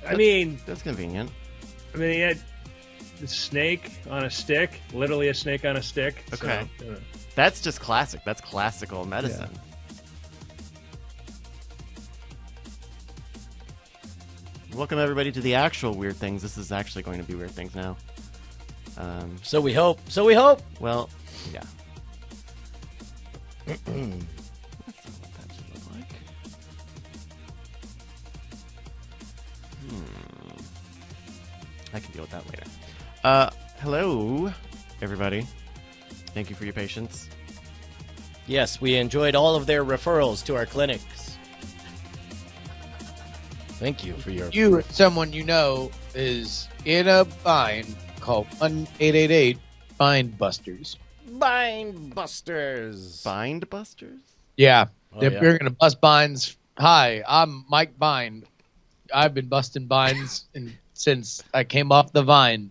That's convenient. I mean, he had the snake on a stick, literally a snake on a stick. Okay. So, That's just classic. That's classical medicine. Yeah. Welcome, everybody, to the actual Weird Things. This is actually going to be Weird Things now. So we hope. Well, yeah. That's not what that should look like. I can deal with that later. Hello, everybody. Thank you for your patience. Yes, we enjoyed all of their referrals to our clinics. Thank you for your... You, someone you know, is in a bind called 1-888 Bind Busters. Bind Busters. Bind Busters? Yeah. Oh, if yeah. you're going to bust binds, hi, I'm Mike Bind. I've been busting binds since I came off the vine.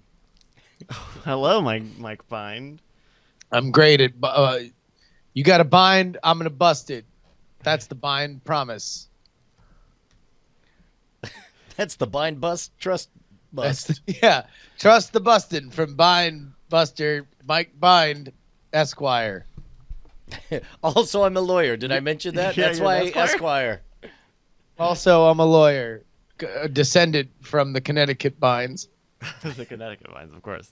Hello, Mike Bind. I'm great at... you got a bind, I'm going to bust it. That's the bind promise. That's the bind bust trust bust. Yeah. Trust the bustin' from Bind Buster Mike Bind Esquire. Also, I'm a lawyer. Did I mention that? Yeah, That's you're why an Esquire. Also, I'm a lawyer, descended from the Connecticut Binds. The Connecticut Binds, of course.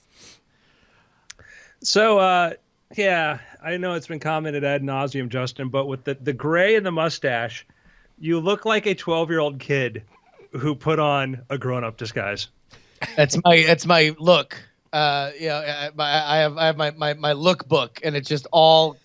So, yeah, I know it's been commented ad nauseum, Justin, but with the gray and the mustache, you look like a 12-year-old kid who put on a grown-up disguise. That's my look. I have my look book, and it's just all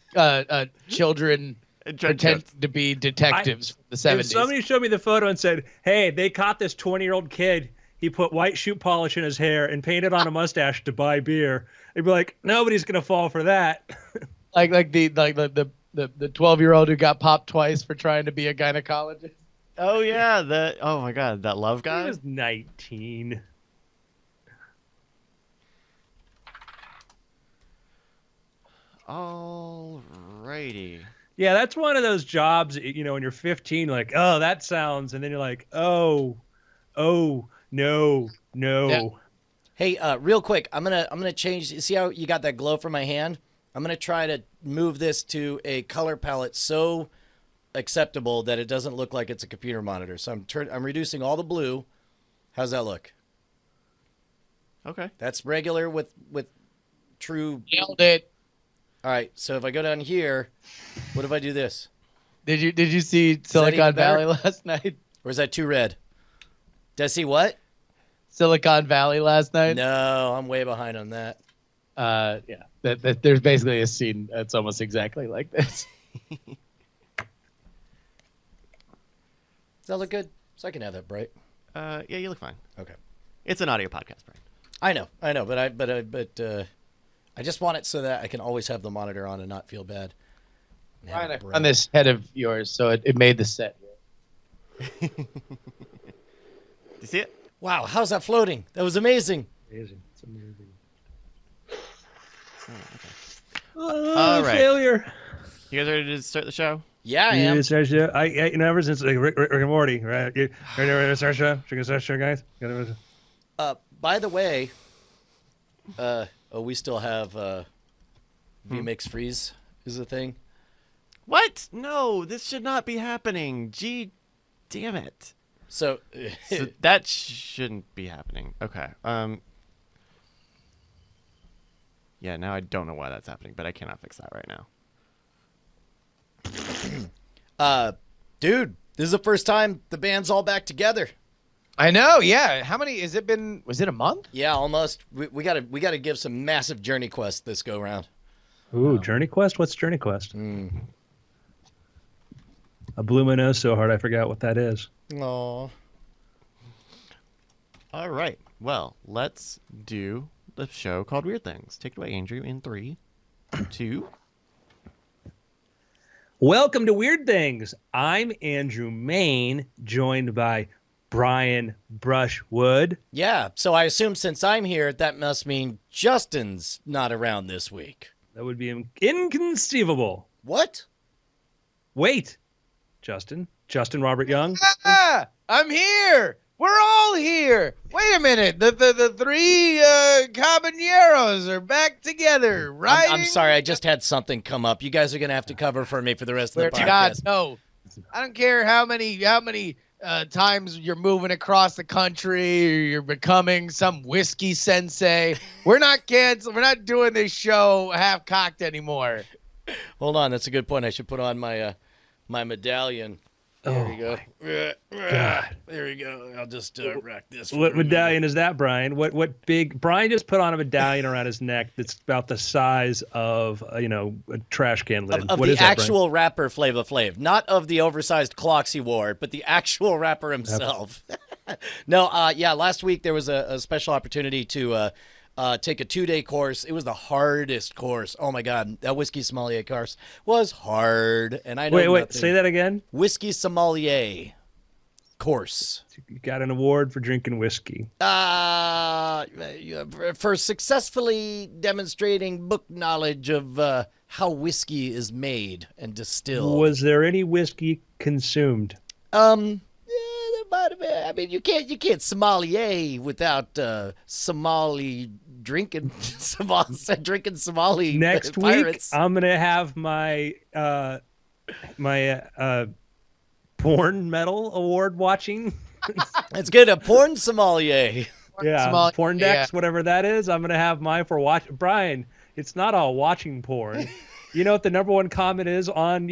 children pretend to be detectives from the 70s. If somebody showed me the photo and said, "Hey, they caught this 20-year-old kid. He put white shoe polish in his hair and painted on a mustache to buy beer," I'd be like, "Nobody's gonna fall for that." like the 12-year-old who got popped twice for trying to be a gynecologist. Oh, yeah. Oh, my God. That love guy? He was 19. Alrighty. Yeah, that's one of those jobs, when you're 15, like, oh, that sounds, and then you're like, oh, no. Yeah. Hey, real quick, I'm gonna change. See how you got that glow from my hand? I'm gonna try to move this to a color palette so acceptable that it doesn't look like it's a computer monitor. So I'm reducing all the blue. How's that look? Okay. That's regular with true. Nailed it. All right. So if I go down here, what if I do this? Did you see Silicon Valley last night? Or is that too red? Did I see what? Silicon Valley last night? No, I'm way behind on that. Yeah. There's basically a scene that's almost exactly like this. Does that look good? So I can have that bright. Yeah, you look fine. Okay. It's an audio podcast, Brian. I know, but I just want it so that I can always have the monitor on and not feel bad. On this head of yours, so it made the set. Do you see it? Wow, how's that floating? That was amazing. Amazing. It's amazing. All right. Failure. You guys ready to start the show? Yeah, I am. Ever since Rick and Morty, right? You ready to start the show? Should we start the show, guys? By the way, we still have vMix freeze is a thing. What? No, this should not be happening. Gee, damn it. So that shouldn't be happening. Okay. Yeah, now I don't know why that's happening, but I cannot fix that right now. Dude, this is the first time the band's all back together. I know, yeah. How many has it been? Was it a month? Yeah, almost. We gotta give some massive Journey Quest this go round. Ooh, Journey Quest? What's Journey Quest? I blew my nose so hard I forgot what that is. Aww. All right. Well, let's do the show called Weird Things. Take it away, Andrew, in 3, 2. Welcome to Weird Things. I'm Andrew Main, joined by Brian Brushwood. Yeah, so I assume since I'm here, that must mean Justin's not around this week. That would be inconceivable. What? Wait, Justin Robert Young. Ah, I'm here. We're all here. Wait a minute. The three caballeros are back together, right? I'm sorry. I just had something come up. You guys are going to have to cover for me for the rest of the podcast. God, no. I don't care how many times you're moving across the country or you're becoming some whiskey sensei. We're not kids. We're not doing this show half-cocked anymore. Hold on. That's a good point. I should put on my my medallion. There we go. God. There we go. I'll just rack this. What medallion is that, Brian? What big? Brian just put on a medallion around his neck that's about the size of a trash can lid. Of what the is that, actual rapper Flava Flav, not of the oversized clocks he wore, but the actual rapper himself. No, last week there was a special opportunity to take a 2-day course. It was the hardest course. Oh my God, that whiskey sommelier course was hard. And I know Wait, nothing. say that agaga Whiskey sommelier course. You got an award for drinking whiskey. For successfully demonstrating book knowledge of how whiskey is made and distilled. Was there any whiskey consumed? Yeah, there might have been. I mean, you can't sommelier without Somali drinking Somali Next pirates. week, I'm gonna have my porn medal award watching. That's good. A porn sommelier. Yeah, porn decks, whatever that is. I'm gonna have mine for watch. Brian, it's not all watching porn. You know what the number one comment is on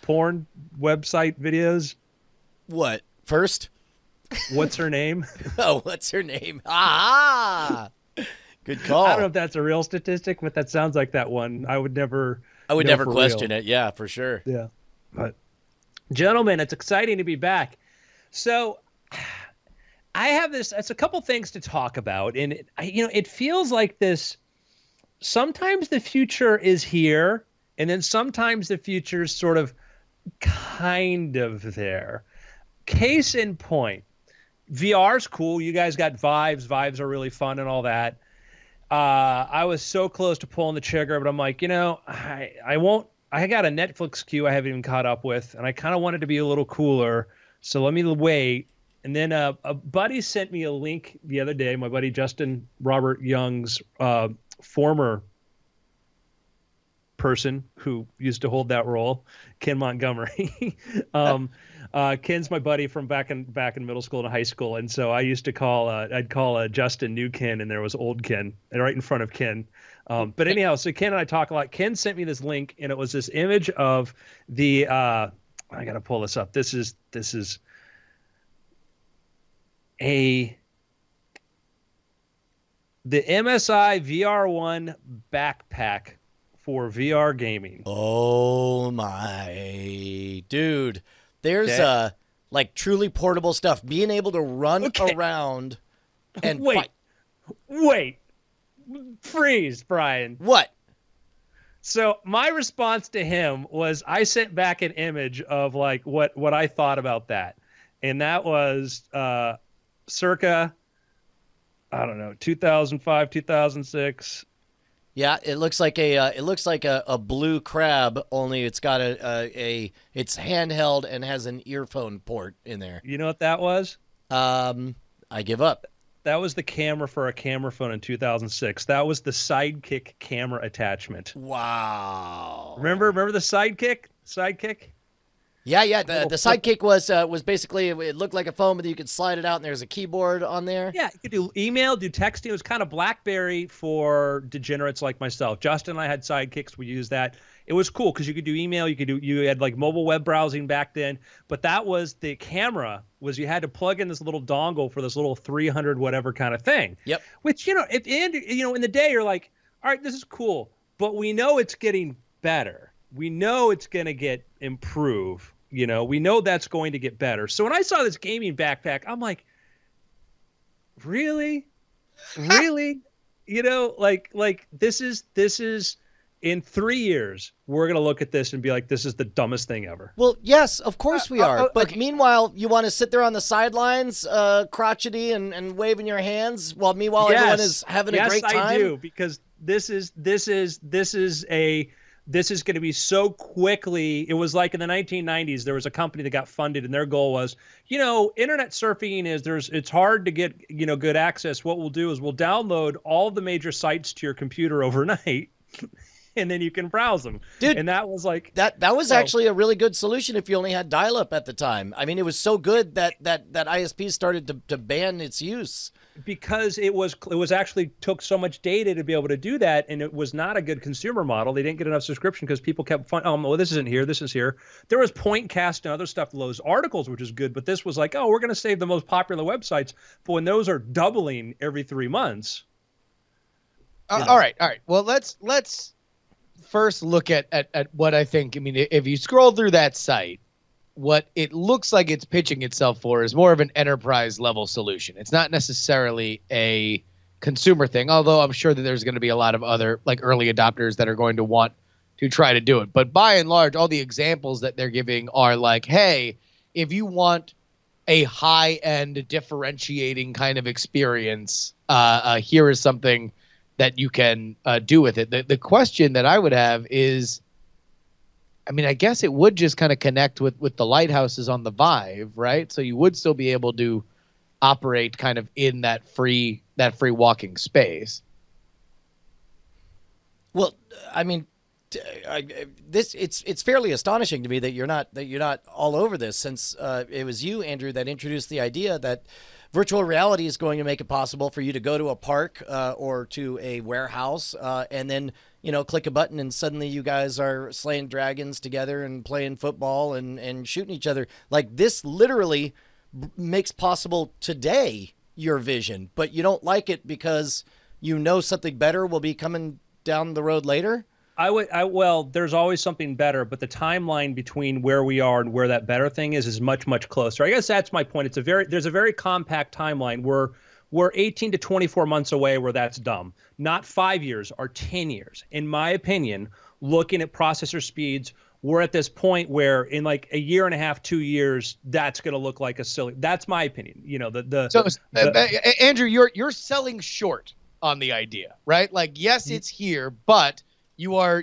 porn website videos? What first? What's her name? Oh, what's her name? Ah, good call. I don't know if that's a real statistic, but that sounds like that one. I would never question it. Yeah, for sure. Yeah. But gentlemen, it's exciting to be back. So I have this, it's a couple things to talk about. And it feels like this, sometimes the future is here and then sometimes the future is sort of kind of there. Case in point, VR's cool. You guys got Vives. Vives are really fun and all that. I was so close to pulling the trigger, but I'm like, I won't. I got a Netflix queue I haven't even caught up with, and I kind of wanted to be a little cooler. So let me wait. And then a buddy sent me a link the other day. My buddy Justin Robert Young's former person who used to hold that role, Ken Montgomery. Ken's my buddy from back in middle school and high school, and so I used to I'd call Justin new Ken, and there was old Ken right in front of Ken. But anyhow, so Ken and I talk a lot. Ken sent me this link, and it was this image of the I gotta pull this up. This is the MSI VR1 backpack for VR gaming. Oh my dude. There's like truly portable stuff. Being able to run around and wait. Freeze, Brian. What? So my response to him was I sent back an image of like what I thought about that. And that was circa, I don't know, 2005, 2006. Yeah, it looks like a blue crab, only it's got it's handheld and has an earphone port in there. You know what that was? I give up. That was the camera for a camera phone in 2006. That was the Sidekick camera attachment. Wow. Remember the Sidekick? Yeah. The Sidekick was basically, it looked like a phone, but you could slide it out, and there's a keyboard on there. Yeah, you could do email, do texting. It was kind of BlackBerry for degenerates like myself. Justin and I had Sidekicks. We used that. It was cool because you could do email. You had like mobile web browsing back then. But that was the camera. Was you had to plug in this little dongle for this little 300 whatever kind of thing. Yep. Which in the day you're like, all right, this is cool, but we know it's getting better. We know it's going to get improved. We know that's going to get better. So when I saw this gaming backpack, I'm like, really? Like this is in 3 years, we're going to look at this and be like, this is the dumbest thing ever. Well, yes, of course we are. But okay. Meanwhile, you want to sit there on the sidelines, crotchety and waving your hands while everyone is having a great time? Yes, I do, because this is this is going to be so quickly. It was like in the 1990s, there was a company that got funded and their goal was, internet surfing it's hard to get, good access. What we'll do is we'll download all the major sites to your computer overnight and then you can browse them. Dude, and that was like that was actually a really good solution if you only had dial-up at the time. I mean, it was so good that ISP started to ban its use. Because it was actually took so much data to be able to do that, and it was not a good consumer model. They didn't get enough subscription because people kept well, this isn't here, this is here. There was Pointcast and other stuff, those articles, which is good, but this was like, we're going to save the most popular websites. But when those are doubling every 3 months. All right. Well, let's first look at what I think. I mean, if you scroll through that site, what it looks like it's pitching itself for is more of an enterprise level solution. It's not necessarily a consumer thing, although I'm sure that there's going to be a lot of other like early adopters that are going to want to try to do it. But by and large, all the examples that they're giving are like, hey, if you want a high-end differentiating kind of experience, here is something that you can do with it. The question that I would have is, I mean, I guess it would just kind of connect with the lighthouses on the Vive, right? So you would still be able to operate kind of in that free walking space. Well, I mean, it's fairly astonishing to me that you're not all over this, since it was you, Andrew, that introduced the idea that virtual reality is going to make it possible for you to go to a park or to a warehouse and then click a button and suddenly you guys are slaying dragons together and playing football and shooting each other. Like, this literally makes possible today your vision, but you don't like it because something better will be coming down the road later. Well, there's always something better, but the timeline between where we are and where that better thing is much, much closer. I guess that's my point. There's a very compact timeline. We're 18 to 24 months away where that's dumb. Not 5 years or 10 years. In my opinion, looking at processor speeds, we're at this point where in like a year and a half, 2 years, that's going to look like a silly. That's my opinion. Andrew, you're selling short on the idea, right? Like, yes, it's here, but you are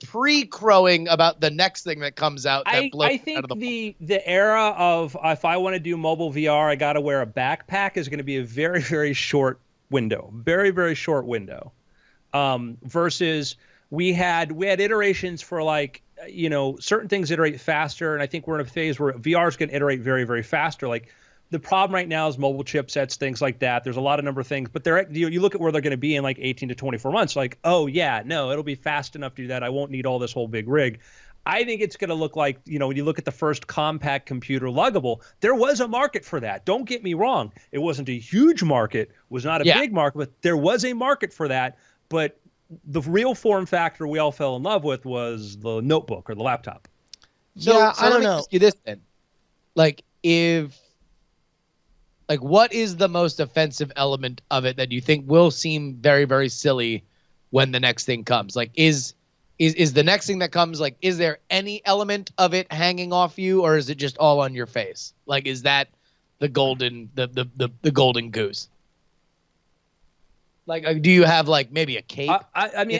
pre-crowing about the next thing that comes out. That I think out of the era of if I want to do mobile VR, I got to wear a backpack is going to be a very, very short window, very, very short window. Versus we had iterations for like certain things iterate faster, and I think we're in a phase where VR is going to iterate very, very faster. Like, the problem right now is mobile chipsets, things like that. There's a lot of number of things, but you look at where they're going to be in like 18 to 24 months. Like, oh yeah, no, it'll be fast enough to do that. I won't need all this whole big rig. I think it's going to look like, when you look at the first compact computer luggable, there was a market for that. Don't get me wrong. It wasn't a huge market, was not a big market, but there was a market for that. But the real form factor we all fell in love with was the notebook or the laptop. So I don't know. Ask you this then. What is the most offensive element of it that you think will seem very, very silly when the next thing comes? Like, is the next thing that comes, like, is there any element of it hanging off you, or is it just all on your face? Like, is that the golden golden goose? Like, do you have like maybe a cape? I'm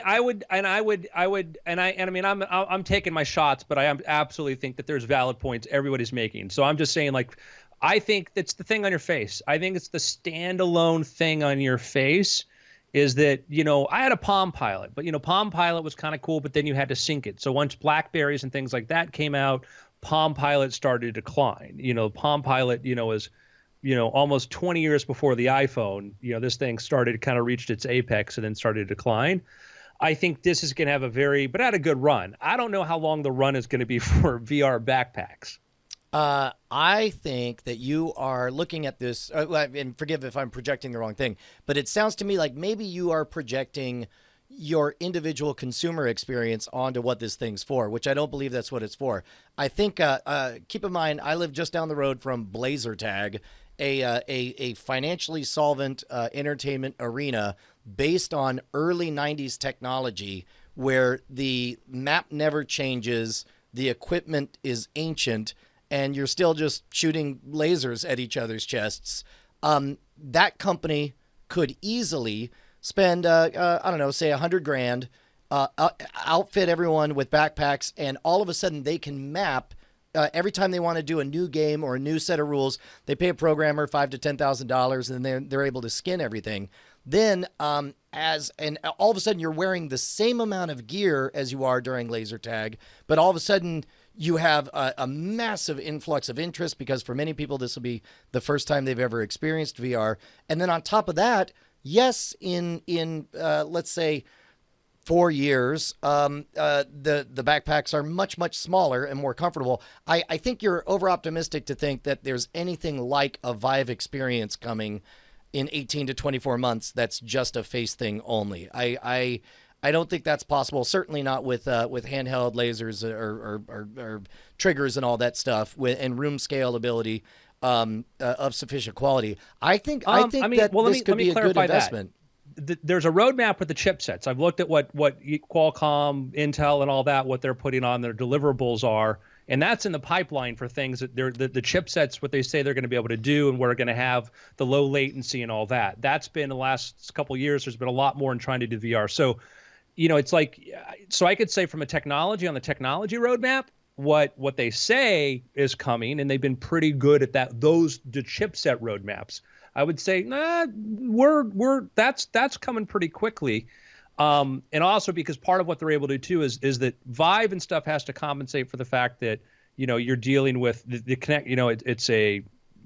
taking my shots, but I absolutely think that there's valid points everybody's making. So I'm just saying, like, I think that's the thing on your face. I think it's the standalone thing on your face is that, I had a Palm Pilot, but, Palm Pilot was kind of cool, but then you had to sync it. So once Blackberries and things like that came out, Palm Pilot started to decline. Palm Pilot, was, almost 20 years before the iPhone, this thing kind of reached its apex and then started to decline. I think this is going to have but it had a good run. I don't know how long the run is going to be for VR backpacks. I think that you are looking at this, and forgive if I'm projecting the wrong thing, but it sounds to me like maybe you are projecting your individual consumer experience onto what this thing's for, which I don't believe that's what it's for. I think, keep in mind, I live just down the road from Blazer Tag, a financially solvent entertainment arena based on early 90s technology where the map never changes, the equipment is ancient, and you're still just shooting lasers at each other's chests. That company could easily spend, I don't know, say $100,000 outfit everyone with backpacks, and all of a sudden they can map. Every time they want to do a new game or a new set of rules, they pay a programmer $5,000 to $10,000, and they're able to skin everything. Then, and all of a sudden, you're wearing the same amount of gear as you are during laser tag, but all of a sudden, you have a massive influx of interest because for many people, this will be the first time they've ever experienced VR. And then on top of that, yes, in let's say 4 years, the backpacks are much, much smaller and more comfortable. I think you're over optimistic to think that there's anything like a Vive experience coming in 18 to 24 months. That's just a face thing only. I don't think that's possible. Certainly not with handheld lasers or triggers and all that stuff and room scalability of sufficient quality. I think this could be a good investment. There's a roadmap with the chipsets. I've looked at what Qualcomm, Intel, and all that, what they're putting on their deliverables are, and that's in the pipeline for things that the chipsets, what they say they're going to be able to do, and we're going to have the low latency and all that. That's been the last couple of years. There's been a lot more in trying to do VR. So, it's like, so I could say from on the technology roadmap, what they say is coming, and they've been pretty good at that. The chipset roadmaps, I would say, that's coming pretty quickly. And also because part of what they're able to do is that Vive and stuff has to compensate for the fact that, you're dealing with the connect,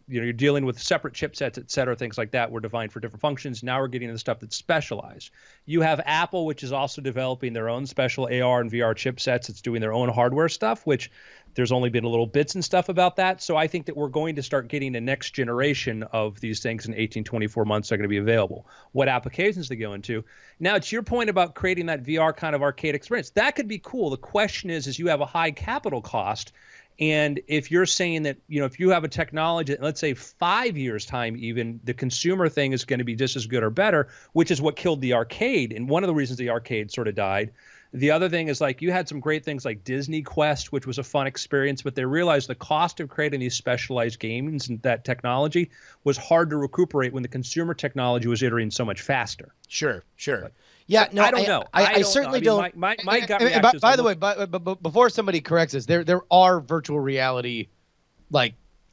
you're dealing with separate chipsets, et cetera, things like that were defined for different functions. Now we're getting into stuff that's specialized. You have Apple, which is also developing their own special AR and VR chipsets. It's doing their own hardware stuff, which there's only been a little bits and stuff about that. So I think that we're going to start getting the next generation of these things in 18, 24 months are going to be available. What applications they go into. Now, to your point about creating that VR kind of arcade experience, that could be cool. The question is you have a high capital cost. And if you're saying that, if you have a technology that, let's say 5 years time, even the consumer thing is going to be just as good or better, which is what killed the arcade. And one of the reasons the arcade sort of died. The other thing is you had some great things like Disney Quest, which was a fun experience, but they realized the cost of creating these specialized games and that technology was hard to recuperate when the consumer technology was iterating so much faster. Sure. Yeah, no, I don't know. I certainly don't. My gut reaction. By the way, but before somebody corrects us, there are virtual reality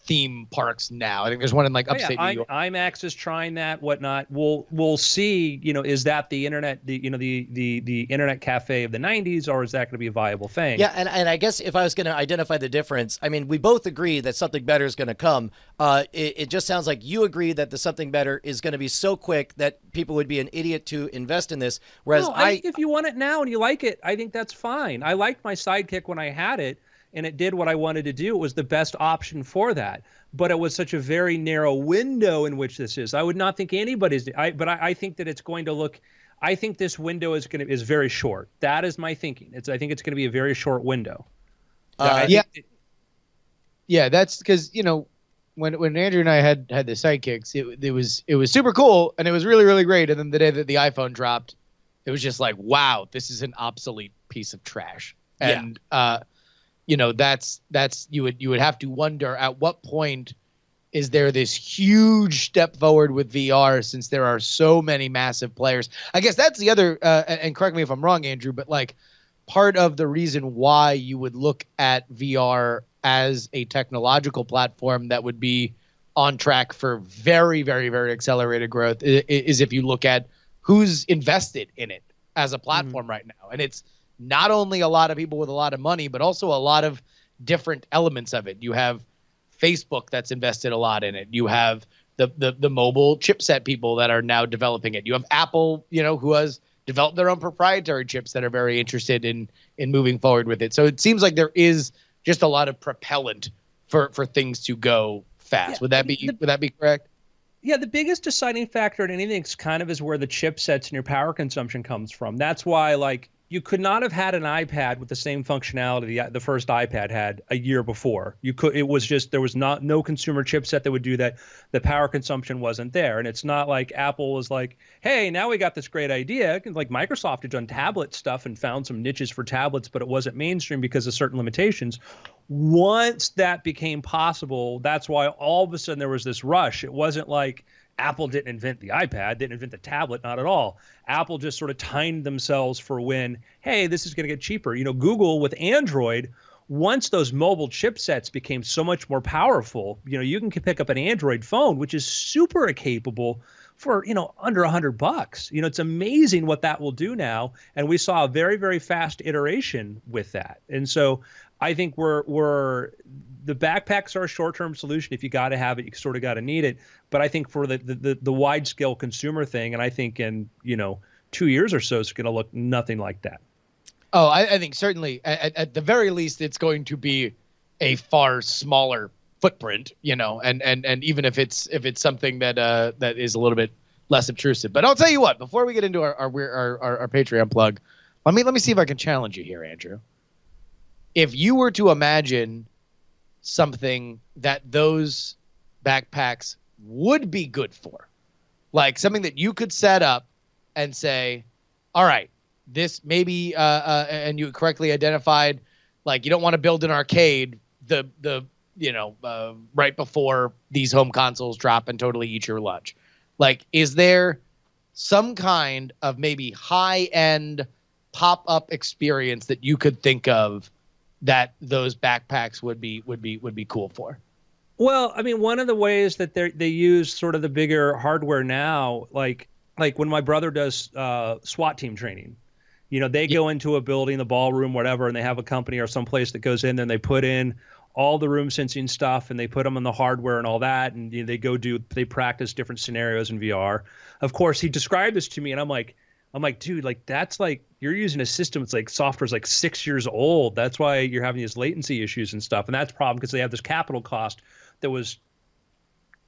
theme parks now. I think there's one in upstate New York. IMAX is trying that, whatnot. We'll see. Is that the internet? The internet cafe of the '90s, or is that going to be a viable thing? Yeah, and I guess if I was going to identify the difference, I mean, we both agree that something better is going to come. It just sounds like you agree that the something better is going to be so quick that people would be an idiot to invest in this. Whereas if you want it now and you like it, I think that's fine. I liked my Sidekick when I had it. And it did what I wanted to do. It was the best option for that. But it was such a very narrow window in which this is. I would not think anybody's. But I think that it's going to look. I think this window is very short. That is my thinking. I think it's going to be a very short window. Yeah, that's because when Andrew and I had the Sidekicks, it was super cool and it was really, really great. And then the day that the iPhone dropped, it was just like, wow, this is an obsolete piece of trash. And that's you would have to wonder at what point is there this huge step forward with VR, since there are so many massive players. I guess that's the other and correct me if I'm wrong, Andrew, but part of the reason why you would look at VR as a technological platform that would be on track for very, very, very accelerated growth is if you look at who's invested in it as a platform right now. And it's not only a lot of people with a lot of money, but also a lot of different elements of it. You have Facebook that's invested a lot in it. You have the mobile chipset people that are now developing it. You have Apple, who has developed their own proprietary chips that are very interested in moving forward with it. So it seems like there is just a lot of propellant for things to go fast. Yeah, would that be correct? Yeah, the biggest deciding factor in anything is where the chipsets and your power consumption comes from. That's why you could not have had an iPad with the same functionality the first iPad had a year before. It was just there was no consumer chipset that would do that. The power consumption wasn't there, and it's not like Apple was like, "Hey, now we got this great idea." Like Microsoft had done tablet stuff and found some niches for tablets, but it wasn't mainstream because of certain limitations. Once that became possible, that's why all of a sudden there was this rush. It wasn't like Apple didn't invent the iPad, didn't invent the tablet, not at all. Apple just sort of timed themselves for when, hey, this is going to get cheaper. Google with Android, once those mobile chipsets became so much more powerful, you can pick up an Android phone, which is super capable for, under $100. It's amazing what that will do now. And we saw a very, very fast iteration with that. And so I think the backpacks are a short-term solution. If you got to have it, you sort of got to need it. But I think for the wide-scale consumer thing, and I think in 2 years or so, it's going to look nothing like that. Oh, I think certainly at the very least, it's going to be a far smaller footprint, and even if it's something that is a little bit less obtrusive. But I'll tell you what, before we get into our Patreon plug, let me see if I can challenge you here, Andrew. If you were to imagine something that those backpacks would be good for, like something that you could set up and say, all right, this maybe, and you correctly identified, like you don't want to build an arcade right before these home consoles drop and totally eat your lunch. Like, is there some kind of maybe high-end pop-up experience that you could think of that those backpacks would be cool for? Well, I mean, one of the ways that they use sort of the bigger hardware now, like when my brother does SWAT team training, they go into a building, the ballroom, whatever, and they have a company or some place that goes in there and they put in all the room sensing stuff and they put them on the hardware and all that. And they practice different scenarios in VR. Of course, he described this to me and I'm like, dude, like that's like you're using a system. It's like software's like 6 years old. That's why you're having these latency issues and stuff. And that's a problem because they have this capital cost that was,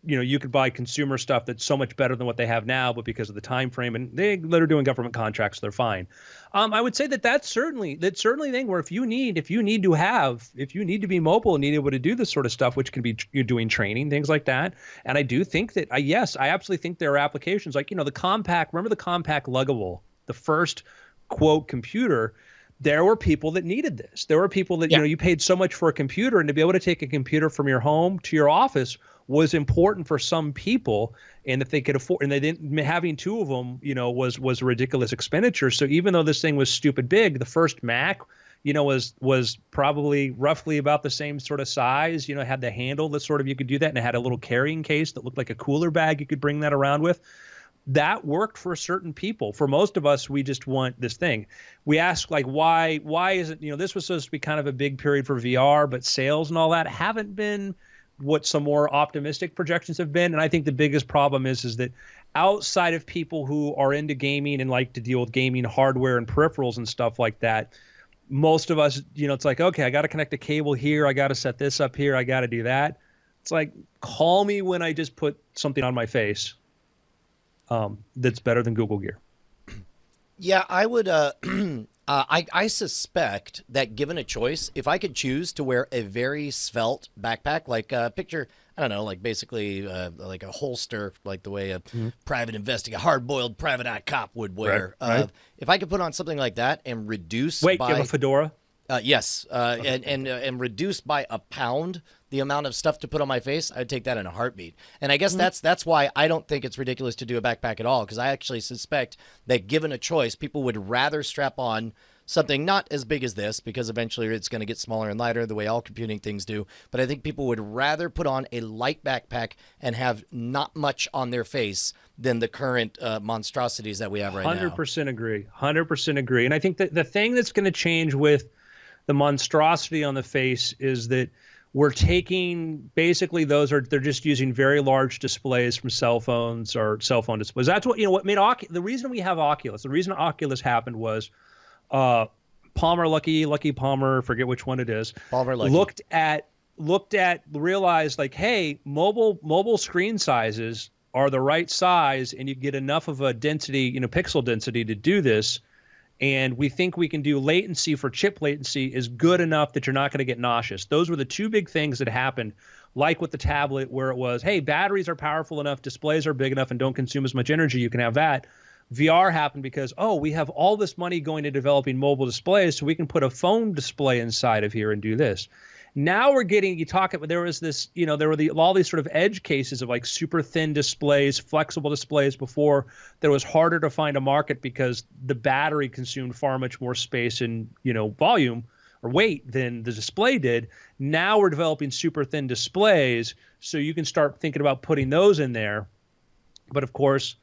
you could buy consumer stuff that's so much better than what they have now, but because of the time frame and they're doing government contracts, they're fine. I would say that's certainly a thing where if you need to be mobile and need able to do this sort of stuff, which can be you're doing training, things like that. And I do think that I absolutely think there are applications like, the compact, remember the compact luggable, the first quote computer. There were people that needed this. There were people that, you paid so much for a computer, and to be able to take a computer from your home to your office was important for some people. And if they could afford, and they didn't, having two of them, was a ridiculous expenditure. So even though this thing was stupid big, the first Mac, was probably roughly about the same sort of size, had the handle that sort of, you could do that. And it had a little carrying case that looked like a cooler bag. You could bring that around with. That worked for certain people. For most of us, we just want this thing. We ask, like, why is it, this was supposed to be kind of a big period for VR, but sales and all that haven't been what some more optimistic projections have been. And I think the biggest problem is that outside of people who are into gaming and like to deal with gaming hardware and peripherals and stuff like that, most of us, it's like, okay, I got to connect a cable here. I got to set this up here. I got to do that. It's like, call me when I just put something on my face. That's better than Google Gear. Yeah, I would. I suspect that given a choice, if I could choose to wear a very svelte backpack, like picture, I don't know, like basically like a holster, like the way a private investigator, hard-boiled private eye cop would wear. Right. If I could put on something like that and reduce. Wait, you have a fedora? Yes, and reduce by a pound the amount of stuff to put on my face, I'd take that in a heartbeat. And I guess that's why I don't think it's ridiculous to do a backpack at all, because I actually suspect that given a choice, people would rather strap on something not as big as this, because eventually it's going to get smaller and lighter the way all computing things do. But I think people would rather put on a light backpack and have not much on their face than the current monstrosities that we have right now. 100% agree. 100% agree. And I think that the thing that's going to change with the monstrosity on the face is that we're taking basically they're just using very large displays from cell phones or cell phone displays. That's what made the reason we have Oculus. The reason Oculus happened was Palmer, Lucky Palmer, forget which one it is. Palmer Lucky looked at realized like, hey, mobile screen sizes are the right size, and you get enough of a density, pixel density to do this. And we think we can do latency for chip latency is good enough that you're not going to get nauseous. Those were the two big things that happened, like with the tablet, where it was, hey, batteries are powerful enough, displays are big enough, and don't consume as much energy. You can have that. VR happened because, we have all this money going to developing mobile displays, so we can put a phone display inside of here and do this. Now we're getting, you talk about, there was this, there were all these sort of edge cases of like super thin displays, flexible displays before that was harder to find a market because the battery consumed far much more space and, volume or weight than the display did. Now we're developing super thin displays, so you can start thinking about putting those in there. But of course,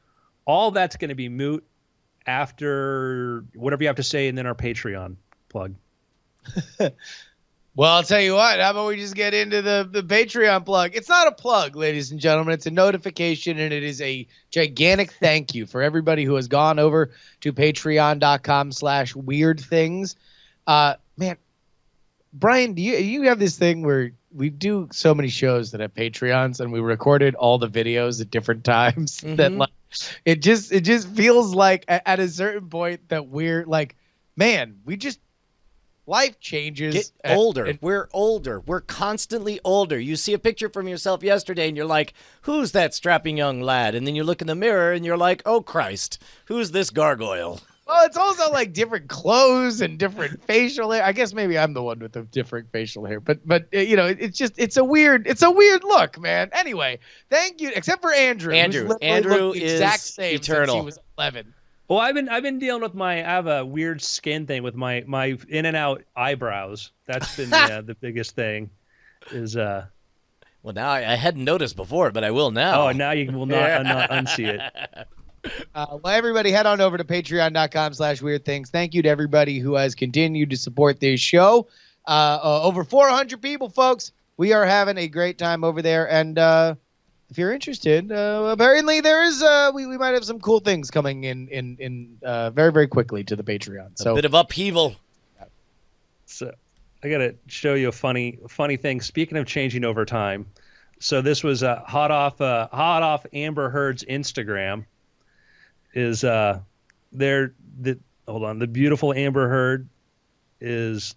all that's going to be moot after whatever you have to say, and then our Patreon plug. Well, I'll tell you what. How about we just get into the Patreon plug? It's not a plug, ladies and gentlemen. It's a notification, and it is a gigantic thank you for everybody who has gone over to patreon.com/weirdthings. Man, Brian, do you have this thing where we do so many shows that have Patreons, and we recorded all the videos at different times that like it just feels like at a certain point that we're like, man, we just. Life changes. Get older. We're older. We're constantly older. You see a picture from yourself yesterday and you're like, who's that strapping young lad? And then you look in the mirror and you're like, oh, Christ, who's this gargoyle? Well, it's also like different clothes and different facial hair. I guess maybe I'm the one with the different facial hair, but it's a weird look, man. Anyway, thank you. Except for Andrew. Andrew is exact same eternal. Since he was 11. Well, I've been dealing with I have a weird skin thing with my in and out eyebrows. That's been the biggest thing. Is well, now I hadn't noticed before, but I will now. Oh, now you will not unsee it. Well, everybody head on over to patreon.com/weirdthings. Thank you to everybody who has continued to support this show. Over 400 people, folks. We are having a great time over there, and if you're interested, apparently there is we might have some cool things coming in very, very quickly to the Patreon. So a bit of upheaval. So I gotta show you a funny thing. Speaking of changing over time, so this was hot off Amber Heard's Instagram. Is hold on, the beautiful Amber Heard is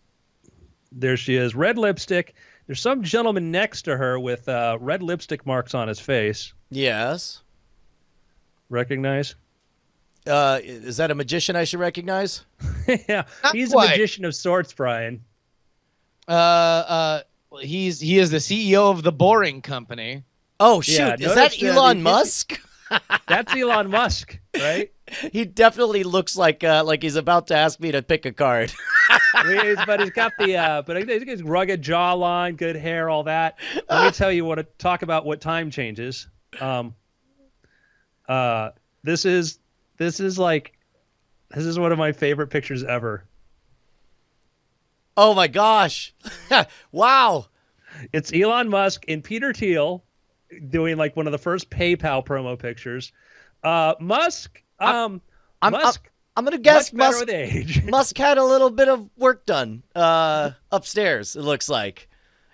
there. She is, red lipstick. There's some gentleman next to her with red lipstick marks on his face. Yes. Recognize? Is that a magician I should recognize? Yeah, he's quite. a magician of sorts, Brian. He is the CEO of the Boring Company. Oh shoot! Yeah, is that Elon Musk? That's Elon Musk, right? He definitely looks like he's about to ask me to pick a card. But he's got his rugged jawline, good hair, all that. Let me tell you talk about what time changes. This is one of my favorite pictures ever. Oh my gosh! Wow! It's Elon Musk and Peter Thiel doing like one of the first PayPal promo pictures. Musk. I'm gonna guess Musk had a little bit of work done upstairs. It looks like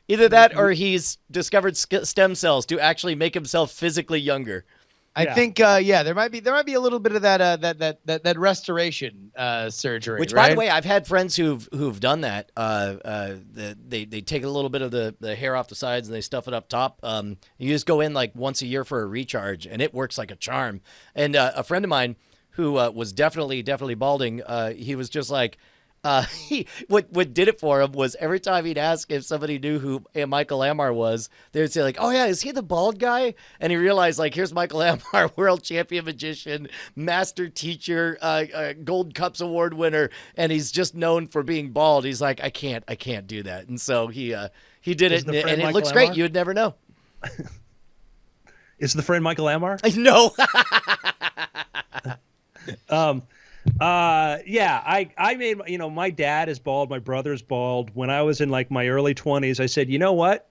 either that or he's discovered stem cells to actually make himself physically younger. I think there might be a little bit of that restoration surgery. Which, right? by the way, I've had friends who've done that. They take a little bit of the hair off the sides and they stuff it up top. You just go in like once a year for a recharge, and it works like a charm. And a friend of mine who was definitely balding, he was just like, what did it for him was every time he'd ask if somebody knew who Michael Lamar was, they would say like, oh yeah, is he the bald guy? And he realized like, here's Michael Lamar, world champion magician, master teacher, Gold Cups award winner, and he's just known for being bald. He's like, I can't do that. And so he did it, and it looks great. You would never know. Is the friend Michael Lamar? No. I made, my dad is bald, my brother's bald. When I was in like my early 20s, I said, you know what?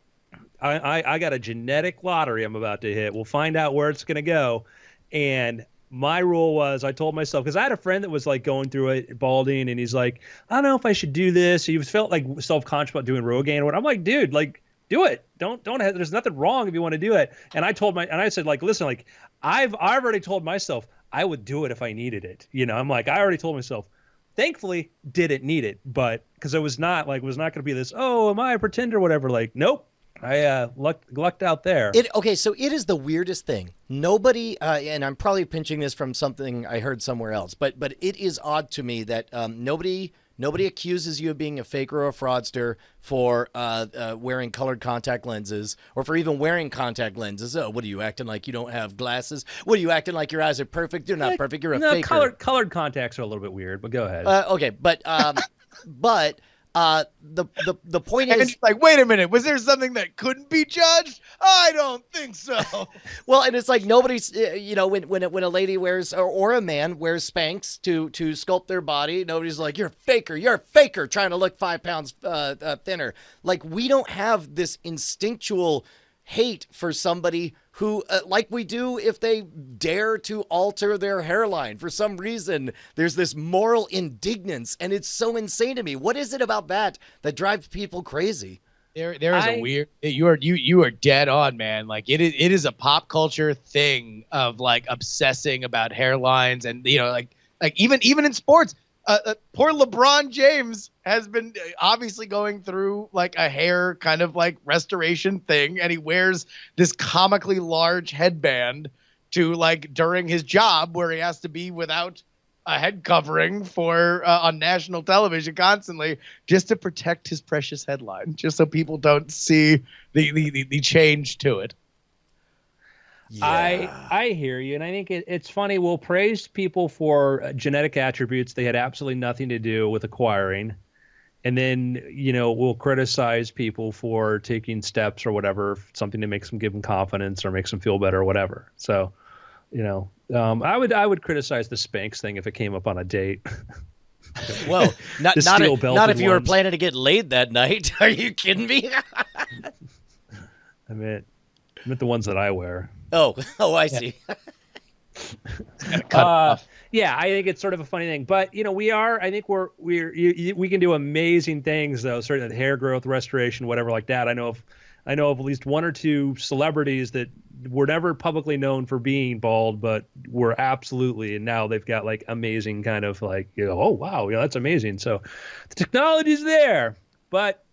I got a genetic lottery I'm about to hit. We'll find out where it's going to go. And my rule was, I told myself, because I had a friend that was like going through it, balding, and he's like, I don't know if I should do this. He felt like self-conscious about doing Rogaine. I'm like, dude, like, do it. Don't have, there's nothing wrong if you want to do it. And I said, like, listen, like, I've already told myself I would do it if I needed it. I'm like, I already told myself, thankfully didn't need it, but because it was not going to be this, oh, am I a pretender, whatever. Like, nope. I lucked out there. Okay, so it is the weirdest thing. Nobody, and I'm probably pinching this from something I heard somewhere else, but it is odd to me that nobody Nobody accuses you of being a faker or a fraudster for wearing colored contact lenses, or for even wearing contact lenses. Oh, what are you acting like you don't have glasses? What are you acting like your eyes are perfect? They're not perfect. You're a faker. Colored contacts are a little bit weird, but go ahead. Okay, but the point And is, it's like, wait a minute, was there something that couldn't be judged? I don't think so. well, and it's like nobody's, when a lady wears or a man wears Spanx to sculpt their body, nobody's like, you're a faker trying to look 5 pounds thinner. Like, we don't have this instinctual hate for somebody who, like we do if they dare to alter their hairline. For some reason, there's this moral indignance, and it's so insane to me. What is it about that drives people crazy? There is a weird. You are dead on, man. Like it is a pop culture thing of like obsessing about hairlines, and like even in sports. Poor LeBron James has been obviously going through like a hair kind of like restoration thing, and he wears this comically large headband to like during his job where he has to be without a head covering for on national television constantly just to protect his precious headline, just so people don't see the change to it. Yeah. I hear you, and I think it's funny. We'll praise people for genetic attributes they had absolutely nothing to do with acquiring, and then we'll criticize people for taking steps or whatever, something that makes them give them confidence or makes them feel better or whatever. So, I would criticize the Spanx thing if it came up on a date. Well, not if you were ones. planning to get laid that night. Are you kidding me? I meant the ones that I wear. Oh, I see. Yeah, I think it's sort of a funny thing, but I think we can do amazing things though. Certainly hair growth, restoration, whatever like that. I know of at least one or two celebrities that were never publicly known for being bald, but were absolutely, and now they've got like amazing kind of like oh wow, that's amazing. So the technology's there, but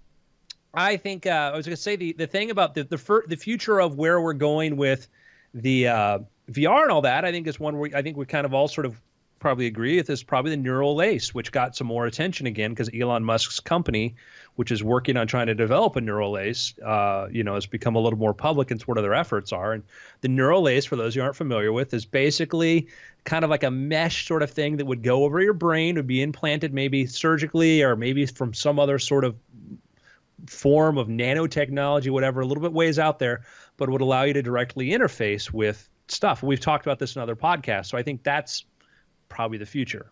I think I was going to say the thing about the future of where we're going with the VR and all that, I think is one where I think we kind of all sort of probably agree with, is probably the neural lace, which got some more attention again because Elon Musk's company, which is working on trying to develop a neural lace, has become a little more public in what their efforts are. And the neural lace, for those who aren't familiar with, is basically kind of like a mesh sort of thing that would go over your brain, would be implanted maybe surgically or maybe from some other sort of form of nanotechnology, whatever, a little bit ways out there, but would allow you to directly interface with stuff. We've talked about this in other podcasts, so I think that's probably the future.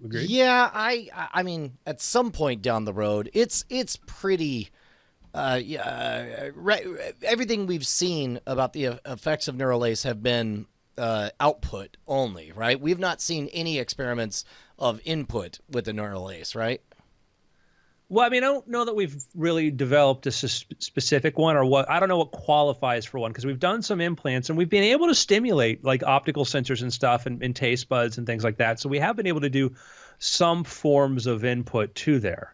Agreed? Yeah, I mean, at some point down the road, it's pretty. Everything we've seen about the effects of neural lace have been output only, right? We've not seen any experiments of input with the neural lace, right? Well, I mean, I don't know that we've really developed a specific one, or what. I don't know what qualifies for one, because we've done some implants and we've been able to stimulate like optical sensors and stuff and taste buds and things like that. So we have been able to do some forms of input to there.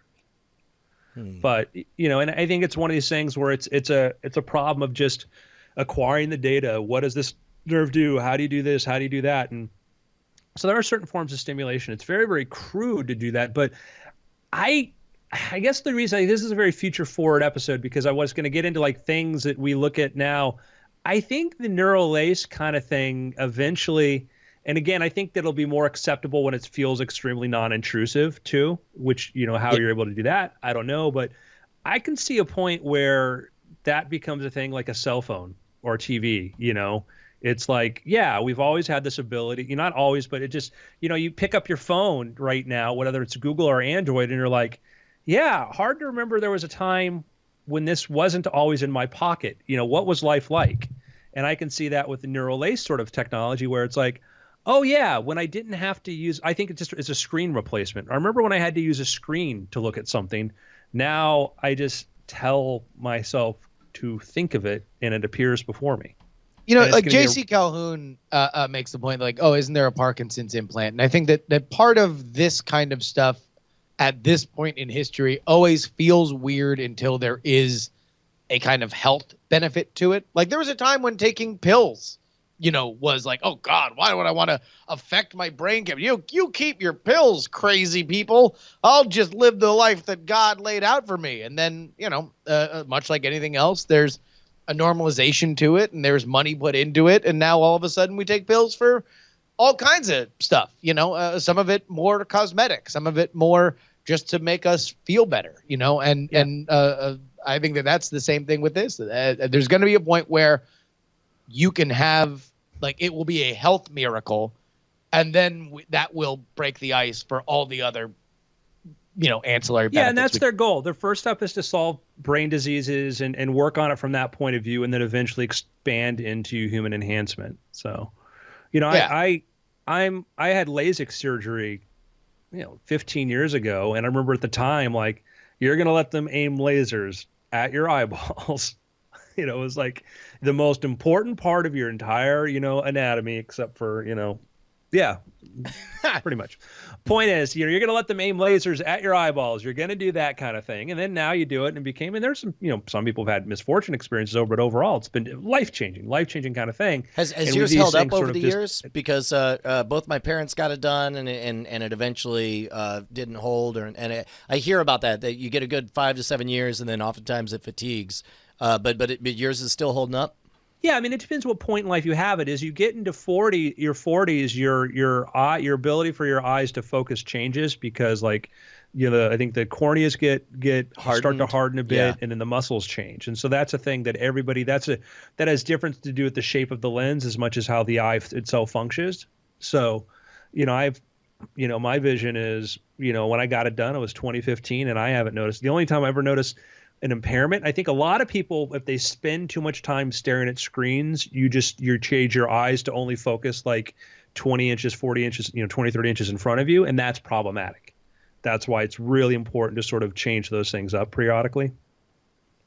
But, and I think it's one of these things where it's a problem of just acquiring the data. What does this nerve do? How do you do this? How do you do that? And so there are certain forms of stimulation. It's very, very crude to do that. But I guess the reason this is a very future forward episode, because I was going to get into like things that we look at now. I think the neural lace kind of thing eventually, and again, I think that'll be more acceptable when it feels extremely non-intrusive too, which, how you're able to do that, I don't know. But I can see a point where that becomes a thing like a cell phone or TV, It's like, yeah, we've always had this ability, not always, but it just, you pick up your phone right now, whether it's Google or Android, and you're like, yeah, hard to remember there was a time when this wasn't always in my pocket. What was life like? And I can see that with the neural lace sort of technology where it's like, oh, yeah, when I didn't have to use, I think it's a screen replacement. I remember when I had to use a screen to look at something. Now I just tell myself to think of it and it appears before me. Like J.C. Calhoun makes the point like, oh, isn't there a Parkinson's implant? And I think that part of this kind of stuff at this point in history always feels weird until there is a kind of health benefit to it. Like there was a time when taking pills was like, oh God, why would I want to affect my brain chemistry? You keep your pills, crazy people. I'll just live the life that God laid out for me. And then, much like anything else, there's a normalization to it, and there's money put into it. And now all of a sudden we take pills for all kinds of stuff, some of it more cosmetic, some of it more just to make us feel better, and I think that's the same thing with this. There's going to be a point where you can have, like, it will be a health miracle, and then that will break the ice for all the other, ancillary benefits. Yeah, and that's their goal. Their first step is to solve brain diseases and work on it from that point of view, and then eventually expand into human enhancement. So, I had LASIK surgery, 15 years ago, and I remember at the time, like, you're going to let them aim lasers at your eyeballs. It was like the most important part of your entire, anatomy, except for, pretty much. Point is, you're going to let them aim lasers at your eyeballs. You're going to do that kind of thing. And then now you do it, and it became, and there's some, some people have had misfortune experiences over, but overall it's been life-changing kind of thing. Has yours held up over the years? Because both my parents got it done, and it eventually didn't hold. I hear about that you get a good 5 to 7 years, and then oftentimes it fatigues. But yours is still holding up? Yeah, I mean, it depends what point in life you have it. As you get into your 40s, your ability for your eyes to focus changes because, like, I think the corneas start to harden a bit, and then the muscles change. And so that's a thing that that has difference to do with the shape of the lens as much as how the eye itself functions. So, my vision is, when I got it done, it was 2015, and I haven't noticed. The only time I ever noticed an impairment, I think a lot of people, if they spend too much time staring at screens, you change your eyes to only focus like 20 inches, 40 inches, 20, 30 inches in front of you. And that's problematic. That's why it's really important to sort of change those things up periodically.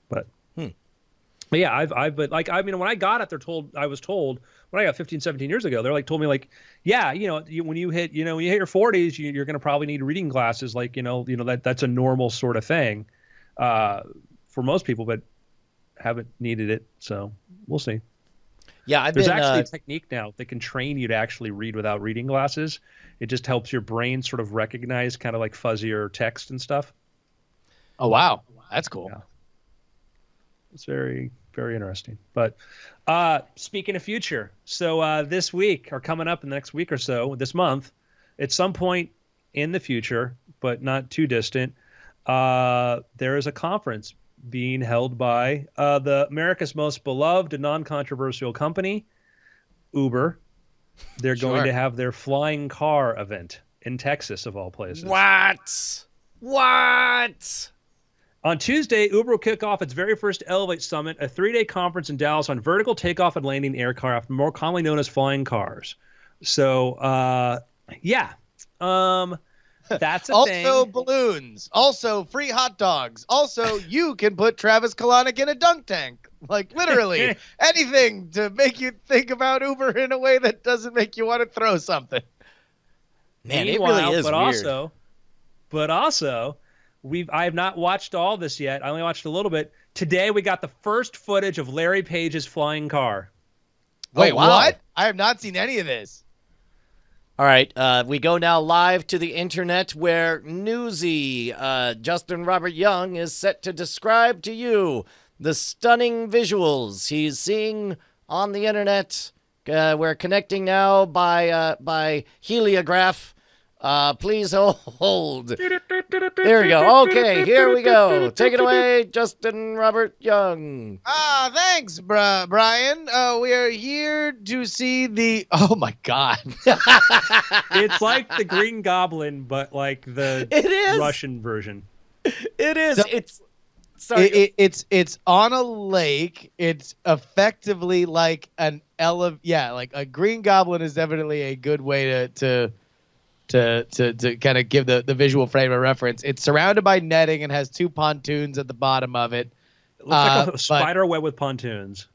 But yeah, when I got it, I was told when I got 15, 17 years ago, they're like, told me like, yeah, when you hit your 40s, you're going to probably need reading glasses. Like, that's a normal sort of thing. For most people, but haven't needed it. So we'll see. Yeah, there's actually a technique now that can train you to actually read without reading glasses. It just helps your brain sort of recognize kind of like fuzzier text and stuff. Oh, wow. That's cool. Yeah. It's very, very interesting. But speaking of future, so this week or coming up in the next week or so, this month, at some point in the future, but not too distant, there is a conference being held by the America's most beloved and non-controversial company, Uber. They're going to have their flying car event in Texas, of all places. What? On Tuesday, Uber will kick off its very first Elevate Summit, a 3-day conference in Dallas on vertical takeoff and landing aircraft, more commonly known as flying cars. So, that's a thing. Also balloons. Also free hot dogs. Also, you can put Travis Kalanick in a dunk tank. Like, literally anything to make you think about Uber in a way that doesn't make you want to throw something. Man, it really is weird. But also, I have not watched all this yet. I only watched a little bit. Today, we got the first footage of Larry Page's flying car. Wait, what? I have not seen any of this. All right, we go now live to the internet where Newsy, Justin Robert Young, is set to describe to you the stunning visuals he's seeing on the internet. We're connecting now by heliograph. Please hold. There we go. Okay, here we go. Take it away, Justin Robert Young. Thanks, Brian. We are here to see the... Oh, my God. It's like the Green Goblin, but like the Russian version. It is. So, it's on a lake. It's effectively like like a Green Goblin is definitely a good way to kind of give the visual frame of reference. It's surrounded by netting and has 2 pontoons at the bottom of it. It looks like a spider web with pontoons.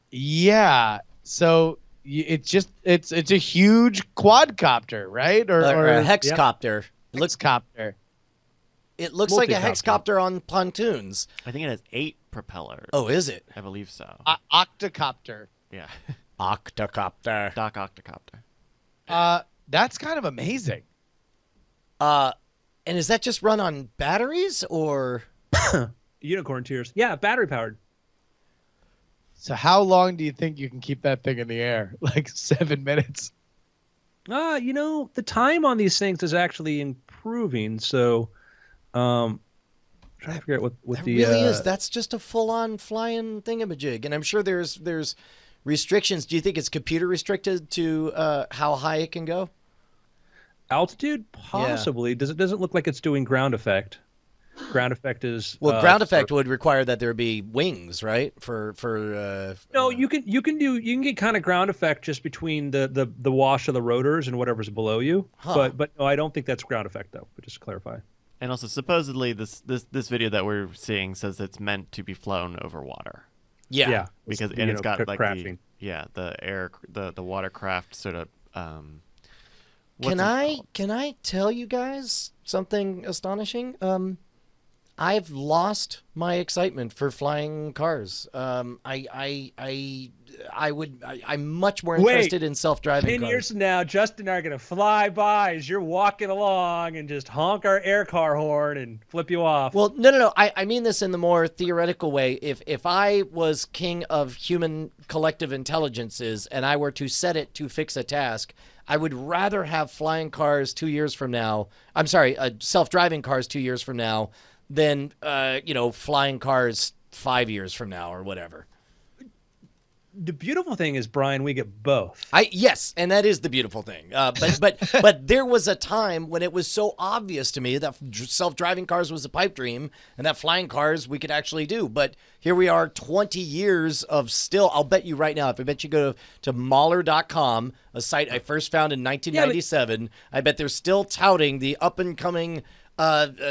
Yeah. So it's a huge quadcopter, right? Or a hexcopter. Yeah. Hexcopter. It looks like a hexcopter on pontoons. I think it has 8 propellers. Oh, is it? I believe so. Octocopter. Yeah. Octocopter. Doc Octocopter. That's kind of amazing. And is that just run on batteries or? Unicorn tears. Yeah, battery powered. So how long do you think you can keep that thing in the air? Like 7 minutes? The time on these things is actually improving. So, trying to figure out what That the really is. That's just a full-on flying thingamajig, and I'm sure there's restrictions. Do you think it's computer restricted to how high it can go? altitude. Possibly. It doesn't look like it's doing ground effect. Ground effect is Ground effect would require that there be wings, right? No, you can get kind of ground effect just between the wash of the rotors and whatever's below you. Huh. But no, I don't think that's ground effect though. But just to clarify. And also, supposedly, this video that we're seeing says it's meant to be flown over water. Yeah. Because it's got like crashing. the watercraft sort of. Can I tell you guys something astonishing? I've lost my excitement for flying cars. I'm much more interested in self-driving 10 cars. years from now, Justin and I are going to fly by as you're walking along and just honk our air car horn and flip you off. Well, no. I mean this in the more theoretical way. If I was king of human collective intelligences and I were to set it to fix a task, I would rather have flying cars 2 years from now. I'm sorry, self-driving cars 2 years from now than flying cars 5 years from now or whatever. The beautiful thing is, Brian, we get both. Yes, and that is the beautiful thing. But there was a time when it was so obvious to me that self-driving cars was a pipe dream and that flying cars we could actually do. But here we are 20 years of still, I'll bet you right now, if I bet you go to Mahler.com, a site I first found in 1997, I bet they're still touting the up-and-coming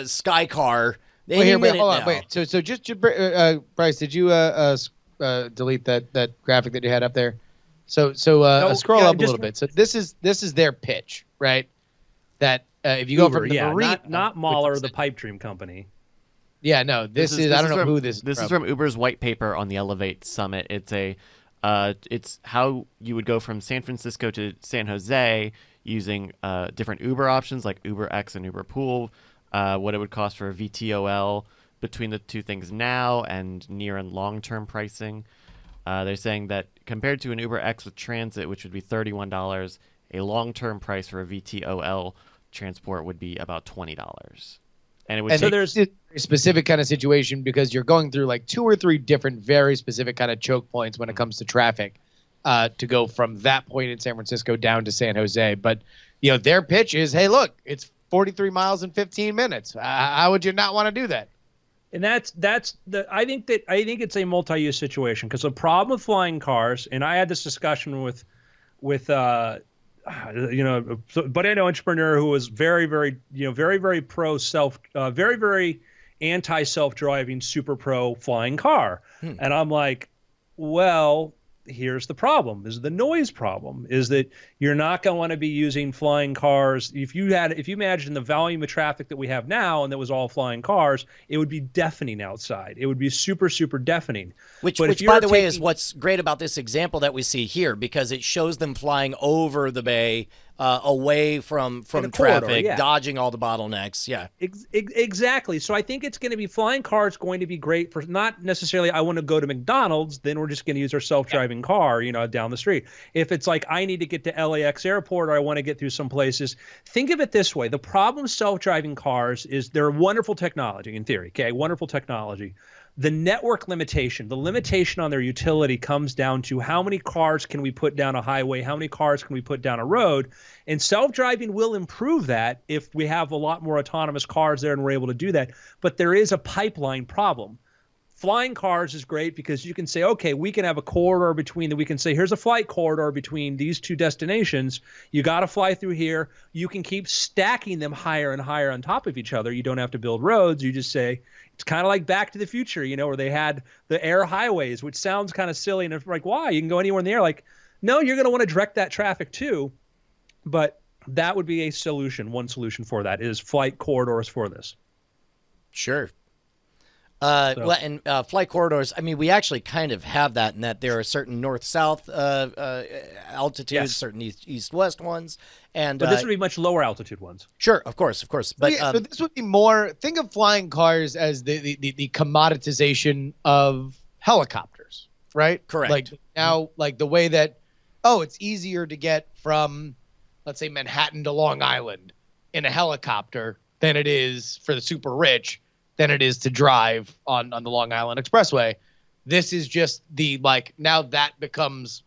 Sky car. Hold on. Wait. So just Bryce, did you delete that graphic that you had up there? So scroll up a little bit. So this is their pitch, right? That if you go from the marine, not Mahler, the pipe dream company. Yeah, no. This is I don't know who this. This is from Uber's white paper on the Elevate Summit. It's how you would go from San Francisco to San Jose using different Uber options like Uber X and Uber Pool. What it would cost for a VTOL between the two things now and near and long-term pricing. They're saying that compared to an Uber X with transit, which would be $31, a long-term price for a VTOL transport would be about $20. And it would so there's a specific kind of situation because you're going through like 2 or 3 different very specific kind of choke points when it comes to traffic to go from that point in San Francisco down to San Jose. But, their pitch is, hey, look, it's 43 miles in 15 minutes. How would you not want to do that? And that's I think it's a multi-use situation because the problem with flying cars, and I had this discussion with but I know entrepreneur who was very, very, very, very pro very, very anti self-driving super pro flying car. And I'm like, well, here's the problem is the noise problem is that you're not going to want to be using flying cars. If you imagine the volume of traffic that we have now and that was all flying cars, it would be deafening outside. It would be super, super deafening. Which by the way, is what's great about this example that we see here because it shows them flying over the bay, away from traffic, corridor, dodging all the bottlenecks. Yeah, exactly. So I think it's going to be flying cars going to be great for not necessarily I want to go to McDonald's, then we're just going to use our self-driving car, down the street. If it's like I need to get to LAX airport or I want to get through some places, think of it this way. The problem with self-driving cars is they're wonderful technology in theory. Okay, wonderful technology. The network limitation, the limitation on their utility comes down to how many cars can we put down a highway, how many cars can we put down a road, and self-driving will improve that if we have a lot more autonomous cars there and we're able to do that. But there is a pipeline problem. Flying cars is great because you can say, okay, we can have a corridor we can say, here's a flight corridor between these two destinations. You got to fly through here. You can keep stacking them higher and higher on top of each other. You don't have to build roads. You just say, it's kind of like Back to the Future, where they had the air highways, which sounds kind of silly. And it's like, why? You can go anywhere in the air. Like, no, you're going to want to direct that traffic too. But that would be a solution. One solution for that is flight corridors for this. Sure. Well, and flight corridors, I mean, we actually kind of have that in that there are certain north-south altitudes, Yes. certain east-west ones. And But this would be much lower altitude ones. sure, of course. But so this would be more. Think of flying cars as the commoditization of helicopters, right? Correct. Like now, like the way that, oh, it's easier to get from, let's say, Manhattan to Long Island in a helicopter than it is for the super rich than it is to drive on the Long Island Expressway. This is just the, like, now that becomes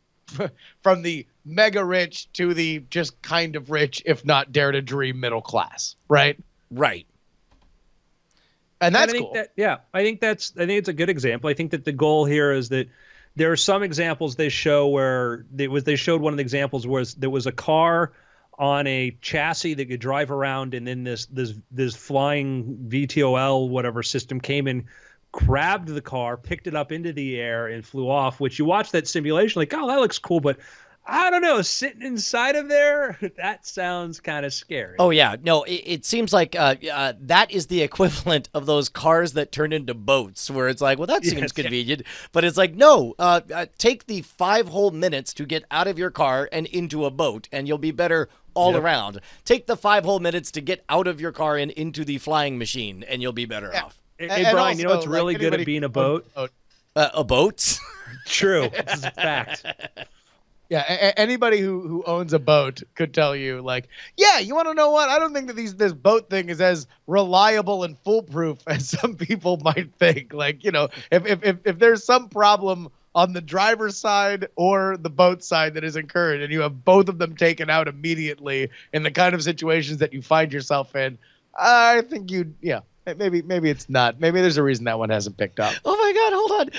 from the mega rich to the just kind of rich, if not dare to dream middle class, right? right. And that's I think cool. I think it's a good example. I think that the goal here is that there are some examples they show where they showed one of the examples was there was a car on a chassis that could drive around, and then this flying VTOL whatever system came in, grabbed the car, picked it up into the air, and flew off. Which you watch that simulation, like, oh, that looks cool, but I don't know, sitting inside of there, that sounds kind of scary. Oh, yeah. No, it seems like that is the equivalent of those cars that turn into boats, where it's like, well, that seems convenient. But it's like, no, take the 5 whole minutes to get out of your car and into a boat, and you'll be better all around. Take the 5 whole minutes to get out of your car and into the flying machine, and you'll be better off. Hey, And Brian, also, you know what's really like, good at anybody being a who boat? owns A boat? True. This is a fact. Yeah, anybody who owns a boat could tell you, like, yeah, you want to know what? I don't think that this boat thing is as reliable and foolproof as some people might think. Like, you know, if there's some problem on the driver's side or the boat side that is incurred, and you have both of them taken out immediately in the kind of situations that you find yourself in, I think maybe it's not. Maybe there's a reason that one hasn't picked up. Oh my God, hold on.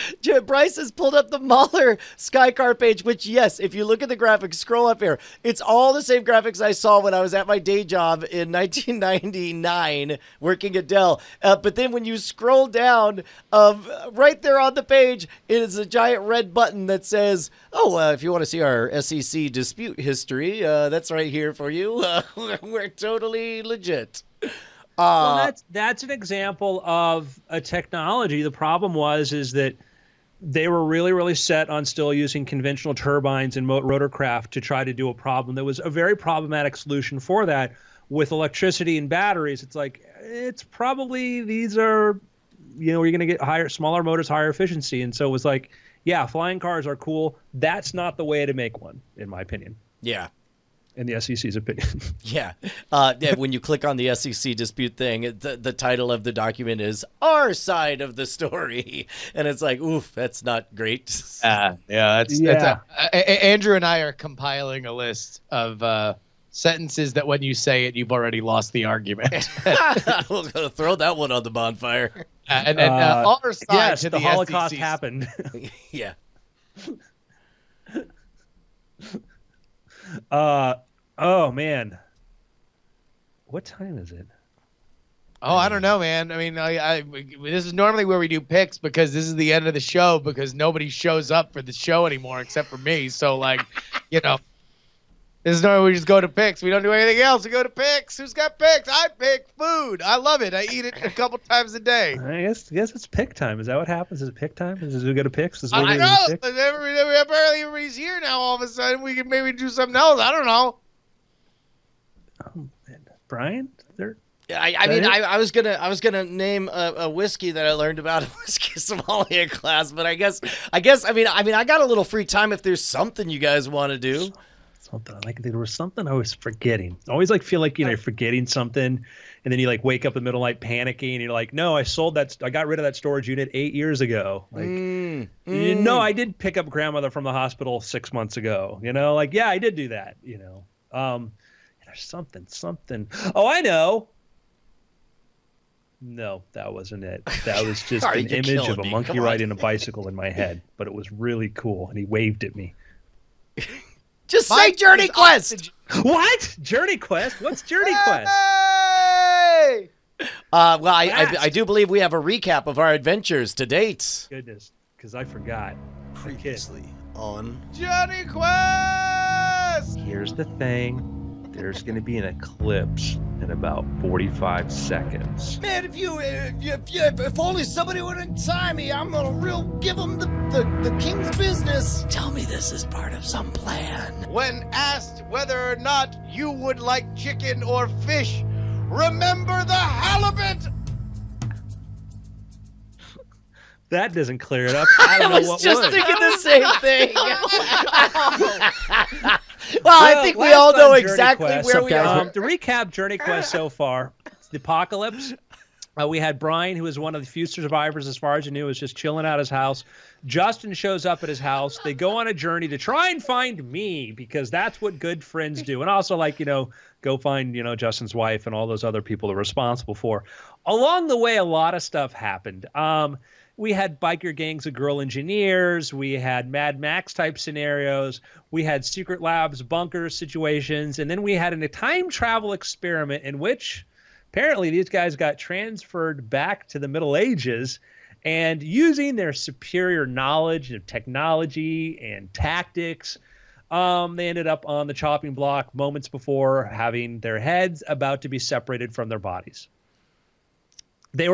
Bryce has pulled up the Mahler Skycar page, which, yes, if you look at the graphics, scroll up here. It's all the same graphics I saw when I was at my day job in 1999 working at Dell. But then when you scroll down, right there on the page, it is a giant red button that says, if you want to see our SEC dispute history, that's right here for you. We're totally legit. Well, that's an example of a technology. The problem is that they were really, really set on still using conventional turbines and rotorcraft to try to do a problem. There was a very problematic solution for that with electricity and batteries. It's like, it's probably, these are, you're going to get smaller motors, higher efficiency. And so it was like, yeah, flying cars are cool. That's not the way to make one, in my opinion. Yeah. In the SEC's opinion. Yeah. When you click on the SEC dispute thing, the title of the document is Our Side of the Story. And it's like, oof, that's not great. Andrew and I are compiling a list of sentences that when you say it, you've already lost the argument. We'll go throw that one on the bonfire. Our side yes, to the Holocaust SEC's. happened. Yeah. Oh man, what time is it? Oh, I don't know, man. I mean, this is normally where we do picks because this is the end of the show because nobody shows up for the show anymore except for me. So, like, you know, this is normally we just go to picks. We don't do anything else. We go to picks. Who's got picks? I pick food. I love it. I eat it a couple times a day. I guess it's pick time. Is that what happens? Is it pick time? Is we go to picks? I know. Apparently everybody's here now. All of a sudden, we can maybe do something else. I don't know. Oh, Brian, I was gonna name a whiskey that I learned about in whiskey sommelier class, but I guess I got a little free time if there's something you guys want to do. Something like there was something I was forgetting. I always feel like you're forgetting something, and then you wake up in the middle of the night panicking, and you're like, no, I got rid of that storage unit 8 years ago. No, I did pick up grandmother from the hospital 6 months ago. Yeah, I did do that. There's something. Oh, I know. No, that wasn't it. That was just an image of a monkey riding a bicycle in my head, but it was really cool, and he waved at me. Just say Journey Quest. What? Journey Quest? What's Journey Quest? Hey! I do believe we have a recap of our adventures to date. Goodness, because I forgot. Previously on Journey Quest! Here's the thing. There's going to be an eclipse in about 45 seconds. Man, if only somebody would untie me, I'm gonna give them the king's business. Tell me this is part of some plan. When asked whether or not you would like chicken or fish, remember the halibut. That doesn't clear it up. I don't know what just would. thinking the same thing. Well, I think we all know exactly where we are. To recap Journey Quest so far, it's the apocalypse. We had Brian, who was one of the few survivors, as far as you knew, was just chilling at his house. Justin shows up at his house. They go on a journey to try and find me, because that's what good friends do. And also, go find, Justin's wife and all those other people they're responsible for. Along the way, a lot of stuff happened. We had biker gangs of girl engineers. We had Mad Max type scenarios. We had secret labs, bunkers situations. And then we had a time travel experiment in which apparently these guys got transferred back to the Middle Ages, and using their superior knowledge of technology and tactics, they ended up on the chopping block moments before having their heads about to be separated from their bodies. They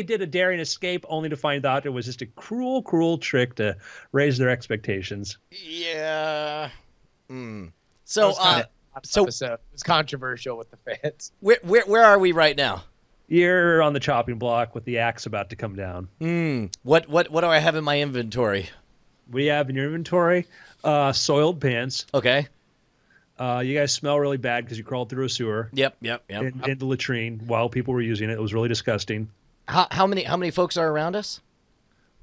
did a daring escape, only to find out it was just a cruel, cruel trick to raise their expectations. Yeah. So, it's controversial with the fans. Where are we right now? You're on the chopping block with the axe about to come down. What do I have in my inventory? We have in your inventory soiled pants. Okay. You guys smell really bad because you crawled through a sewer. Yep. In the latrine while people were using it. It was really disgusting. How many folks are around us?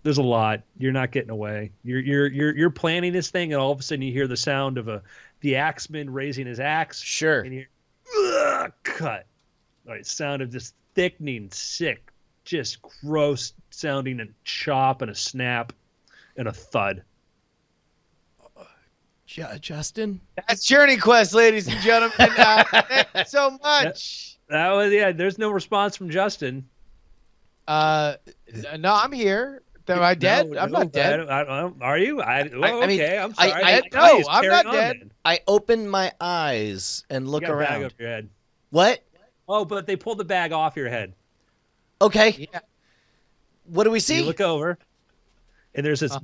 There's a lot. You're not getting away. You're planning this thing, and all of a sudden you hear the sound of the axeman raising his axe. Sure. And you hear, cut. All right, sound of this thickening, sick, just gross sounding and chop and a snap and a thud. Justin? That's Journey Quest, ladies and gentlemen. Thank you so much. That was There's no response from Justin. No, I'm here. Am I dead? I'm not dead. Are you? Okay, I'm sorry. I'm not dead. Then. I open my eyes and look You got a bag around. over your head. What? Oh, but they pulled the bag off your head. Okay. Yeah. What do we see? You look over, and there's this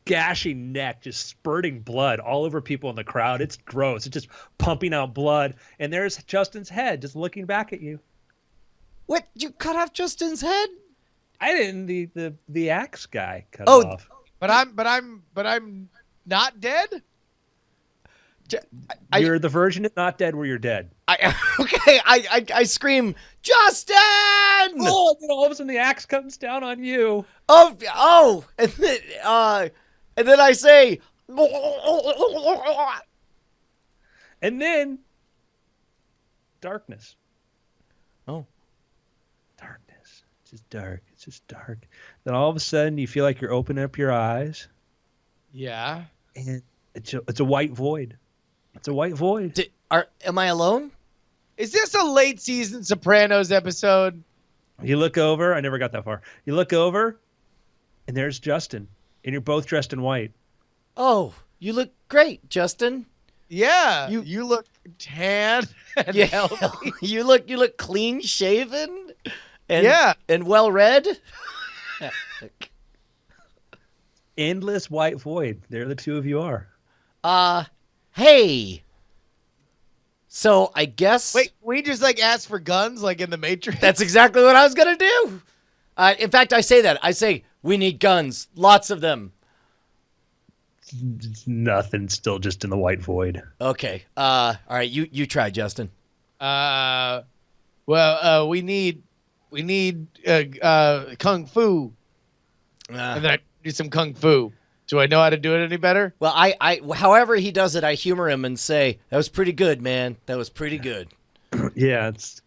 gashing neck just spurting blood all over people in the crowd. It's gross. It's just pumping out blood. And there's Justin's head just looking back at you. What? You cut off Justin's head? I didn't. The axe guy cut it off. But I'm not dead. You're the version of not dead where you're dead. I scream, Justin! Oh, and then all of a sudden the axe comes down on you. Oh, and then I say, and then darkness. Oh, darkness. It's just dark. It's just dark. Then all of a sudden you feel like you're opening up your eyes. Yeah. And it's a white void. It's a white void. Am I alone? Is this a late season Sopranos episode? You look over. I never got that far. You look over, and there's Justin, and you're both dressed in white. Oh, you look great, Justin. Yeah, you look tan and healthy. You look clean shaven. And well read. Endless white void. There the two of you are. Hey. So I guess. Wait, we just ask for guns like in the Matrix? That's exactly what I was gonna do. In fact, I say that. I say we need guns, lots of them. It's nothing. Still just in the white void. Okay. All right. You try, Justin. Well, we need kung fu, and then I do some kung fu. Do I know how to do it any better? Well, I however he does it, I humor him and say, "That was pretty good, man. That was pretty good." Yeah, it's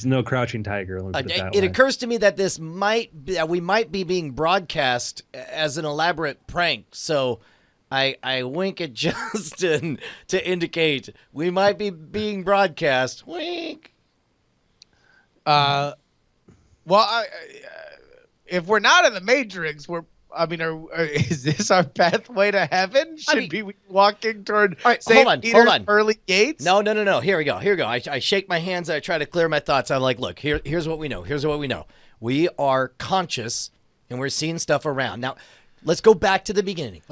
no Crouching Tiger. It occurs to me that we might be being broadcast as an elaborate prank. So I wink at Justin to indicate we might be being broadcast. Wink. Well, if we're not in the Matrix, we're I mean, is this our pathway to heaven? Should we be walking toward all right, St. Peter's pearly gates? No. Here we go. I shake my hands and I try to clear my thoughts. I'm like, look, here's what we know. We are conscious and we're seeing stuff around. Now, let's go back to the beginning.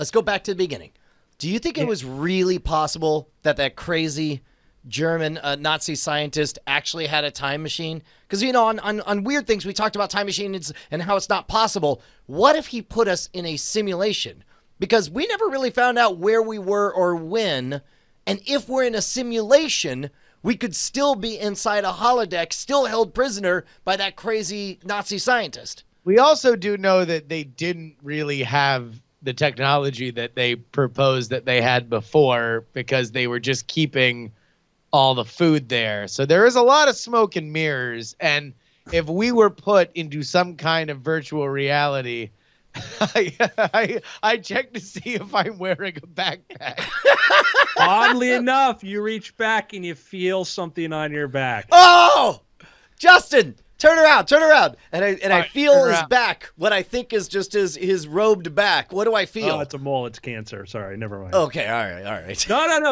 Do you think it was really possible that crazy German Nazi scientist actually had a time machine? Because, on Weird Things, we talked about time machines and how it's not possible. What if he put us in a simulation? Because we never really found out where we were or when. And if we're in a simulation, we could still be inside a holodeck, still held prisoner by that crazy Nazi scientist. We also do know that they didn't really have the technology that they proposed that they had before, because they were just keeping all the food there. So there is a lot of smoke and mirrors. And if we were put into some kind of virtual reality, I check to see if I'm wearing a backpack. Oddly enough, you reach back and you feel something on your back. Oh, Justin, turn around. And I feel his back. What I think is just his robed back. What do I feel? Oh, it's a mole. It's cancer. Sorry, never mind. Okay, all right. No.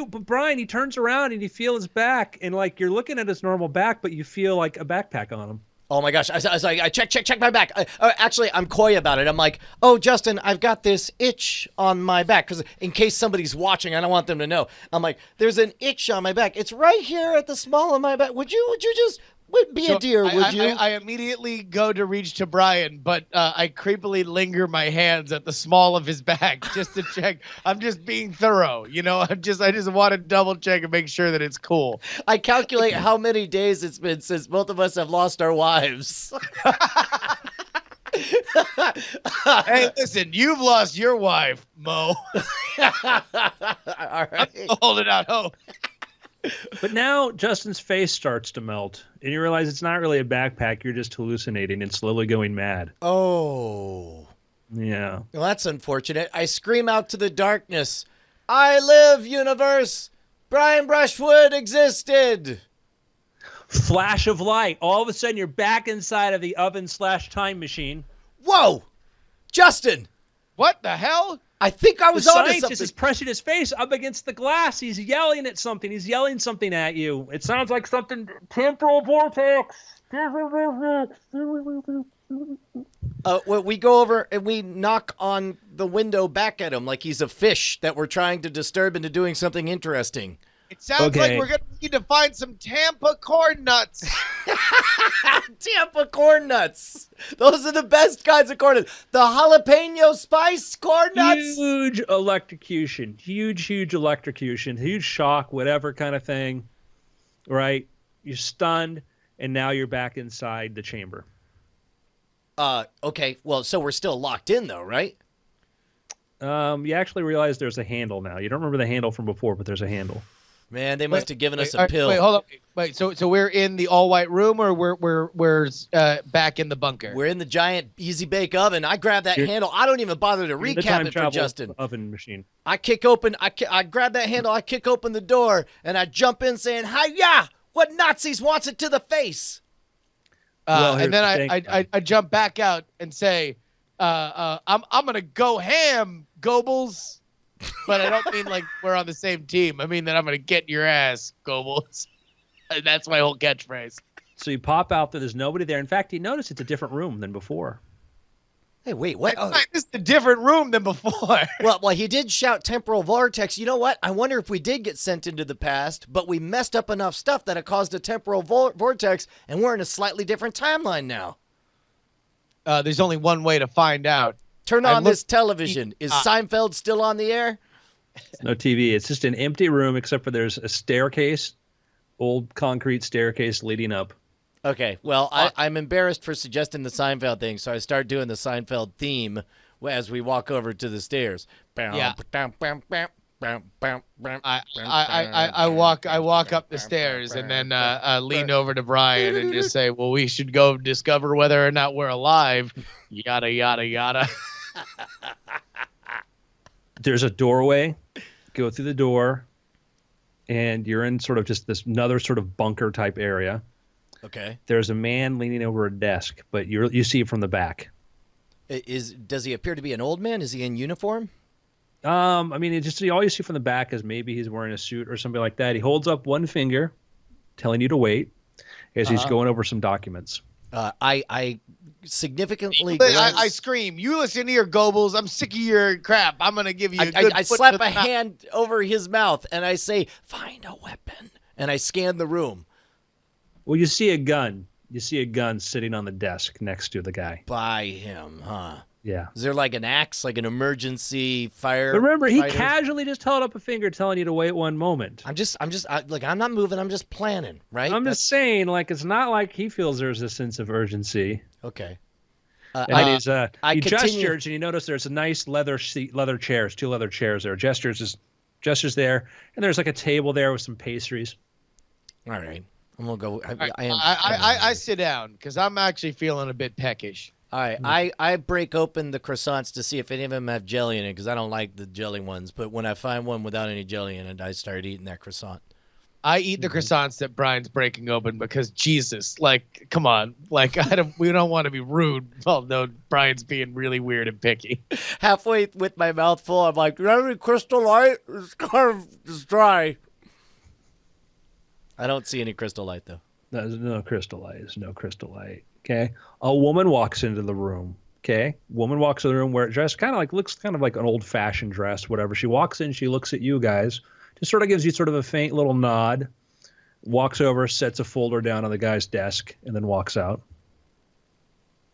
But Brian, he turns around and you feel his back, and like you're looking at his normal back, but you feel like a backpack on him. Oh my gosh! I was like, I check my back. Actually, I'm coy about it. I'm like, oh, Justin, I've got this itch on my back, because in case somebody's watching, I don't want them to know. I'm like, there's an itch on my back. It's right here at the small of my back. Would you just be a dear? Would you? I immediately go to reach to Brian, but I creepily linger my hands at the small of his back just to check. I'm just being thorough, I just want to double check and make sure that it's cool. I calculate how many days it's been since both of us have lost our wives. Hey, listen, you've lost your wife, Mo. All right. I'm holding out hope. But now Justin's face starts to melt, and you realize it's not really a backpack. You're just hallucinating and slowly going mad. Oh. Yeah. Well, that's unfortunate. I scream out to the darkness, I live, universe! Brian Brushwood existed! Flash of light. All of a sudden, you're back inside of the oven/time machine. Whoa! Justin! What the hell? I think I was on to something. The scientist is pressing his face up against the glass. He's yelling at something. He's yelling something at you. It sounds like something. Temporal vortex. Well, we go over and we knock on the window back at him like he's a fish that we're trying to disturb into doing something interesting. It sounds like we're going to need to find some Tampa corn nuts. Tampa corn nuts. Those are the best kinds of corn nuts. The jalapeno spice corn nuts. Huge electrocution. Huge electrocution. Huge shock, whatever kind of thing. Right? You're stunned, and now you're back inside the chamber. Okay. Well, so we're still locked in, though, right? You actually realize there's a handle now. You don't remember the handle from before, but there's a handle. Man, they must have given us a pill. Wait, hold on. Wait, so we're in the all-white room, or we're back in the bunker? We're in the giant easy bake oven. I grab that handle. I don't even bother to recap it for Justin. Oven machine. I grab that handle. I kick open the door, and I jump in saying, "Hi-ya! What Nazis wants it to the face?" And then I jump back out and say, "I'm gonna go ham, Goebbels." But I don't mean like we're on the same team. I mean that I'm going to get your ass, Goebbels. That's my whole catchphrase. So you pop out there. There's nobody there. In fact, you notice it's a different room than before. Hey, wait, what? Oh. This is a different room than before. Well, he did shout temporal vortex. You know what? I wonder if we did get sent into the past, but we messed up enough stuff that it caused a temporal vortex, and we're in a slightly different timeline now. There's only one way to find out. Turn on this television. Is Seinfeld still on the air? No TV. It's just an empty room, except for there's a staircase, old concrete staircase leading up. Okay. Well, I'm embarrassed for suggesting the Seinfeld thing, so I start doing the Seinfeld theme as we walk over to the stairs. Yeah. I walk up the stairs and then lean over to Brian and just say, "Well, we should go discover whether or not we're alive." Yada yada yada. There's a doorway. Go through the door, and you're in sort of just this another sort of bunker type area. Okay. There's a man leaning over a desk, but you see it from the back. Does he appear to be an old man? Is he in uniform? I mean, all you see from the back is maybe he's wearing a suit or something like that. He holds up one finger, telling you to wait, as he's going over some documents. I significantly I scream, "You listen here, Goebbels. I'm sick of your crap. I'm going to give you a good I foot slap to the a mouth." hand over his mouth, and I say, "Find a weapon." And I scan the room. Well, you see a gun. You see a gun sitting on the desk next to the guy. By him, huh? Yeah. Is there like an axe, like an emergency fire? But remember, he fighters? casually just held up a finger telling you to wait one moment. I'm not moving. I'm just planning, right? I'm just saying, like, it's not like he feels there's a sense of urgency. Okay. And he continue- gestures, and you notice there's a nice leather chairs, 2 leather chairs there. Gestures there, and there's like a table there with some pastries. All right. I'm gonna go. I sit down because I'm actually feeling a bit peckish. All right, I break open the croissants to see if any of them have jelly in it because I don't like the jelly ones. But when I find one without any jelly in it, I start eating that croissant. I eat the croissants that Brian's breaking open because Jesus, like, come on, like we don't want to be rude. Well, no, Brian's being really weird and picky. Halfway with my mouth full, I'm like, "Do you have any Crystal Light? It's kind of just dry." I don't see any Crystal Light though. There's no Crystal Light. There's no Crystal Light. Okay. A woman walks into the room. Okay. Woman walks in the room dressed looks kind of like an old fashioned dress, whatever. She walks in, she looks at you guys, just sort of gives you sort of a faint little nod, walks over, sets a folder down on the guy's desk, and then walks out.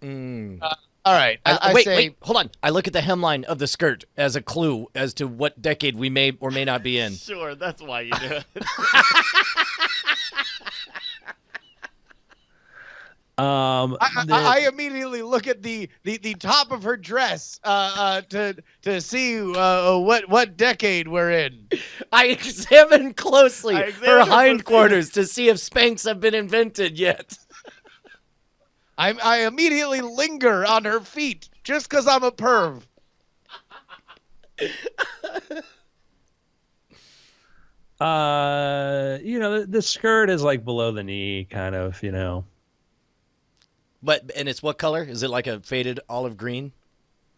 All right. Wait, hold on. I look at the hemline of the skirt as a clue as to what decade we may or may not be in. Sure, that's why you do it. I immediately look at the top of her dress to see what decade we're in. I examine closely her hindquarters to see if Spanx have been invented yet. I immediately linger on her feet just because I'm a perv. The skirt is like below the knee, kind of, And it's what color? Is it like a faded olive green?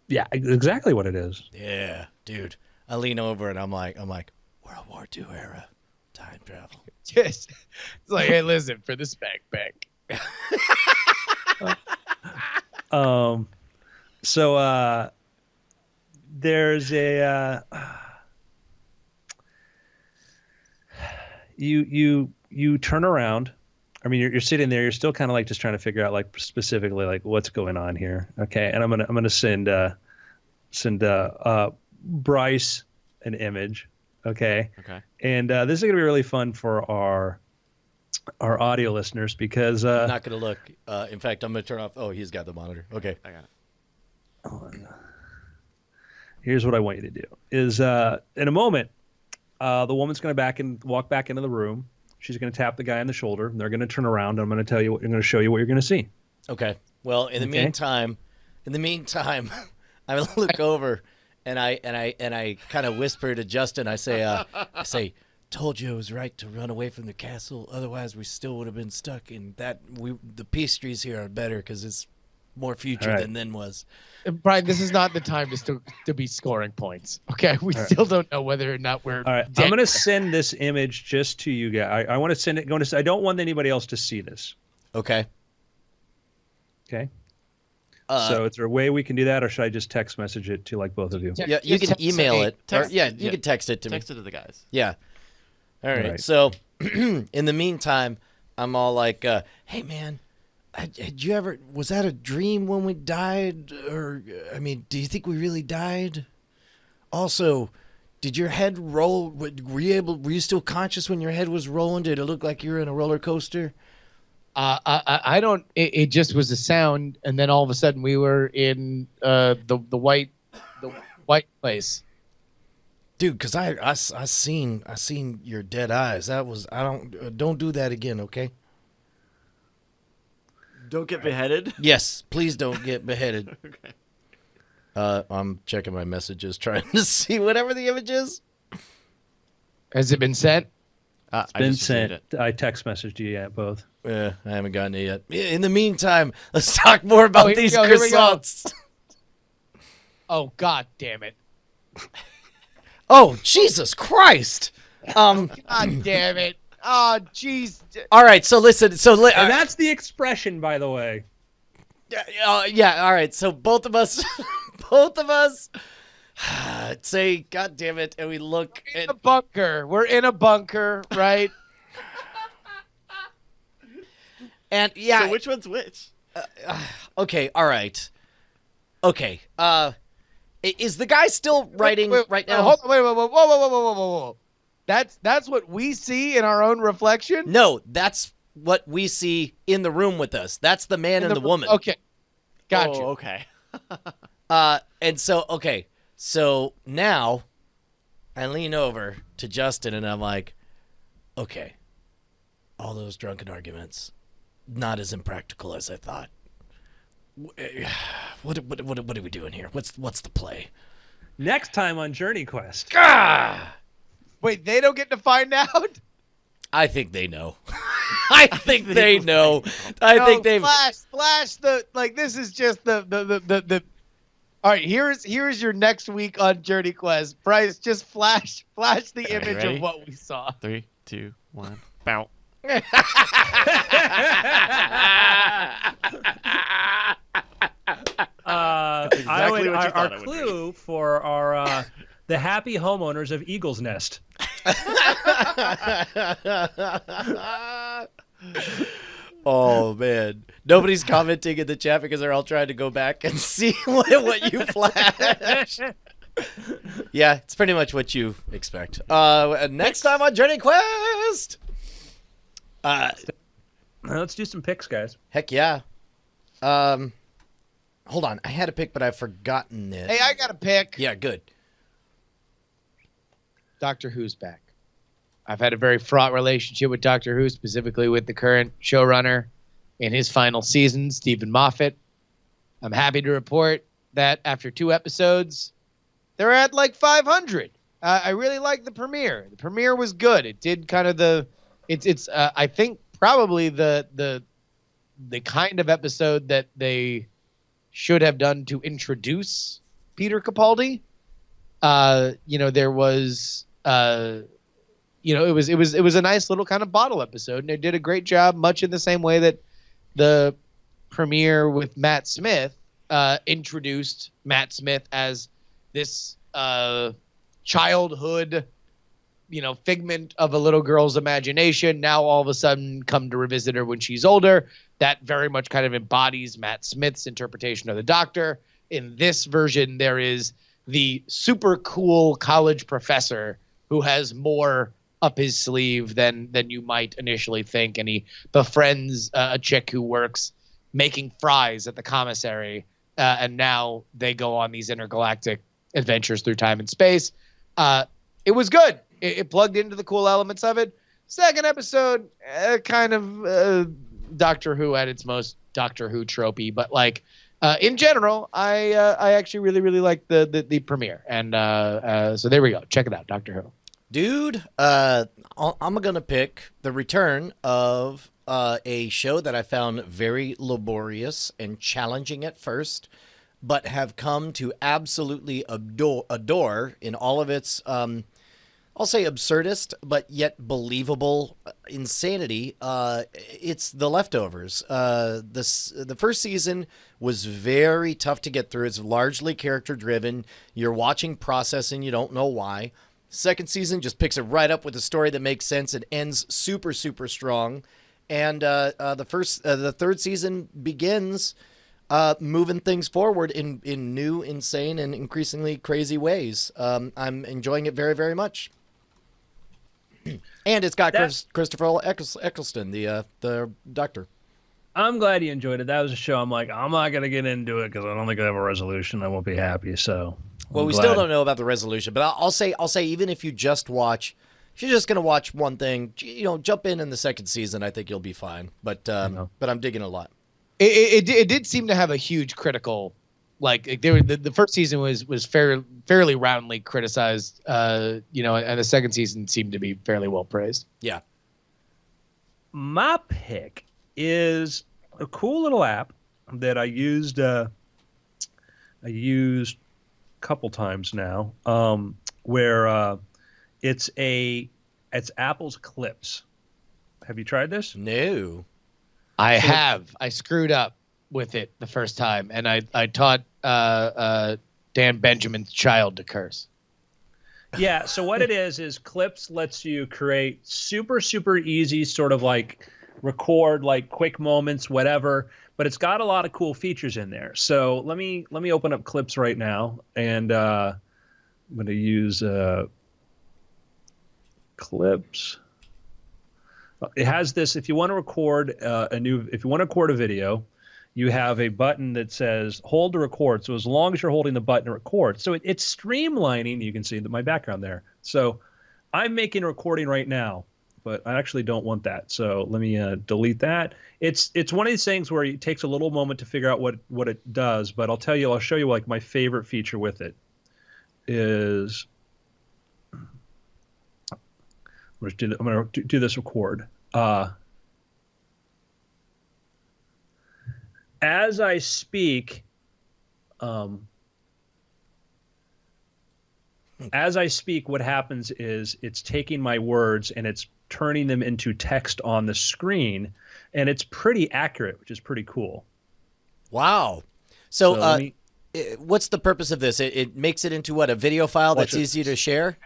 Yeah, exactly what it is. Yeah, dude. I lean over and I'm like, World War II era time travel. Just it's like, hey, listen, for this backpack. So there's a you turn around. I mean, you're sitting there. You're still kind of like just trying to figure out like specifically like what's going on here. Okay, and I'm gonna send Bryce an image. Okay. Okay. And this is gonna be really fun for our audio listeners because I'm not gonna look. In fact, I'm gonna turn off. Oh, he's got the monitor. Okay. I got it. Here's what I want you to do: is in a moment, the woman's gonna walk back into the room. She's going to tap the guy on the shoulder, and they're going to turn around. And I'm going to show you what you're going to see. Okay. Well, in the meantime, I look over and I kind of whisper to Justin. I say, "Told you it was right to run away from the castle. Otherwise, we still would have been stuck. And the pastries here are better because it's more future than then was." Brian, this is not the time to be scoring points. Okay, we still don't know whether or not we're. All right, I'm going to send this image just to you guys. I want to send it. I don't want anybody else to see this. Okay. Okay. So is there a way we can do that, or should I just text message it to like both of you? Yeah, you can email it. You can text it to me. Text it to the guys. Yeah. All right. So, in the meantime, I'm all like, "Hey, man. Was that a dream when we died? Or, I mean, do you think we really died? Also, did your head roll? Were you still conscious when your head was rolling? Did it look like you were in a roller coaster?" I don't. It just was a sound, and then all of a sudden we were in the white place. Dude, because I seen your dead eyes. That was don't do that again, okay? Don't get beheaded? Yes, please don't get beheaded. Okay. I'm checking my messages, trying to see whatever the image is. Has it been sent? It's been sent. I text messaged you yet, both. I haven't gotten it yet. In the meantime, let's talk more about these croissants. Oh, God damn it. Oh, Jesus Christ. God damn it. Oh, jeez. All right, so listen. And that's the expression, by the way. Yeah, all right. So both of us say, God damn it, and we look We're in at a bunker. We're in a bunker, right? and yeah. So which one's which? Okay, all right. Okay. Is the guy still writing right now? Hold on, wait, whoa. That's what we see in our own reflection? No, that's what we see in the room with us. That's the man and the woman. Okay. Gotcha. Oh, okay. And so, okay. So now I lean over to Justin and I'm like, okay, all those drunken arguments, not as impractical as I thought. What are we doing here? What's the play? Next time on Journey Quest. Ah! Wait, they don't get to find out? I think they know. I think they know. I think they've flash the like. This is just the. All right, here's your next week on Journey Quest. Bryce, just flash the image ready? of what we saw. 3, 2, 1, bow. Exactly what you thought our it would be. clue for our the happy homeowners of Eagle's Nest. Oh man, nobody's commenting in the chat because they're all trying to go back and see what you flashed. Yeah, it's pretty much what you expect. Next time on Journey Quest. Let's do some picks, guys. Heck yeah. Hold on, I had a pick, but I've forgotten it. Hey, I got a pick. Yeah, good. Doctor Who's back. I've had a very fraught relationship with Doctor Who, specifically with the current showrunner in his final season, Stephen Moffat. I'm happy to report that after 2 episodes, they're at like 500. I really liked the premiere. The premiere was good. It did kind of it's I think probably the kind of episode that they should have done to introduce Peter Capaldi. There was it was a nice little kind of bottle episode, and they did a great job, much in the same way that the premiere with Matt Smith introduced Matt Smith as this childhood, figment of a little girl's imagination. Now all of a sudden come to revisit her when she's older. That very much kind of embodies Matt Smith's interpretation of the Doctor. In this version, there is the super cool college professor who has more up his sleeve than you might initially think, and he befriends a chick who works making fries at the commissary, and now they go on these intergalactic adventures through time and space. It was good. It plugged into the cool elements of it. Second episode, kind of Doctor Who at its most Doctor Who tropey, but like in general, I actually really, really like the premiere, and so there we go. Check it out, Doctor Who. Dude, I'm going to pick the return of a show that I found very laborious and challenging at first, but have come to absolutely adore in all of its, I'll say absurdist, but yet believable insanity. It's The Leftovers. The first season was very tough to get through. It's largely character-driven. You're watching process and you don't know why. Second season just picks it right up with a story that makes sense. It ends super, super strong. And the third season begins moving things forward in new, insane, and increasingly crazy ways. I'm enjoying it very, very much. And it's got Christopher Eccleston, the Doctor. I'm glad you enjoyed it. That was a show I'm like, I'm not going to get into it because I don't think I have a resolution. I won't be happy. So, well, we still don't know about the resolution, but I'll say even if you just watch, if you're just going to watch one thing, jump in the second season. I think you'll be fine. But I'm digging a lot. It did seem to have a huge critical, the first season was fairly roundly criticized, and the second season seemed to be fairly well praised. Yeah. My pick is a cool little app that I used couple times now, where it's Apple's Clips. Have you tried this? No. I have. I screwed up with it the first time, and I taught Dan Benjamin's child to curse. Yeah, so what it is Clips lets you create super, super easy sort of like record like quick moments, whatever, but it's got a lot of cool features in there. So let me open up Clips right now, and I'm going to use Clips. It has this, if you want to record a video, you have a button that says hold to record. So as long as you're holding the button, it records. So it's streamlining. You can see my background there. So I'm making a recording right now, but I actually don't want that. So let me delete that. It's one of these things where it takes a little moment to figure out what it does. But I'll show you like my favorite feature with it is I'm going to do this record. As I speak, what happens is it's taking my words and it's turning them into text on the screen, and it's pretty accurate, which is pretty cool. Wow. So what's the purpose of this? It makes it into what, a video file that's easy to share?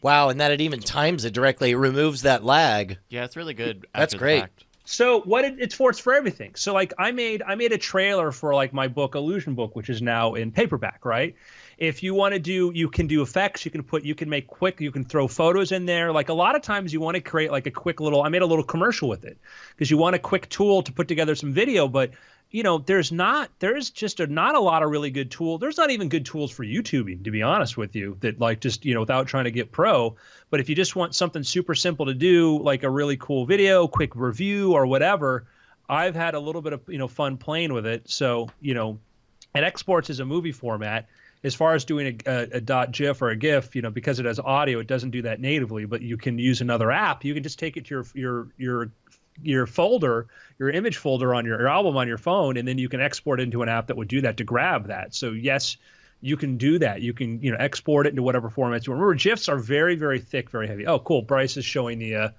Wow, and that it even times it directly. It removes that lag. Yeah, it's really good. That's after the great. fact. So it's for everything. So like I made a trailer for like my book Illusion Book, which is now in paperback, right? If you want to do, you can do effects. You can throw photos in there. Like a lot of times you want to create like a quick little. I made a little commercial with it because you want a quick tool to put together some video, but. There's not a lot of really good tools. There's not even good tools for YouTubing, to be honest with you, that like just, without trying to get pro. But if you just want something super simple to do, like a really cool video, quick review or whatever, I've had a little bit of, fun playing with it. So, it exports as a movie format. As far as doing a .gif or a GIF, because it has audio, it doesn't do that natively, but you can use another app. You can just take it to your folder, your image folder on your album on your phone, and then you can export it into an app that would do that to grab that. So yes, you can do that. You can export it into whatever formats you want. Remember, GIFs are very, very thick, very heavy. Oh, cool. Bryce is showing the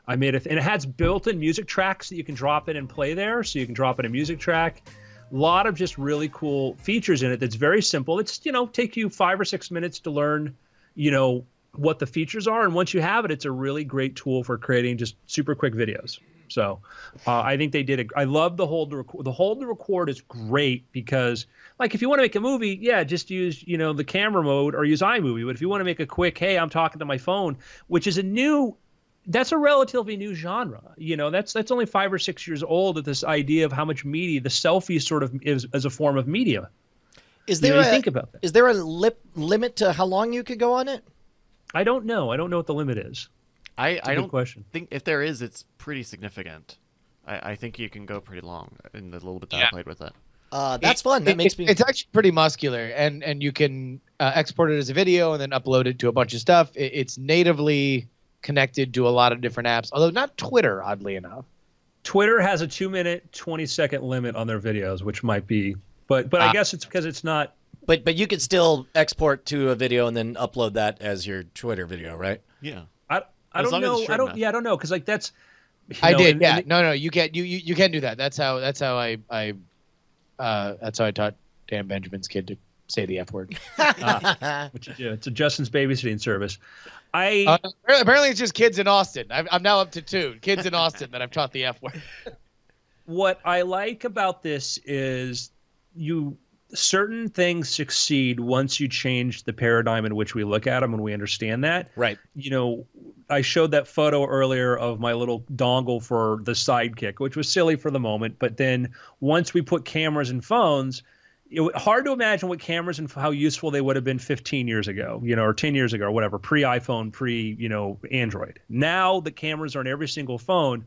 I made it, and it has built-in music tracks that you can drop in and play there. So you can drop in a music track. A lot of just really cool features in it. That's very simple. It's take you 5 or 6 minutes to learn what the features are, and once you have it, it's a really great tool for creating just super quick videos. So I think they did I love the hold to record. The hold to record is great because, like, if you want to make a movie, yeah, just use the camera mode or use iMovie. But if you want to make a quick, hey, I'm talking to my phone, which is that's a relatively new genre. That's only 5 or 6 years old. At this idea of how much media the selfie sort of is as a form of media. Is there think about that? Is there a limit to how long you could go on it? I don't know. I don't know what the limit is. I don't think if there is, it's pretty significant. I think you can go pretty long in the little bit that I played with it. That's fun. That makes me. It's actually pretty muscular, and you can export it as a video and then upload it to a bunch of stuff. It's natively connected to a lot of different apps, although not Twitter, oddly enough. Twitter has a 2-minute, 20-second limit on their videos, which might be, but I guess it's because it's not. But you could still export to a video and then upload that as your Twitter video, right? Yeah. I don't know. I don't know because like that's. I did. Yeah. No. You can do that. That's how I taught Dan Benjamin's kid to say the F word. Which it's a Justin's babysitting service. Apparently it's just kids in Austin. I'm now up to 2 kids in Austin that I've taught the F word. What I like about this is certain things succeed once you change the paradigm in which we look at them and we understand that. Right. I showed that photo earlier of my little dongle for the Sidekick, which was silly for the moment. But then once we put cameras in phones, hard to imagine what cameras and how useful they would have been 15 years ago, or 10 years ago or whatever, pre-iPhone, Android. Now the cameras are in every single phone.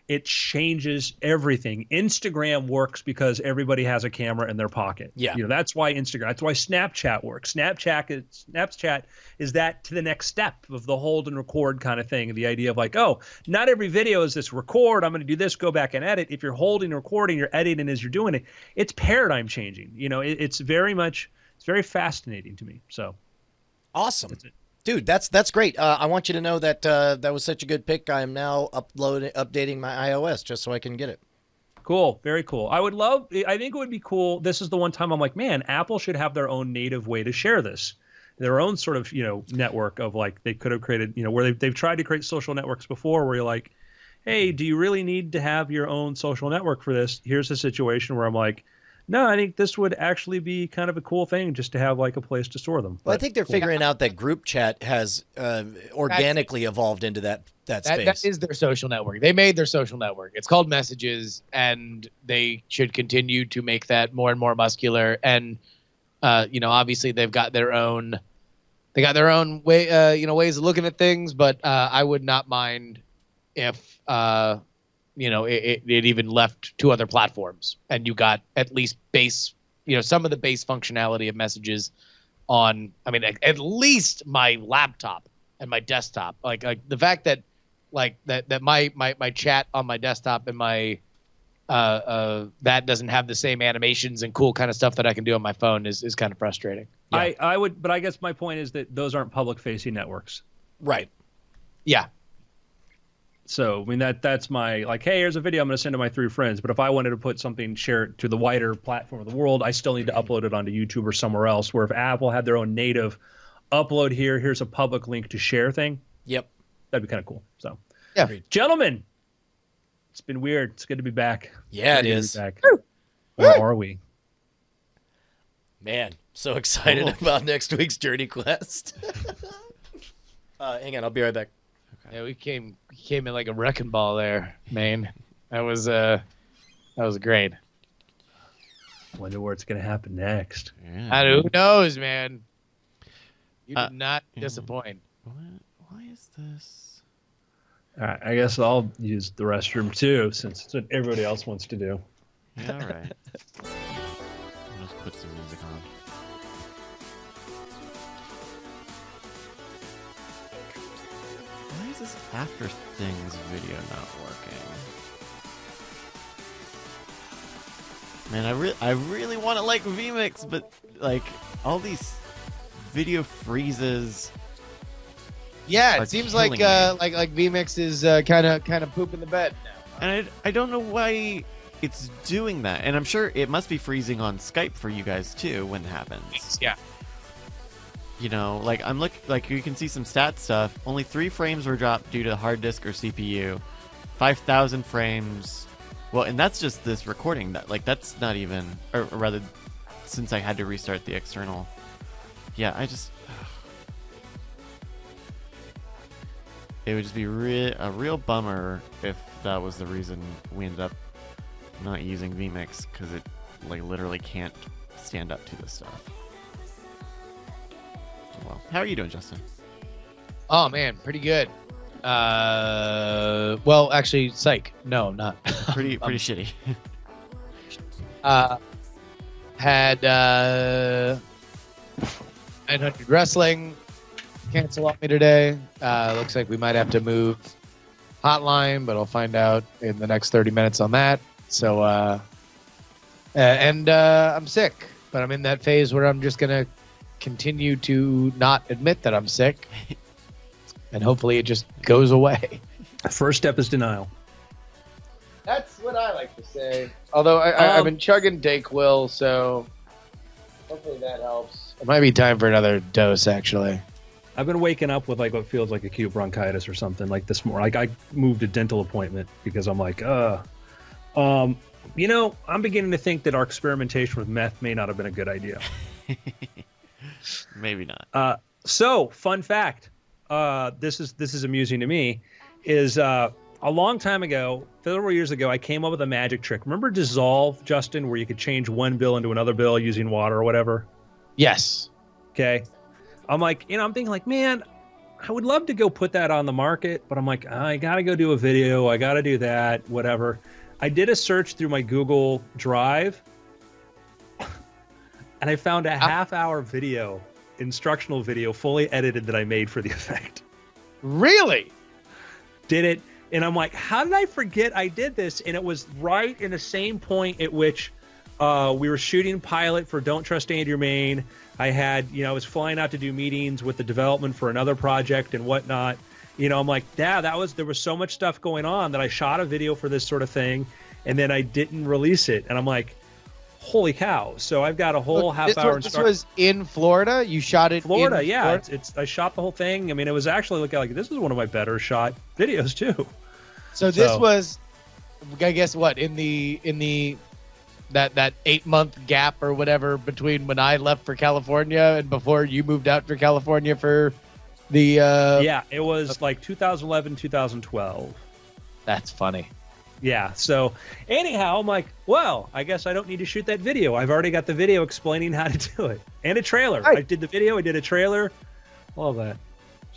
it changes everything. Instagram works because everybody has a camera in their pocket. Yeah. That's why that's why Snapchat works. Snapchat is that to the next step of the hold and record kind of thing. The idea of like, oh, not every video is this record. I'm going to do this, go back and edit. If you're holding and recording, you're editing as you're doing it. It's paradigm changing. It's very fascinating to me. So awesome. Dude, that's great. I want you to know that that was such a good pick. I am now updating my iOS just so I can get it. Cool. Very cool. I think it would be cool. This is the one time I'm like, man, Apple should have their own native way to share this. Their own sort of, network of like they could have created, where they've tried to create social networks before where you're like, hey, do you really need to have your own social network for this? Here's a situation where I'm like, no, I think this would actually be kind of a cool thing just to have like a place to store them. Well, I think they're figuring out that group chat has organically evolved into that space. That is their social network. They made their social network. It's called Messages, and they should continue to make that more and more muscular. And obviously they've got their own way, ways of looking at things. But I would not mind if it even left 2 other platforms and you got at least base, some of the base functionality of Messages on, at least my laptop and my desktop. Like the fact that that my chat on my desktop and my that doesn't have the same animations and cool kind of stuff that I can do on my phone is kind of frustrating. Yeah. But I guess my point is that those aren't public facing networks. Right. Yeah. So, that's my, like, hey, here's a video I'm going to send to my 3 friends. But if I wanted to put something, share it to the wider platform of the world, I still need to upload it onto YouTube or somewhere else. Where if Apple had their own native upload here's a public link to share thing. Yep. That'd be kind of cool. So, yeah. Gentlemen, it's been weird. It's good to be back. Yeah, it is. Back. Where are we? Man, so excited about next week's Journey Quest. Hang on, I'll be right back. Yeah, we came in like a wrecking ball there, man. That was great. Wonder where it's gonna happen next. Yeah. Who knows, man? You did not disappoint. Why is this? All right, I guess I'll use the restroom too, since it's what everybody else wants to do. Yeah, all right. I'll just put some music on. Why is this After Things video not working? Man, I really want to like vMix, but like all these video freezes. Yeah, it seems like vMix is kind of pooping the bed now. And I don't know why it's doing that. And I'm sure it must be freezing on Skype for you guys too when it happens. Yeah. Like like you can see some stat stuff. Only 3 frames were dropped due to hard disk or CPU. 5,000 frames. Well, and that's just this recording. That's not even, or rather, since I had to restart the external. Yeah, it would just be a real bummer if that was the reason we ended up not using vMix, because it literally can't stand up to this stuff. Well, how are you doing, Justin? Oh man, pretty good. Well, actually, psych. No, not pretty shitty. Had 900 wrestling cancel on me today. Looks like we might have to move hotline, but I'll find out in the next 30 minutes on that. So, I'm sick, but I'm in that phase where I'm just gonna continue to not admit that I'm sick, and hopefully it just goes away. First step is denial. That's what I like to say. Although I've been chugging Dayquil, so hopefully that helps. It might be time for another dose, actually. I've been waking up with what feels like acute bronchitis or something like this morning. I moved a dental appointment because I'm like, I'm beginning to think that our experimentation with meth may not have been a good idea. Maybe not. So, fun fact. This is amusing to me. Is a long time ago, several years ago, I came up with a magic trick. Remember Dissolve, Justin, where you could change one bill into another bill using water or whatever? Yes. Okay. I'm like, I'm thinking man, I would love to go put that on the market, but I'm like, I gotta go do a video. I gotta do that, whatever. I did a search through my Google Drive, and I found a half-hour video, instructional video, fully edited that I made for the effect. Really? Did it, and I'm like, how did I forget I did this? And it was right in the same point at which we were shooting pilot for Don't Trust Andrew Main. I had, I was flying out to do meetings with the development for another project and whatnot. I'm like, yeah, there was so much stuff going on that I shot a video for this sort of thing, and then I didn't release it. And I'm like, holy cow. So I've got a whole half-hour. This was in Florida? You shot it Florida, in yeah. Florida? I shot the whole thing. I mean, it was actually looking like this is one of my better shot videos, too. So this was, I guess, what, in the that 8-month gap or whatever between when I left for California and before you moved out for California for the yeah, it was like 2011, 2012. That's funny. Yeah, so anyhow, I'm like, well, I guess I don't need to shoot that video. I've already got the video explaining how to do it. And a trailer. Right. I did the video, I did a trailer, all that.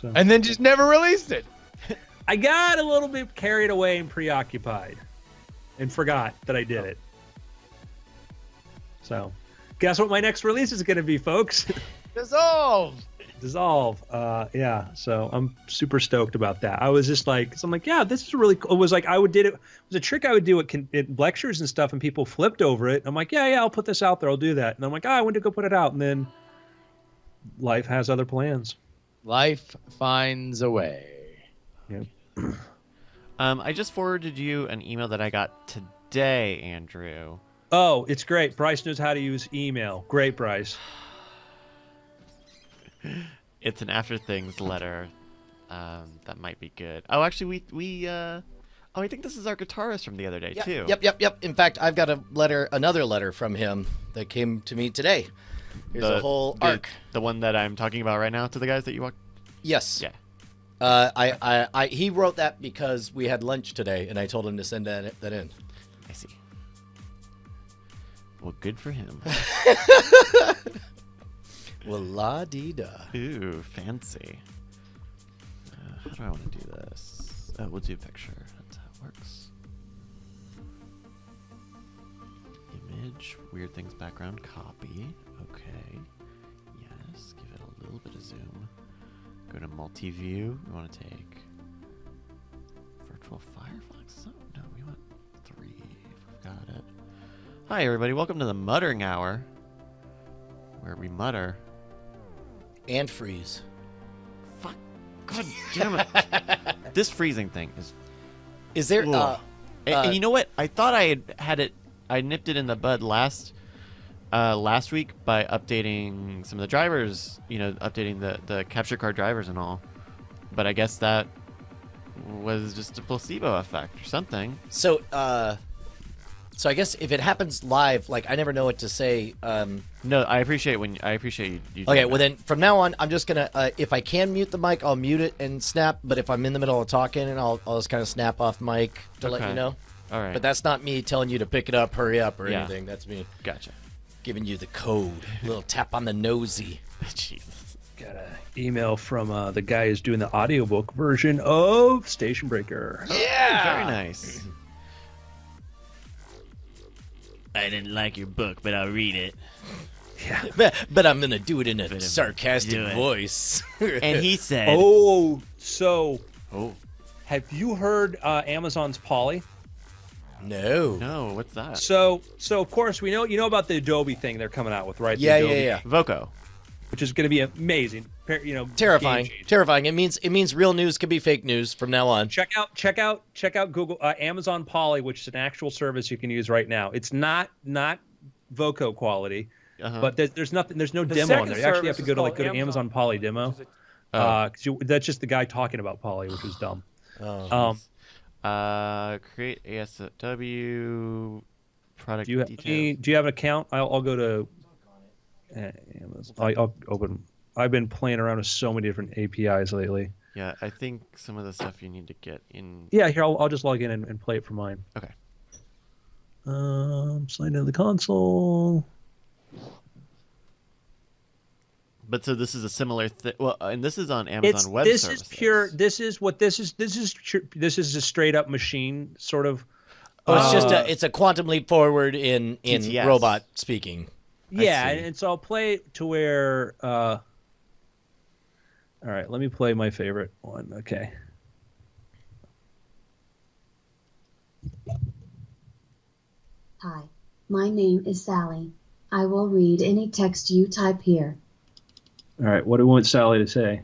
So And then just never released it. I got a little bit carried away and preoccupied and forgot that I did it. So, guess what my next release is going to be, folks? Dissolved. Dissolve. Yeah, so I'm super stoked about that. I was just like, so I'm like, yeah, this is really cool. It was like it was a trick I would do at lectures and stuff, and people flipped over it. I'm like, yeah, I'll put this out there. I'll do that. And I'm like, I went to go put it out, and then life has other plans. Life finds a way. Yep. I just forwarded you an email that I got today, Andrew. Oh, it's great. Bryce knows how to use email. Great, Bryce. It's an After Things letter. That might be good. Oh, actually, I think this is our guitarist from the other day, too. Yep. In fact, I've got another letter from him that came to me today. Here's a whole arc. The one that I'm talking about right now to the guys that you walked? Yes. Yeah. He wrote that because we had lunch today, and I told him to send that in. I see. Well, good for him. Well, la-dee-da. Ooh, fancy. How do I want to do this? We'll do picture. That's how it works. Image, weird things background, copy. Okay. Yes, give it a little bit of zoom. Go to multi-view. We want to take virtual Firefox. Oh, no, we want 3. We've got it. Hi, everybody. Welcome to the Muttering Hour, where we mutter. And freeze. Fuck. God damn it. This freezing thing is... Is there... and you know what? I thought I had it... I nipped it in the bud last week by updating some of the drivers, updating the capture card drivers and all. But I guess that was just a placebo effect or something. So I guess if it happens live, like, I never know what to say. No, I appreciate you Okay, well then, from now on, I'm just gonna, if I can mute the mic, I'll mute it and snap. But if I'm in the middle of talking, and I'll just kind of snap off mic to let you know. All right. But that's not me telling you to pick it up, hurry up, or anything. That's me Gotcha. giving you the code. A little tap on the nosy. Jesus. Got an email from the guy who's doing the audiobook version of Station Breaker. Yeah! Very nice. I didn't like your book, but I'll read it. Yeah. But I'm gonna do it in a sarcastic voice. And he said... Oh, so Oh. have you heard Amazon's Polly? No. No, what's that? So of course you know about the Adobe thing they're coming out with, right? The Yeah. Adobe, Voco. which is going to be amazing. Terrifying. game-changing. Terrifying. It means real news can be fake news from now on. Check out Google Amazon Polly, which is an actual service you can use right now. It's not Voco quality, but there's no demo on there. You actually have to go to Amazon Polly demo. 'Cause that's just the guy talking about Polly, which was dumb. Create ASW product Do you have an account? I'll go to Amazon. I'll open. I've been playing around with so many different APIs lately. Yeah, I think some of the stuff you need to get in. Yeah, here I'll just log in and play it for mine. Okay. Sign into the console. But so this is a similar thing. Well, and this is on Amazon Web Services. This is pure. This is what this is. This is a straight up machine sort of. Oh, it's a quantum leap forward in TTS. robot speaking. Yeah, and so I'll play it to where. All right, let me play my favorite one. Okay. Hi, my name is Sally. I will read any text you type here. All right, what do we want Sally to say?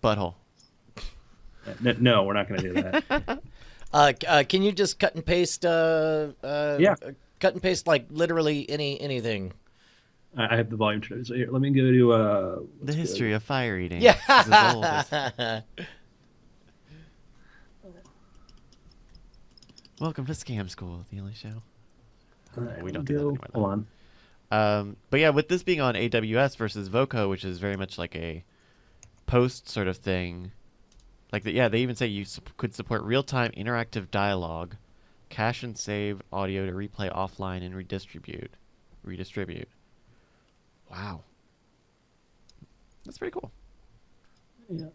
Butthole. No, we're not going to do that. Can you just cut and paste? Yeah. Cut and paste like literally anything. I have the volume turned. So here, let me go to The history of fire eating. Yeah. This is the oldest. Welcome to Scam School, the only show. We don't do that anymore, though. Hold on. But yeah, with this being on AWS versus Voco, which is very much like a post sort of thing, like they even say you could support real-time interactive dialogue, cache and save audio to replay offline and redistribute. Wow, that's pretty cool. Yeah.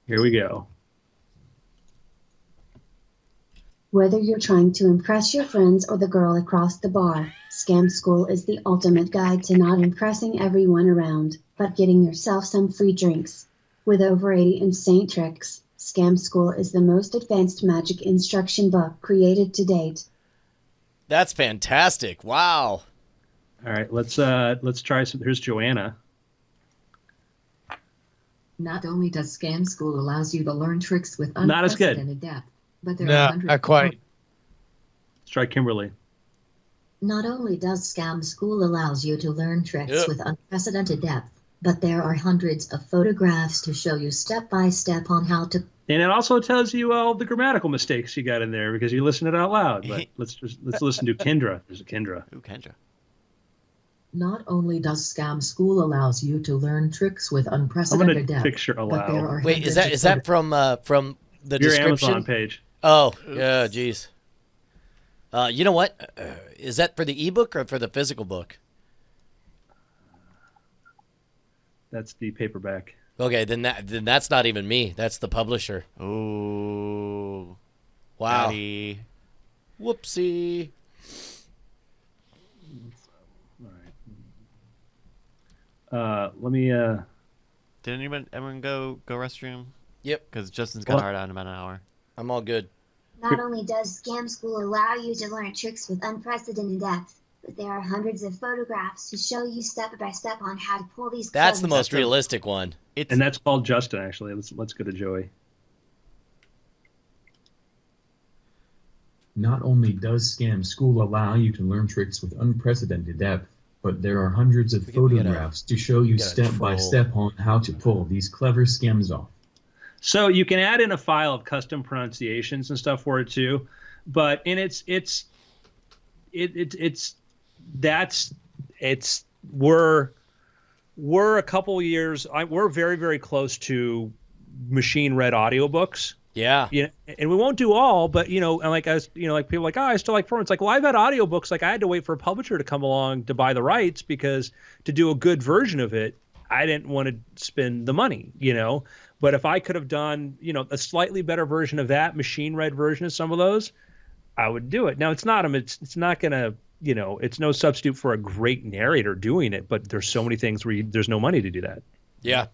Here we go. Whether you're trying to impress your friends or the girl across the bar, Scam School is the ultimate guide to not impressing everyone around, but getting yourself some free drinks. With over 80 insane tricks, Scam School is the most advanced magic instruction book created to date. That's fantastic! Wow. All right, let's try some. Here's Joanna. Not only does Scam School allows you to learn tricks with Not as good. unprecedented depth, but there No, are hundreds not quite. Let's try Kimberly. Not only does Scam School allows you to learn tricks Yep. with unprecedented depth, but there are hundreds of photographs to show you step by step on how to. And it also tells you all the grammatical mistakes you got in there because you listen it out loud. But let's listen to Kendra. There's a Kendra. Ooh, Kendra. Not only does Scam School allows you to learn tricks with I'm unprecedented gonna depth, picture but there allow. are Wait, hundreds is of that from the Your description? Amazon page. Oh, yeah, jeez. You know what? Is that for the ebook or for the physical book? That's the paperback. Okay, then that's not even me. That's the publisher. Ooh. Wow. Daddy. Whoopsie. Let me. Did everyone go restroom? Yep, Because Justin's got hard out in about an hour. I'm all good. Not only does Scam School allow you to learn tricks with unprecedented depth, but there are hundreds of photographs to show you step by step on how to pull these. That's the clever- most realistic one. It's And that's called Justin. Actually, let's go to Joey. Not only does Scam School allow you to learn tricks with unprecedented depth, but there are hundreds of We photographs to show you gotta step by troll. step on how to pull these clever scams off. So you can add in a file of custom pronunciations and stuff for it too, but in we're a couple years. We're very, very close to machine read audiobooks. Yeah. Yeah, and we won't do all, but and like as like people are like, oh, I still like forms. Like, well, I've had audiobooks. Like, I had to wait for a publisher to come along to buy the rights because to do a good version of it, I didn't want to spend the money, But if I could have done, a slightly better version of that machine read version of some of those, I would do it. Now it's not gonna, it's no substitute for a great narrator doing it. But there's so many things where there's no money to do that. Yeah.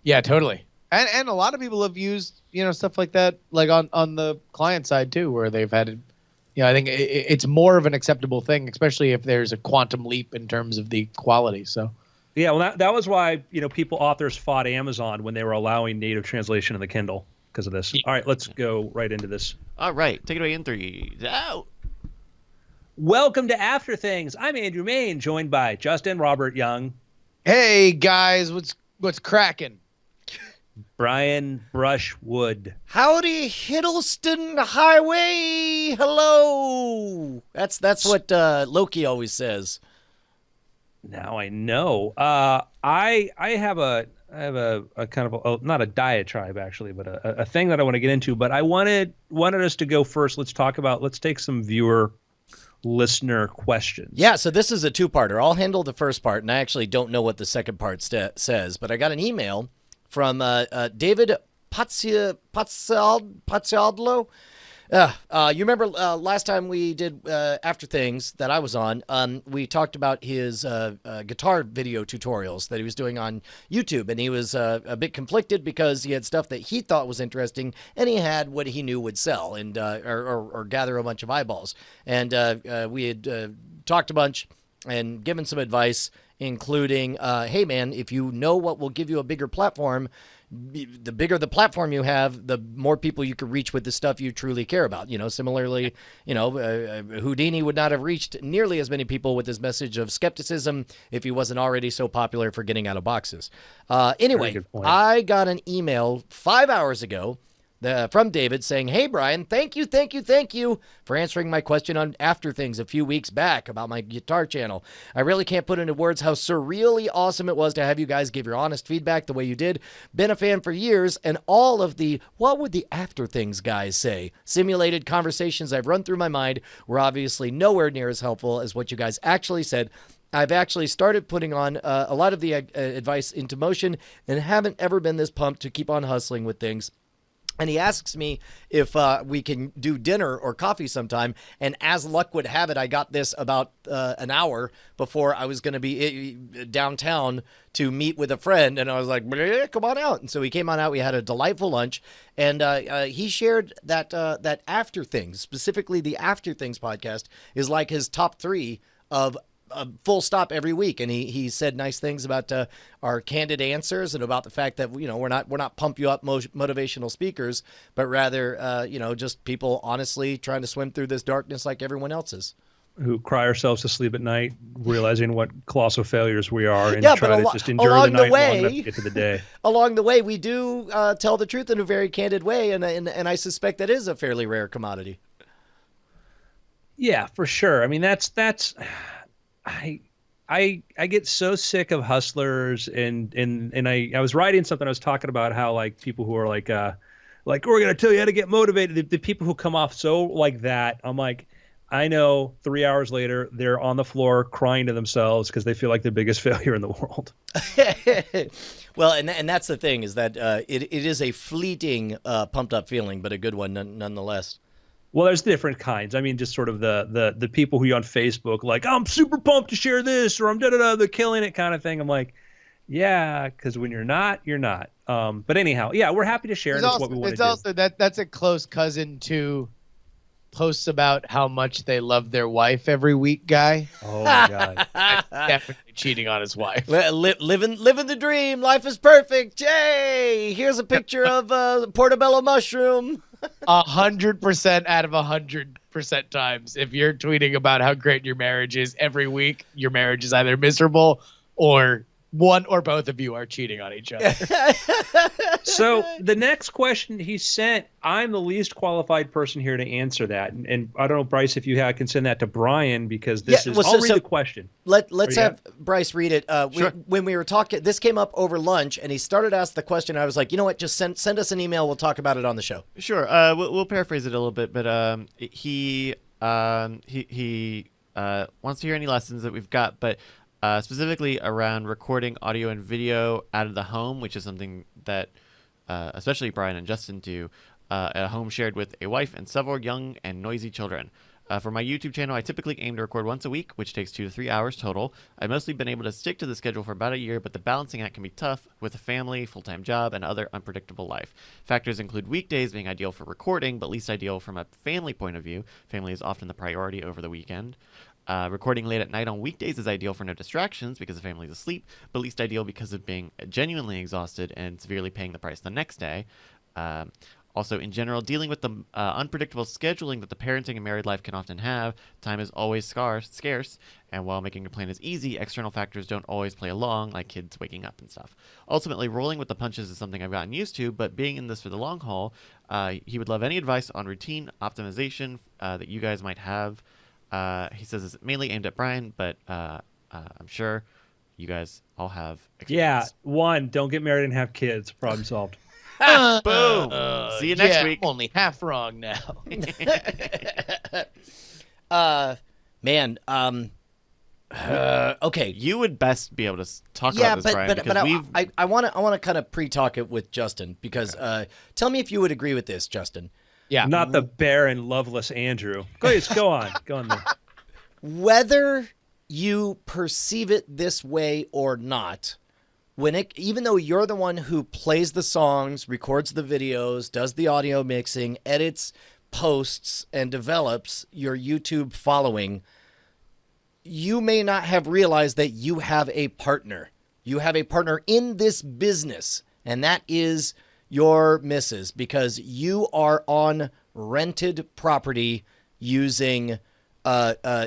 Yeah, totally. And a lot of people have used stuff like that, like on the client side too, where they've had, I think it's more of an acceptable thing, especially if there's a quantum leap in terms of the quality. So. Yeah, well, that was why authors fought Amazon when they were allowing native translation in the Kindle because of this. All right, let's go right into this. all right. Take it away in 3. Out. Welcome to After Things. I'm Andrew Main, joined by Justin Robert Young, Hey guys, what's cracking? Brian Brushwood. Howdy, Hiddleston Highway. Hello. That's what Loki always says. Now I know. I have I have a kind of not a diatribe actually, but a thing that I want to get into. But I wanted us to go first. Let's take some viewer listener questions. Yeah, so this is a two-parter. I'll handle the first part, and I actually don't know what the second part says, but I got an email from David Pazziadlo. You remember last time we did After Things that I was on, we talked about his guitar video tutorials that he was doing on YouTube, and he was a bit conflicted because he had stuff that he thought was interesting, and he had what he knew would sell and or gather a bunch of eyeballs. And we had talked a bunch and given some advice, including, hey man, if you know what will give you a bigger platform, the bigger the platform you have, the more people you can reach with the stuff you truly care about. Similarly, Houdini would not have reached nearly as many people with his message of skepticism if he wasn't already so popular for getting out of boxes. Anyway, I got an email 5 hours ago from David saying, "Hey, Brian, thank you for answering my question on After Things a few weeks back about my guitar channel. I really can't put into words how surreally awesome it was to have you guys give your honest feedback the way you did. Been a fan for years, and all of the what would the After Things guys say simulated conversations I've run through my mind were obviously nowhere near as helpful as what you guys actually said. I've actually started putting on a lot of the advice into motion and haven't ever been this pumped to keep on hustling with things." And he asks me if we can do dinner or coffee sometime. And as luck would have it, I got this about an hour before I was going to be downtown to meet with a friend. And I was like, come on out. And so he came on out. We had a delightful lunch. And he shared that After Things, specifically the After Things podcast, is like his top 3 of full stop every week. And he said nice things about our candid answers and about the fact that we're not pump you up motivational speakers, but rather just people honestly trying to swim through this darkness like everyone else is, who cry ourselves to sleep at night realizing what colossal failures we are, and try to just endure the night long enough to get to the day. Along the way, we do tell the truth in a very candid way, and I suspect that is a fairly rare commodity. Yeah, for sure. I mean, that's I get so sick of hustlers, and I was writing something. I was talking about how like people who are like we're gonna tell you how to get motivated. The people who come off so like that, I'm like, I know 3 hours later they're on the floor crying to themselves because they feel like the biggest failure in the world. Well, and that's the thing is that it is a fleeting pumped up feeling, but a good one nonetheless. Well, there's different kinds. I mean, just sort of the people who on Facebook, like, I'm super pumped to share this, or I'm they're killing it kind of thing. I'm like, yeah, because when you're not, you're not. But anyhow, yeah, we're happy to share. It's what we want to do. also that's a close cousin to posts about how much they love their wife every week guy. Oh my God. Definitely cheating on his wife. Living the dream. Life is perfect. Yay! Here's a picture of portobello mushroom. 100% out of 100% times, if you're tweeting about how great your marriage is every week, your marriage is either miserable or one or both of you are cheating on each other. So the next question he sent, I'm the least qualified person here to answer that. And I don't know, Bryce, if you can send that to Brian, because I'll read the question. Let's have Bryce read it. Sure. When we were talking, this came up over lunch, and he started to ask the question. I was like, you know what, just send us an email. We'll talk about it on the show. Sure. We'll paraphrase it a little bit, but he wants to hear any lessons that we've got, but specifically around recording audio and video out of the home, which is something that especially Brian and Justin do at a home shared with a wife and several young and noisy children. For my YouTube channel, I typically aim to record once a week, which takes 2 to 3 hours total. I've mostly been able to stick to the schedule for about a year, but the balancing act can be tough with a family, full-time job, and other unpredictable life. Factors include weekdays being ideal for recording, but least ideal from a family point of view. Family is often the priority over the weekend. Recording late at night on weekdays is ideal for no distractions because the family is asleep, but least ideal because of being genuinely exhausted and severely paying the price the next day. Also, in general, dealing with the unpredictable scheduling that the parenting and married life can often have, time is always scarce, and while making a plan is easy, external factors don't always play along, like kids waking up and stuff. Ultimately, rolling with the punches is something I've gotten used to, but being in this for the long haul, he would love any advice on routine optimization that you guys might have. He says it's mainly aimed at Brian, but I'm sure you guys all have Yeah, experience. one, don't get married and have kids. Problem solved. Boom. See you next week. I'm only half wrong now. Man, okay. You would best be able to talk about this, Brian, because I want to kind of pre-talk it with Justin because tell me if you would agree with this, Justin. Yeah. Not the barren, loveless Andrew. Please, go on. Go on there. Whether you perceive it this way or not, even though you're the one who plays the songs, records the videos, does the audio mixing, edits, posts, and develops your YouTube following, you may not have realized that you have a partner. You have a partner in this business, and that is your missus, because you are on rented property using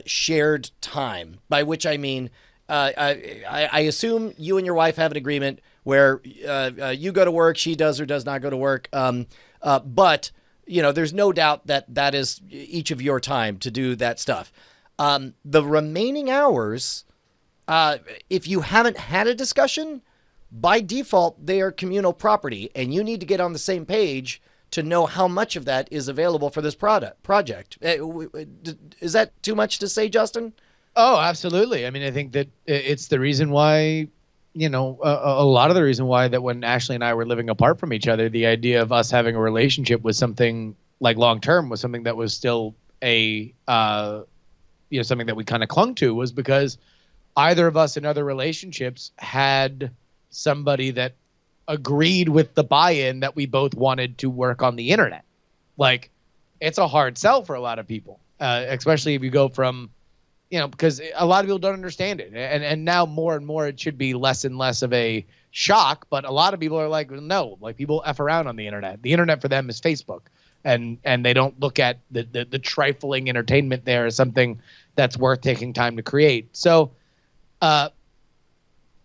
shared time, by which I mean I assume you and your wife have an agreement where you go to work, she does or does not go to work, but there's no doubt that is each of your time to do that stuff. The remaining hours, if you haven't had a discussion, by default, they are communal property, and you need to get on the same page to know how much of that is available for this project. Is that too much to say, Justin? Oh, absolutely. I mean, I think that it's the reason why, a lot of the reason why that when Ashley and I were living apart from each other, the idea of us having a relationship was something like long-term was something that was still something that we kind of clung to, was because either of us in other relationships had somebody that agreed with the buy-in that we both wanted to work on the internet. Like, it's a hard sell for a lot of people, especially if you go from, because a lot of people don't understand it. And now more and more, it should be less and less of a shock. But a lot of people are like, no, like, people F around on the internet. The internet for them is Facebook. And they don't look at the trifling entertainment there as something that's worth taking time to create. So,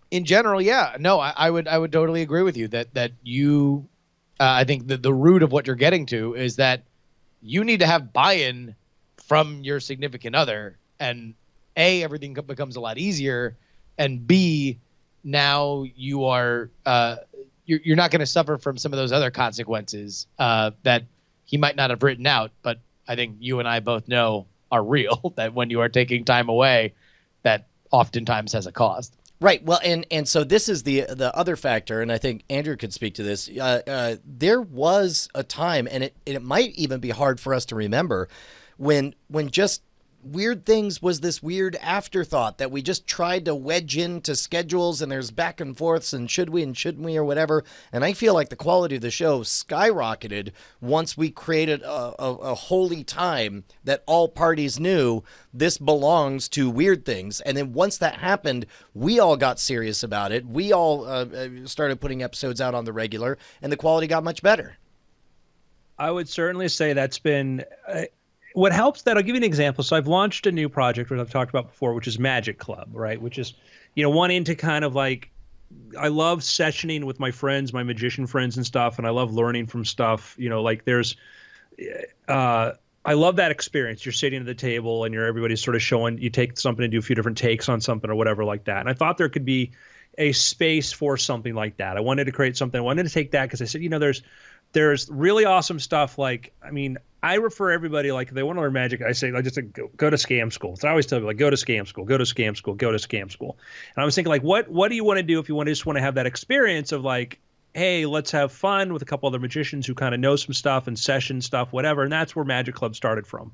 in general, yeah, no, I would totally agree with you that you, I think the root of what you're getting to is that you need to have buy-in from your significant other, and A, everything becomes a lot easier, and B, now you are you're not going to suffer from some of those other consequences that he might not have written out, but I think you and I both know are real, that when you are taking time away, that oftentimes has a cost. Right. Well, and so this is the other factor, and I think Andrew could speak to this. There was a time, and it might even be hard for us to remember, when just Weird Things was this weird afterthought that we just tried to wedge into schedules, and there's back and forths and should we and shouldn't we or whatever. And I feel like the quality of the show skyrocketed once we created a holy time that all parties knew this belongs to Weird Things. And then once that happened, we all got serious about it. We all started putting episodes out on the regular, and the quality got much better. I would certainly say that's been what helps that. I'll give you an example. So I've launched a new project, which I've talked about before, which is Magic Club, right? Which is, wanting to kind of like, I love sessioning with my friends, my magician friends and stuff. And I love learning from stuff, like there's, I love that experience. You're sitting at the table and everybody's sort of showing, you take something and do a few different takes on something or whatever like that. And I thought there could be a space for something like that. I wanted to create something. I wanted to take that because I said, there's really awesome stuff. Like, I mean, I refer everybody, like, if they want to learn magic, I say, like, just go to scam school. So I always tell people, like, go to scam school, go to scam school, go to scam school. And I was thinking, like, what do you want to do if you just want to have that experience of, like, hey, let's have fun with a couple other magicians who kind of know some stuff and session stuff, whatever. And that's where Magic Club started from.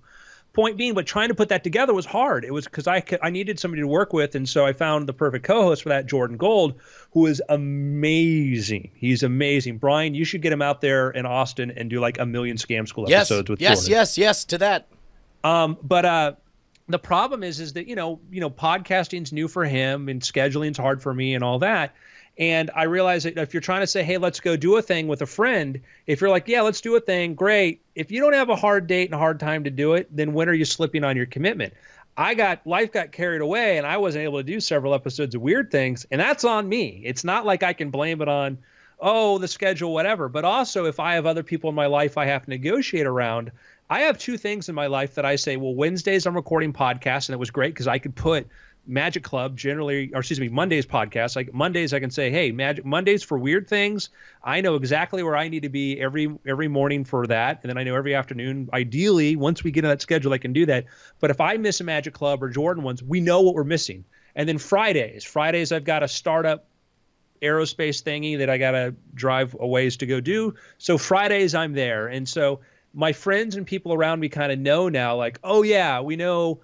Point being, but trying to put that together was hard. It was because I needed somebody to work with, and so I found the perfect co-host for that, Jordan Gold, who is amazing. He's amazing. Brian, you should get him out there in Austin and do like 1 million Scam School episodes with Jordan. Yes to that. But the problem is that podcasting's new for him and scheduling's hard for me and all that. And I realize that if you're trying to say, hey, let's go do a thing with a friend, if you're like, yeah, let's do a thing, great. If you don't have a hard date and a hard time to do it, then when are you slipping on your commitment? Life got carried away, and I wasn't able to do several episodes of Weird Things, and that's on me. It's not like I can blame it on, the schedule, whatever. But also, if I have other people in my life I have to negotiate around, I have two things in my life that I say, well, Wednesdays I'm recording podcasts, and it was great because I could put Magic Club Monday's podcast. Like Mondays, I can say, hey, Mondays for weird things. I know exactly where I need to be every morning for that, and then I know every afternoon. Ideally, once we get on that schedule, I can do that. But if I miss a Magic Club or Jordan ones, we know what we're missing. And then Fridays, I've got a startup aerospace thingy that I got to drive a ways to go do. So Fridays, I'm there, and so my friends and people around me kind of know now, like, oh yeah, we know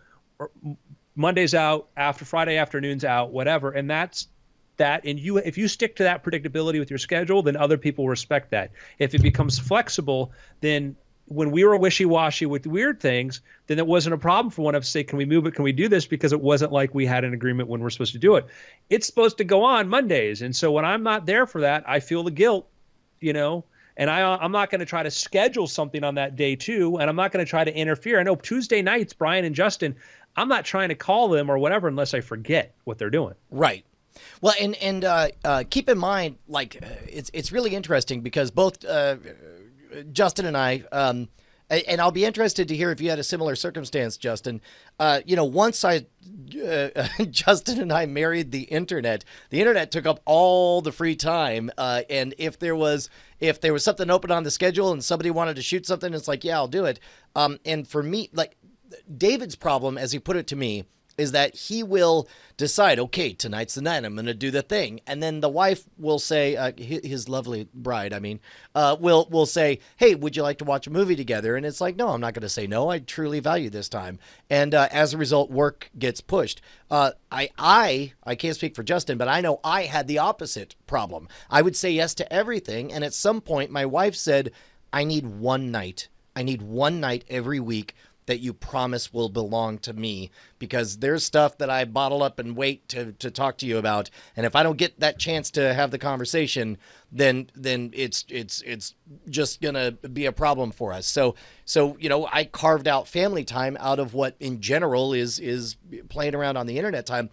Monday's out, after Friday afternoon's out, whatever. And that's that. And if you stick to that predictability with your schedule, then other people respect that. If it becomes flexible, then when we were wishy-washy with weird things, then it wasn't a problem for one of us to say, can we move it? Can we do this? Because it wasn't like we had an agreement when we're supposed to do it. It's supposed to go on Mondays. And so when I'm not there for that, I feel the guilt, and I'm not going to try to schedule something on that day too. And I'm not going to try to interfere. I know Tuesday nights, Brian and Justin, I'm not trying to call them or whatever unless I forget what they're doing. Right. Well, and keep in mind, like, it's really interesting because both Justin and I, and I'll be interested to hear if you had a similar circumstance, Justin. Once Justin and I married the internet took up all the free time. And if there was something open on the schedule and somebody wanted to shoot something, it's like, yeah, I'll do it. And for me, like, David's problem, as he put it to me, is that he will decide, okay, tonight's the night, I'm going to do the thing. And then the wife will say, his lovely bride, will say, hey, would you like to watch a movie together? And it's like, no, I'm not going to say no. I truly value this time. And as a result, work gets pushed. I can't speak for Justin, but I know I had the opposite problem. I would say yes to everything. And at some point, my wife said, I need one night. I need one night every week that you promise will belong to me, because there's stuff that I bottle up and wait to talk to you about. And if I don't get that chance to have the conversation, then it's just going to be a problem for us. So, I carved out family time out of what in general is playing around on the internet time.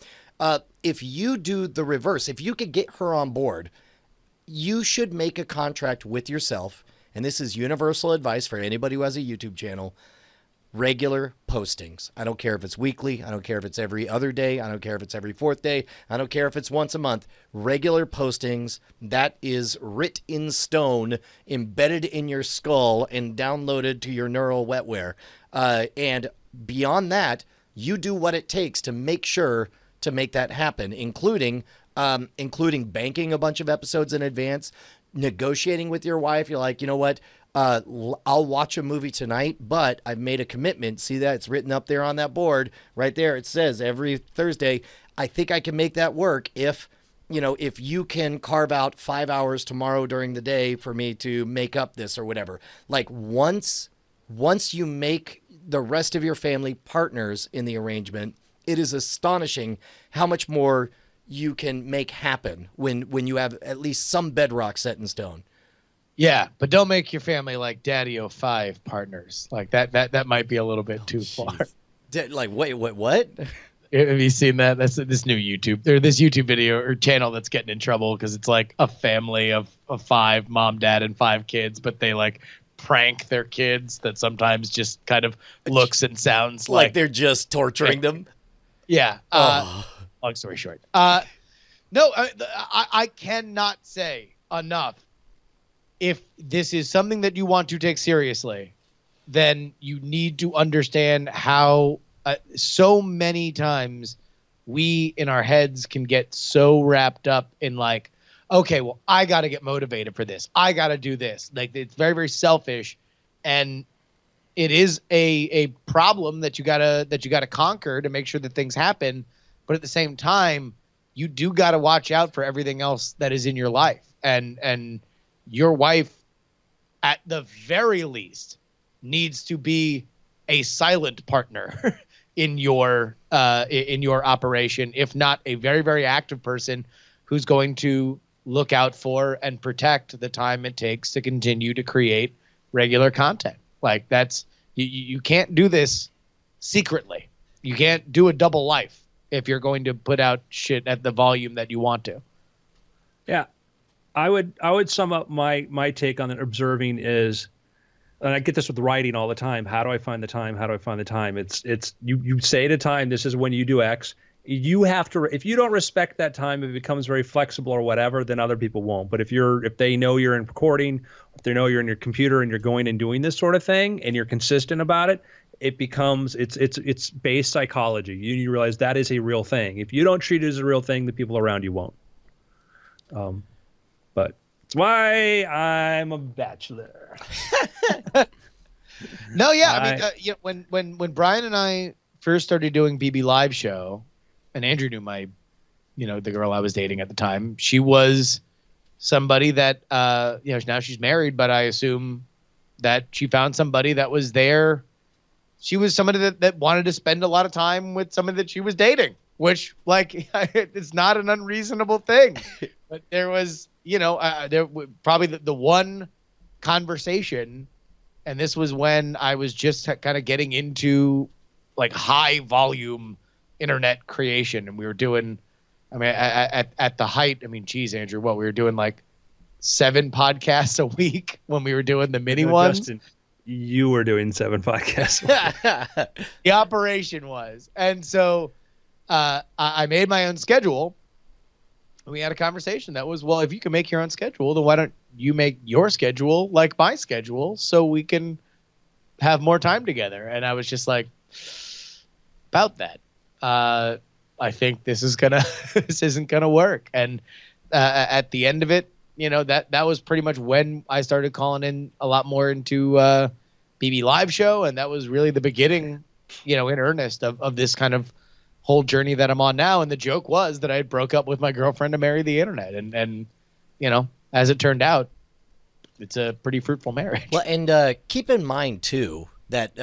If you do the reverse, if you could get her on board, you should make a contract with yourself. And this is universal advice for anybody who has a YouTube channel. Regular postings. I don't care if it's weekly. I don't care if it's every other day. I don't care if it's every fourth day. I don't care if it's once a month. Regular postings. That is writ in stone, embedded in your skull, and downloaded to your neural wetware. And beyond that, you do what it takes to make sure to make that happen, including banking a bunch of episodes in advance, negotiating with your wife. You're like, you know what? I'll watch a movie tonight, but I've made a commitment. See that? It's written up there on that board right there. It says every Thursday. I think I can make that work if you can carve out 5 hours tomorrow during the day for me to make up this or whatever. Like once you make the rest of your family partners in the arrangement, it is astonishing how much more you can make happen when you have at least some bedrock set in stone. Yeah, but don't make your family like Daddy 05 partners. Like that might be a little bit too far. Like, wait, what? Have you seen that? That's this new this YouTube video or channel that's getting in trouble because it's like a family of 5, mom, dad, and 5 kids, but they like prank their kids that sometimes just kind of looks and sounds like they're just torturing them. Yeah. Long story short. No, I cannot say enough. If this is something that you want to take seriously, then you need to understand how so many times we in our heads can get so wrapped up in like, okay, well, I got to get motivated for this. I got to do this. Like, it's very, very selfish. And it is a problem that you gotta conquer to make sure that things happen. But at the same time, you do got to watch out for everything else that is in your life. And your wife, at the very least, needs to be a silent partner in your operation, if not a very, very active person who's going to look out for and protect the time it takes to continue to create regular content. Like that's you can't do this secretly. You can't do a double life if you're going to put out shit at the volume that you want to. Yeah. I would sum up my take on it observing is and I get this with writing all the time. How do I find the time? How do I find the time? It's you say at a time, this is when you do X. You have to, if you don't respect that time, if it becomes very flexible or whatever, then other people won't. But if they know you're in recording, if they know you're in your computer and you're going and doing this sort of thing and you're consistent about it, it becomes, it's base psychology. You realize that is a real thing. If you don't treat it as a real thing, the people around you won't. But it's why I'm a bachelor. No, yeah. I mean, when Brian and I first started doing BB Live show, and Andrew knew the girl I was dating at the time. She was somebody that, now she's married, but I assume that she found somebody that was there. She was somebody that wanted to spend a lot of time with somebody that she was dating, which, like, it's not an unreasonable thing. But there was, probably the one conversation, and this was when I was just kind of getting into, like, high volume internet creation, and we were doing, at the height, geez, Andrew, we were doing like 7 podcasts a week when we were doing the mini ones. Justin, you were doing 7 podcasts. The operation was. And so I made my own schedule. We had a conversation that was, well, if you can make your own schedule, then why don't you make your schedule like my schedule so we can have more time together? And I was just like, about that. I think this isn't gonna work. And at the end of it, that was pretty much when I started calling in a lot more into BB Live show, and that was really the beginning, in earnest of this kind of whole journey that I'm on now. And the joke was that I broke up with my girlfriend to marry the internet, and as it turned out, it's a pretty fruitful marriage. Well, and keep in mind too that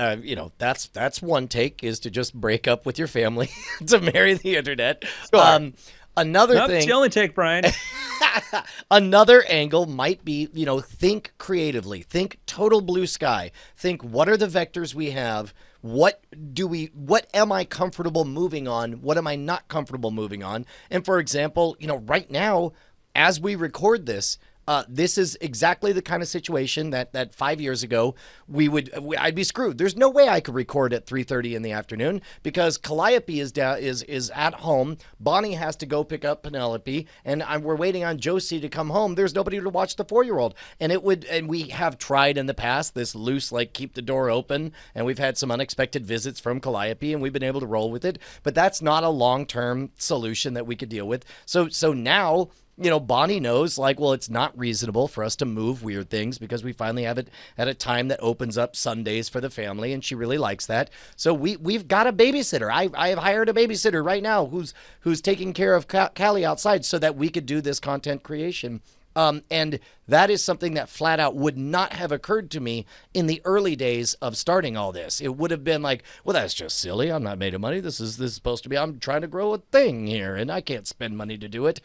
that's one take, is to just break up with your family to marry the internet. Sure. Another Nope, thing, it's the only take, Brian. another angle might be, think creatively, think total blue sky, think what are the vectors we have, what am I comfortable moving on, what am I not comfortable moving on. And for example, right now, as we record this, this is exactly the kind of situation that 5 years ago I'd be screwed. There's no way I could record at 3:30 in the afternoon because Calliope is at home. Bonnie has to go pick up Penelope, and we're waiting on Josie to come home. There's nobody to watch the 4-year-old, and we have tried in the past this loose, like, keep the door open, and we've had some unexpected visits from Calliope, and we've been able to roll with it. But that's not a long-term solution that we could deal with. So now, Bonnie knows, like, well, it's not reasonable for us to move weird things because we finally have it at a time that opens up Sundays for the family, and she really likes that. So we've got a babysitter. I have hired a babysitter right now who's taking care of Callie outside so that we could do this content creation. And that is something that flat out would not have occurred to me in the early days of starting all this. It would have been like, well, that's just silly. I'm not made of money. This is supposed to be, I'm trying to grow a thing here, and I can't spend money to do it.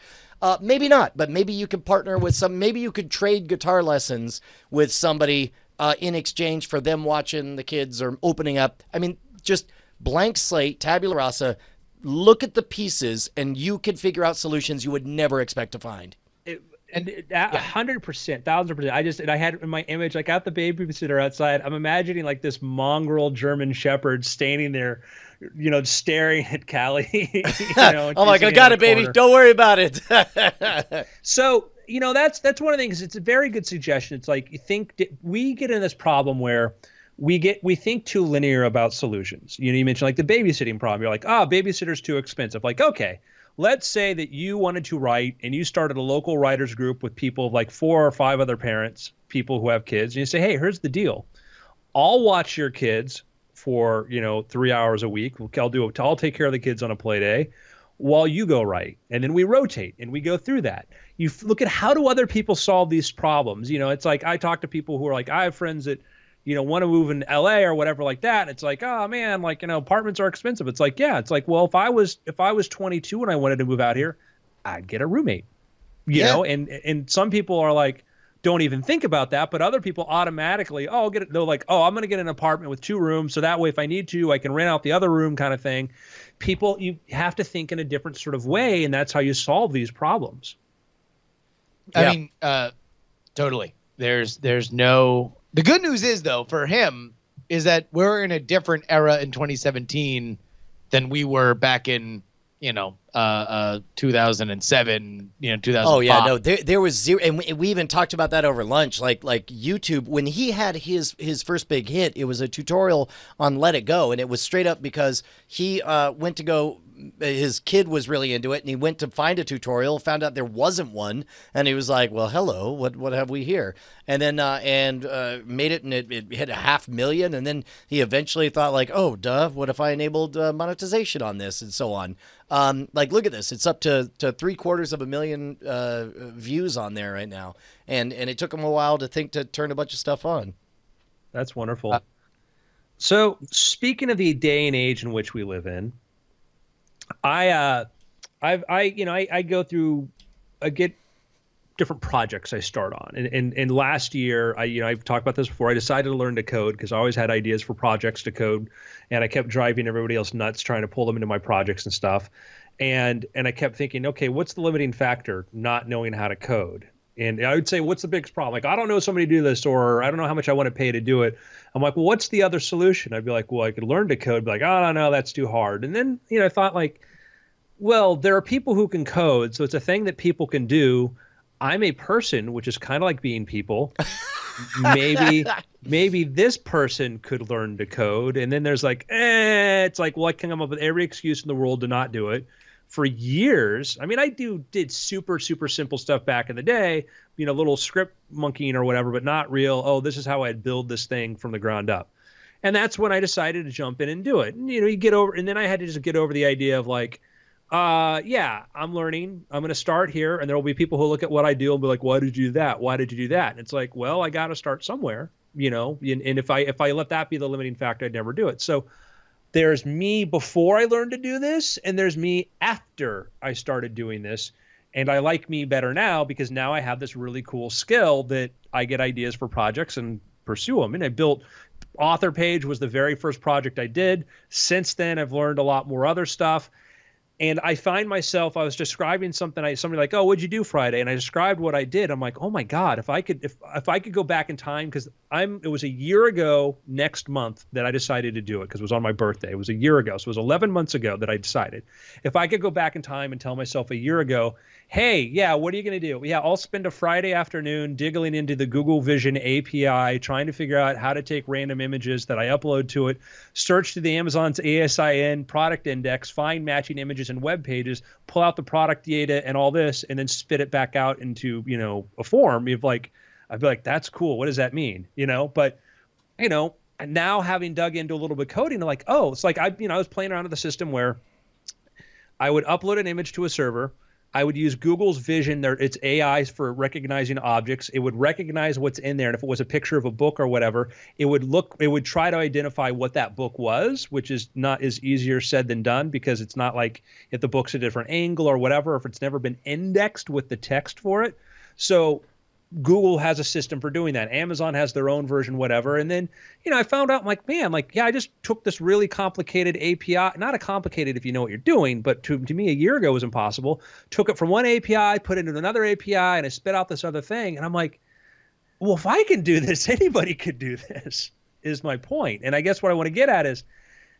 Maybe not, but maybe you could partner with maybe you could trade guitar lessons with somebody in exchange for them watching the kids or opening up. Just blank slate, tabula rasa, look at the pieces, and you could figure out solutions you would never expect to find. And 100%, 1000%. I had in my image, I got the babysitter outside. I'm imagining like this mongrel German shepherd standing there, staring at Callie. I'm like, I got it, baby. Don't worry about it. So, that's one of the things. It's a very good suggestion. It's like, we get in this problem where we think too linear about solutions. You mentioned like the babysitting problem. You're like, babysitter's too expensive. Like, okay. Let's say that you wanted to write and you started a local writers group with people of like 4 or 5 other parents, people who have kids, and you say, hey, here's the deal. I'll watch your kids for, 3 hours a week. I'll take care of the kids on a play day while you go write. And then we rotate and we go through that. You look at how do other people solve these problems? It's like I talk to people who are like, I have friends that want to move in LA or whatever like that. And it's like, oh man, like, apartments are expensive. It's like, yeah, it's like, well, if I was 22 and I wanted to move out here, I'd get a roommate, you know? And some people are like, don't even think about that. But other people automatically, they're like, I'm going to get an apartment with 2 rooms. So that way, if I need to, I can rent out the other room kind of thing. People, you have to think in a different sort of way. And that's how you solve these problems. I mean, totally. There's no The good news is, though, for him, is that we're in a different era in 2017 than we were back in, 2007, 2005. Oh yeah, no, there was zero, and we even talked about that over lunch. Like YouTube, when he had his first big hit, it was a tutorial on Let It Go, and it was straight up because he went to go. His kid was really into it, and he went to find a tutorial, found out there wasn't one, and he was like, "Well, hello, what have we here?" And then made it, and it hit 500,000, and then he eventually thought like, "Oh, duh, what if I enabled monetization on this?" and so on. Look at this; it's up to 750,000 views on there right now, and it took him a while to turn a bunch of stuff on. That's wonderful. So, speaking of the day and age in which we live in. I get different projects I start on. And last year, I've talked about this before. I decided to learn to code because I always had ideas for projects to code, and I kept driving everybody else nuts trying to pull them into my projects and stuff. And I kept thinking, okay, what's the limiting factor? Not knowing how to code. And I would say, what's the biggest problem? Like, I don't know somebody to do this, or I don't know how much I want to pay to do it. I'm like, well, what's the other solution? I'd be like, well, I could learn to code. Be like, oh, no, that's too hard. And then, I thought like, well, there are people who can code, so it's a thing that people can do. I'm a person, which is kind of like being people. Maybe this person could learn to code. And then there's like, it's like, well, I can come up with every excuse in the world to not do it. For years, I mean, I did super, super simple stuff back in the day, little script monkeying or whatever, but not real, oh, this is how I'd build this thing from the ground up. And that's when I decided to jump in and do it. And, you get over, and then I had to just get over the idea of like, yeah, I'm learning. I'm going to start here, and there will be people who look at what I do and be like, why did you do that? Why did you do that? And it's like, well, I got to start somewhere, and if I let that be the limiting factor, I'd never do it. So there's me before I learned to do this, and there's me after I started doing this. And I like me better now because now I have this really cool skill that I get ideas for projects and pursue them. And I built Author Page was the very first project I did. Since then, I've learned a lot more other stuff. And I find myself, I was describing somebody like, oh, what'd you do Friday? And I described what I did. I'm like, oh my God, if I could go back in time, because it was a year ago next month that I decided to do it because it was on my birthday. It was a year ago. So it was 11 months ago that I decided. If I could go back in time and tell myself a year ago, hey, yeah, what are you going to do? Yeah, I'll spend a Friday afternoon digging into the Google Vision API, trying to figure out how to take random images that I upload to it, search through the Amazon's ASIN product index, find matching images and web pages, pull out the product data and all this, and then spit it back out into, a form of like, I'd be like, that's cool. What does that mean? But, now having dug into a little bit of coding, I'm like, oh, it's like I was playing around with the system where I would upload an image to a server. I would use Google's Vision, its AI for recognizing objects. It would recognize what's in there. And if it was a picture of a book or whatever, it would try to identify what that book was, which is not as easier said than done because it's not like if the book's a different angle or whatever, if it's never been indexed with the text for it. So Google has a system for doing that. Amazon has their own version, whatever. And then, I found out, I'm like, man, yeah, I just took this really complicated API, not a complicated if you know what you're doing, but to me a year ago was impossible. Took it from one API, put it into another API, and I spit out this other thing. And I'm like, well, if I can do this, anybody could do this, is my point. And I guess what I want to get at is,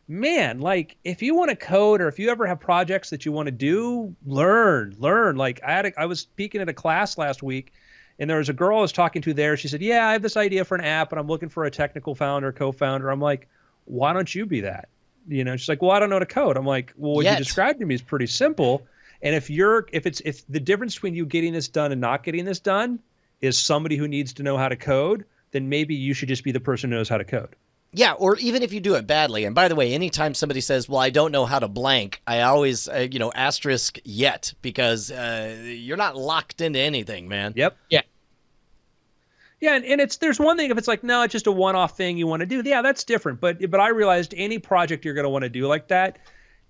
man, like if you want to code or if you ever have projects that you want to do, learn. Like I was speaking at a class last week, and there was a girl I was talking to there. She said, yeah, I have this idea for an app, and I'm looking for a technical founder, co-founder. I'm like, why don't you be that? She's like, well, I don't know how to code. I'm like, well, what you described to me is pretty simple. And if the difference between you getting this done and not getting this done is somebody who needs to know how to code, then maybe you should just be the person who knows how to code. Yeah, or even if you do it badly. And by the way, anytime somebody says, well, I don't know how to blank, I always, asterisk yet, because you're not locked into anything, man. Yep. Yeah. Yeah, and there's one thing if it's like, no, it's just a one-off thing you want to do. Yeah, that's different. But I realized any project you're going to want to do like that,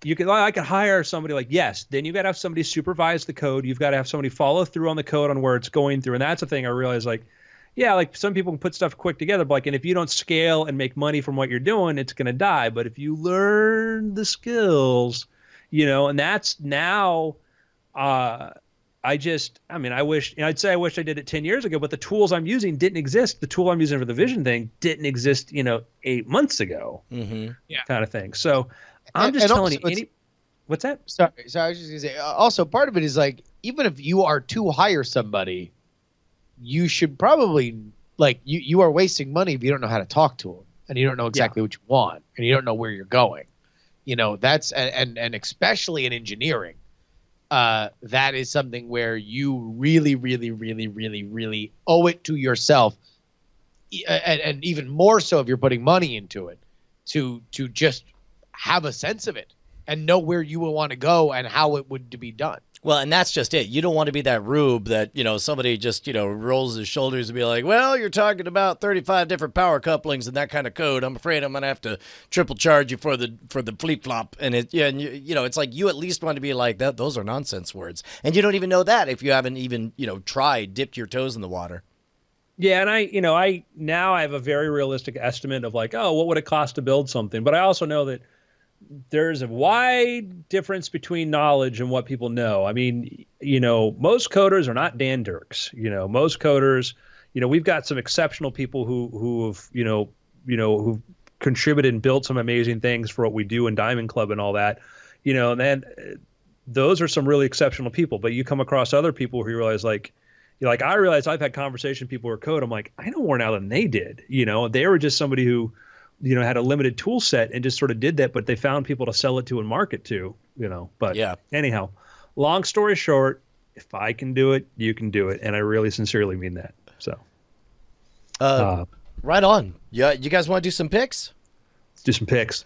I could hire somebody like, yes, then you got to have somebody supervise the code. You've got to have somebody follow through on the code on where it's going through. And that's the thing I realized, like, yeah, like some people can put stuff quick together, but and if you don't scale and make money from what you're doing, it's going to die. But if you learn the skills, and that's now I wish, I'd say I wish I did it 10 years ago, but the tools I'm using didn't exist. The tool I'm using for the vision thing didn't exist, 8 months ago, kind of thing. So I'm just telling you, what's that? Sorry, I was just gonna say. Also, part of it is like, even if you are to hire somebody, you should probably you are wasting money if you don't know how to talk to them and you don't know exactly what you want and you don't know where you're going. That's and especially in engineering. That is something where you really, really, really, really, really owe it to yourself, and even more so if you're putting money into it, to just have a sense of it and know where you will want to go and how it would to be done. Well, and that's just it. You don't want to be that rube that, somebody just, rolls his shoulders and be like, well, you're talking about 35 different power couplings and that kind of code. I'm afraid I'm going to have to triple charge you for the flip-flop. And it's like you at least want to be like, that. Those are nonsense words. And you don't even know that if you haven't even, dipped your toes in the water. Yeah, and I now I have a very realistic estimate of like, what would it cost to build something? But I also know that there's a wide difference between knowledge and what people know. I mean, most coders are not Dan Dirks. Most coders, we've got some exceptional people who've contributed and built some amazing things for what we do in Diamond Club and all that. And then those are some really exceptional people. But you come across other people who you realize I realize I've had conversations with people who are code. I'm like, I know more now than they did. They were just somebody who had a limited tool set and just sort of did that, but they found people to sell it to and market to, but anyhow, long story short, if I can do it, you can do it. And I really sincerely mean that. So, right on. Yeah. You guys want to do some picks? Let's do some picks.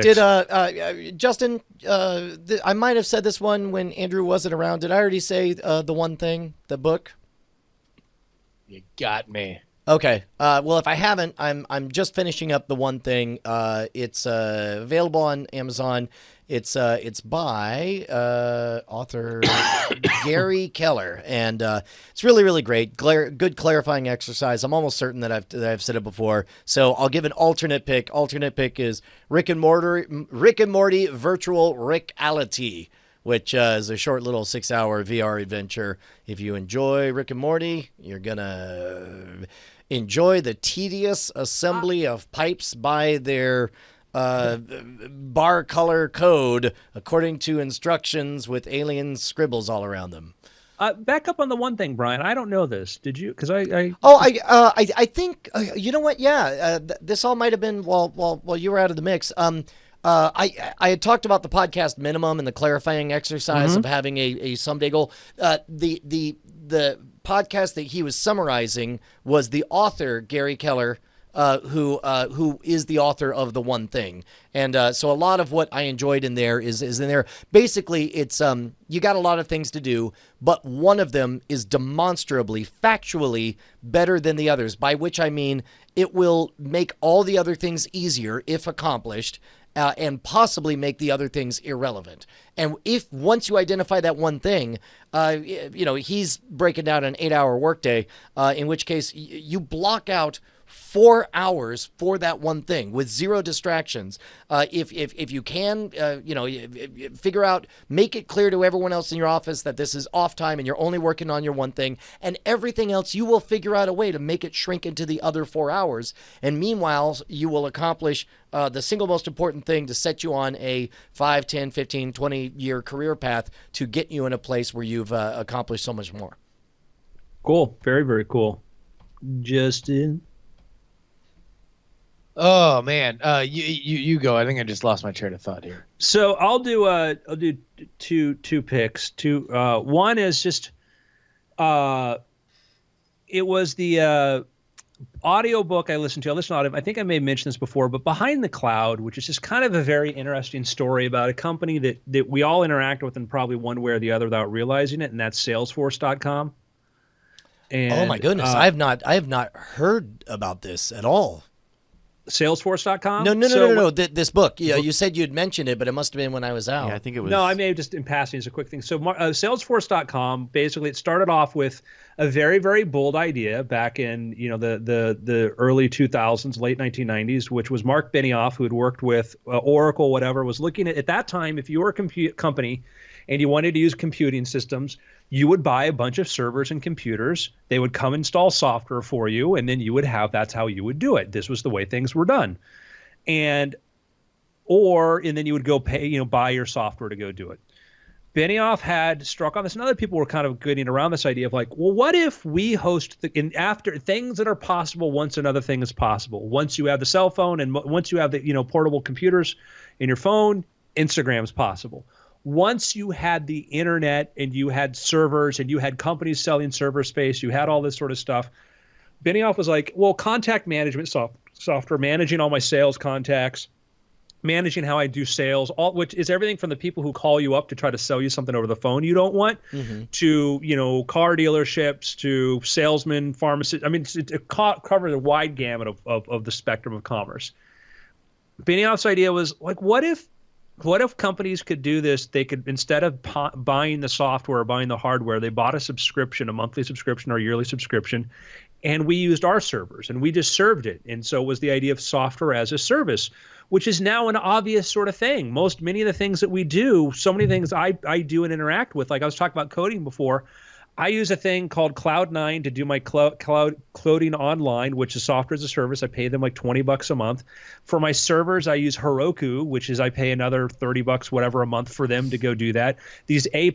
Did, Justin, I might have said this one when Andrew wasn't around. Did I already say, the one thing, the book? You got me. Okay. Well, if I haven't, I'm just finishing up the one thing. It's available on Amazon. It's by author Gary Keller, and it's really, really great. Good clarifying exercise. I'm almost certain that I've said it before, so I'll give an alternate pick. Alternate pick is Rick and Morty Virtual Rickality, which is a short little 6-hour VR adventure. If you enjoy Rick and Morty, you're gonna enjoy the tedious assembly of pipes by their bar color code according to instructions with alien scribbles all around them. Back up on the one thing, Brian. I don't know this. Did you? Because I think you know what? Yeah, this all might have been while you were out of the mix. I had talked about the podcast minimum and the clarifying exercise of having a someday goal. The podcast that he was summarizing was the author Gary Keller, who is the author of The One Thing, and so a lot of what I enjoyed in there is in there. Basically, it's you got a lot of things to do, but one of them is demonstrably, factually better than the others. By which I mean it will make all the other things easier if accomplished. And possibly make the other things irrelevant. And if once you identify that one thing, he's breaking down an 8-hour workday, in which case you block out 4 hours for that one thing with zero distractions. If you can, figure out, make it clear to everyone else in your office that this is off time and you're only working on your one thing, and everything else you will figure out a way to make it shrink into the other 4 hours. And meanwhile, you will accomplish the single most important thing to set you on a 5, 10, 15, 20-year career path to get you in a place where you've accomplished so much more. Cool. Very, very cool. Justin? Oh man, you go. I think I just lost my train of thought here. So I'll do two picks. One is just it was the audio book I listened to. I listened to it. I think I may have mentioned this before, but Behind the Cloud, which is just kind of a very interesting story about a company that we all interact with in probably one way or the other without realizing it, and that's Salesforce.com. And, oh my goodness, I have not heard about this at all. Salesforce.com? No. This book. Yeah, you said you'd mentioned it, but it must have been when I was out. Yeah, I think it was. No, I may have just in passing as a quick thing. So Salesforce.com, basically it started off with a very, very bold idea back in, the early 2000s, late 1990s, which was Mark Benioff, who had worked with Oracle, whatever, was looking at that time, if you were a company and you wanted to use computing systems, you would buy a bunch of servers and computers. They would come install software for you, and then that's how you would do it. This was the way things were done. And then you would go pay, buy your software to go do it. Benioff had struck on this, and other people were kind of getting around this idea of like, well, what if we host after things that are possible once another thing is possible? Once you have the cell phone and once you have the portable computers in your phone, Instagram's possible. Once you had the internet and you had servers and you had companies selling server space, you had all this sort of stuff, Benioff was like, well, contact management software, managing all my sales contacts, managing how I do sales, which is everything from the people who call you up to try to sell you something over the phone you don't want, to car dealerships, to salesmen, pharmacists. I mean, it covers a wide gamut of the spectrum of commerce. Benioff's idea was like, what if companies could do this? They could, instead of buying the software or buying the hardware, they bought a subscription, a monthly subscription or a yearly subscription, and we used our servers and we just served it. And so it was the idea of software as a service, which is now an obvious sort of thing. Many of the things that we do, so many things I do and interact with, like I was talking about coding before, I use a thing called Cloud9 to do my cloud coding online, which is software as a service. I pay them like $20 a month. For my servers, I use Heroku, which is I pay another $30 whatever a month for them to go do that.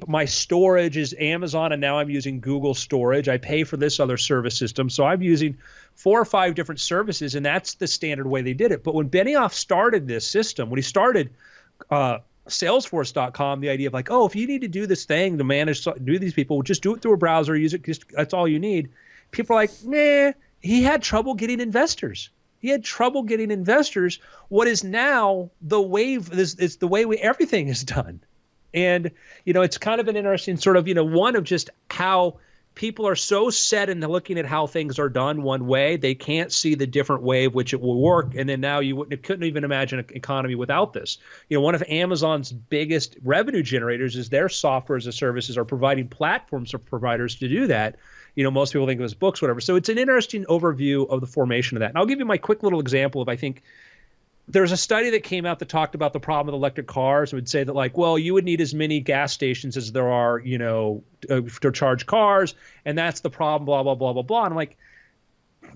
My storage is Amazon, and now I'm using Google Storage. I pay for this other service system. So I'm using 4 or 5 different services, and that's the standard way they did it. But when Benioff started this system, when he started Salesforce.com, the idea of like, oh, if you need to do this thing to do these people, just do it through a browser, use it, that's all you need. People are like, nah. He had trouble getting investors. What is now the wave is the way everything is done. And, it's kind of an interesting sort of, one of just how people are so set in looking at how things are done one way, they can't see the different way of which it will work. And then now couldn't even imagine an economy without this. One of Amazon's biggest revenue generators is their software as a services are providing platforms for providers to do that. Most people think of it as books, whatever. So it's an interesting overview of the formation of that. And I'll give you my quick little example of, I think, there's a study that came out that talked about the problem with electric cars. It would say that, like, well, you would need as many gas stations as there are, to charge cars, and that's the problem, blah, blah, blah, blah, blah. And I'm like,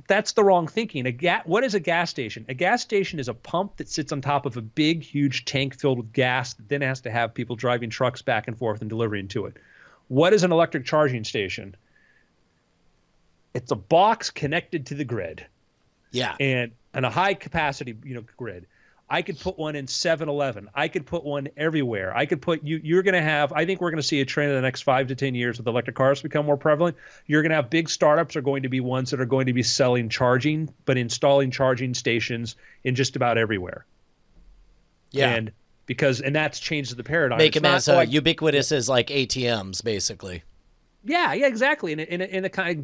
that's the wrong thinking. What is a gas station? A gas station is a pump that sits on top of a big, huge tank filled with gas that then has to have people driving trucks back and forth and delivering to it. What is an electric charging station? It's a box connected to the grid. Yeah. And a high capacity, grid. I could put one in 7-Eleven. I could put one everywhere. I could put you're going to have, I think we're going to see a trend in the next 5 to 10 years with electric cars become more prevalent. You're going to have big startups are going to be ones that are going to be selling charging, but installing charging stations in just about everywhere. Yeah. And that's changed the paradigm. Make them as ubiquitous as like ATMs, basically. Yeah, exactly. And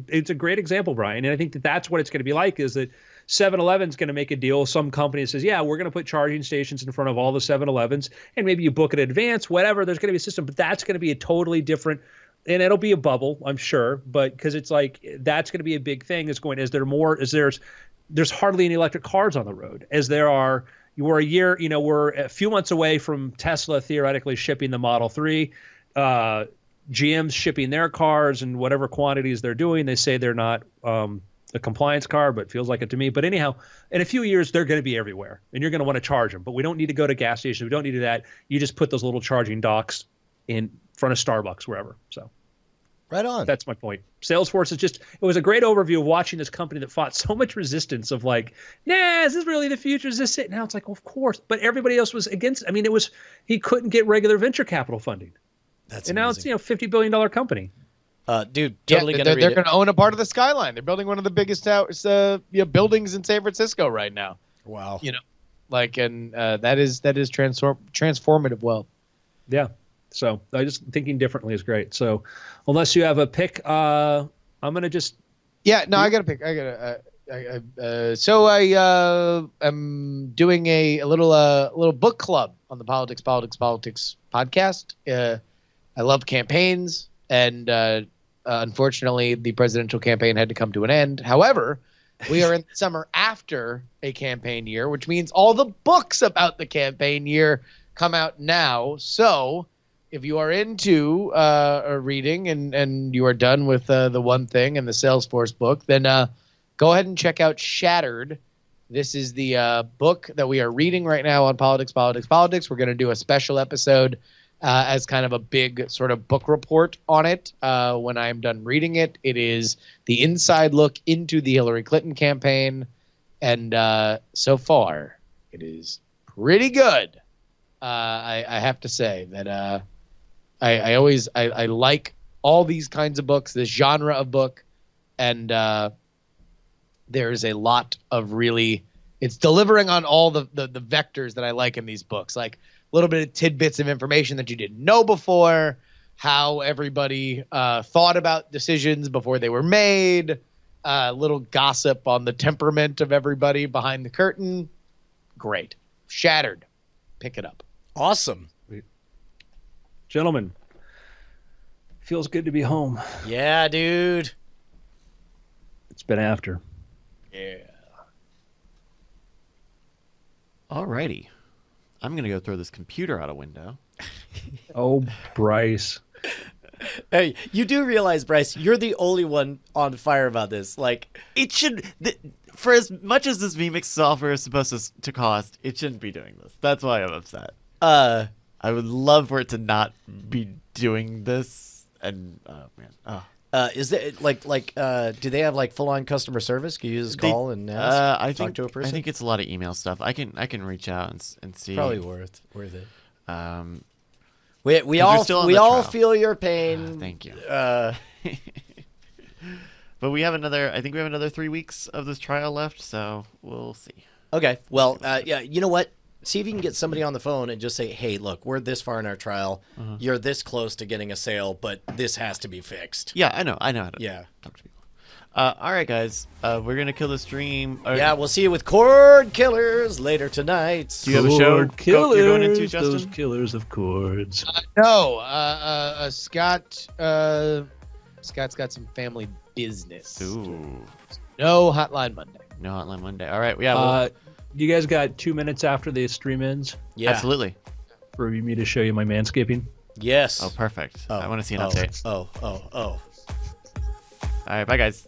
it's a great example, Brian. And I think that's what it's going to be like, is that 7-Eleven's going to make a deal. Some company says, yeah, we're going to put charging stations in front of all the 7-Elevens, and maybe you book it in advance, whatever. There's going to be a system, but that's going to be a totally different, and it'll be a bubble, I'm sure. But because it's like, that's going to be a big thing there's hardly any electric cars on the road as there are. We're a few months away from Tesla theoretically shipping the Model 3. GM's shipping their cars in whatever quantities they're doing. They say they're not a compliance car, but it feels like it to me. But anyhow, in a few years, they're going to be everywhere, and you're going to want to charge them. But we don't need to go to gas stations. We don't need to do that. You just put those little charging docks in front of Starbucks, wherever. So, right on. That's my point. Salesforce it was a great overview of watching this company that fought so much resistance of like, nah, is this really the future? Is this it? Now it's like, well, of course. But everybody else was against. I mean, he couldn't get regular venture capital funding. That's and amazing. Now it's $50 billion company. Dude, totally they're going to own a part of the skyline. They're building one of the biggest buildings in San Francisco right now. Wow. That is transformative wealth. Yeah. So I just thinking differently is great. So unless you have a pick, I'm going to just. Yeah, no, I got to pick. am doing a little book club on the Politics podcast. I love campaigns, and unfortunately, the presidential campaign had to come to an end. However, we are in the summer after a campaign year, which means all the books about the campaign year come out now. So if you are into reading and you are done with the One Thing and the Salesforce book, then go ahead and check out Shattered. This is the book that we are reading right now on Politics. We're going to do a special episode as kind of a big sort of book report on it when I'm done reading it. It is the inside look into the Hillary Clinton campaign, and so far it is pretty good. I have to say that I like all these kinds of books, this genre of book, and there's a lot of really, it's delivering on all the vectors that I like in these books, like a little bit of tidbits of information that you didn't know before, how everybody thought about decisions before they were made, little gossip on the temperament of everybody behind the curtain. Great. Shattered. Pick it up. Awesome. Gentlemen, feels good to be home. Yeah, dude. It's been after. Yeah. Alrighty. I'm going to go throw this computer out a window. Oh, Bryce. Hey, you do realize, Bryce, you're the only one on fire about this. Like, It should, for as much as this vMix software is supposed to cost, it shouldn't be doing this. That's why I'm upset. I would love for it to not be doing this. And, oh, man. Oh. is it do they have like full on customer service? Can you just call and ask, talk to a person? I think it's a lot of email stuff. I can reach out and see. Probably worth it. We 'Cause all we're still on the trial. feel your pain. Thank you. But we have I think we have another 3 weeks of this trial left, so we'll see. Okay. Well, yeah. You know what? See if you can get somebody on the phone and just say, "Hey, look, we're this far in our trial. You're this close to getting a sale, but this has to be fixed." Yeah, I know how to Yeah. talk to people. All right, guys. We're going to kill the stream. Yeah, we'll see you with Chord Killers later tonight. Do you have a show Killers, you're going into, Justin? those killers of chords. No, Scott's got some family business. Ooh. No Hotline Monday. No Hotline Monday. All right. Yeah. You guys got 2 minutes after the stream ends Yeah. Absolutely. for me to show you my manscaping? Yes. Oh, perfect. Oh, I want to see an update. Oh. All right. Bye, guys.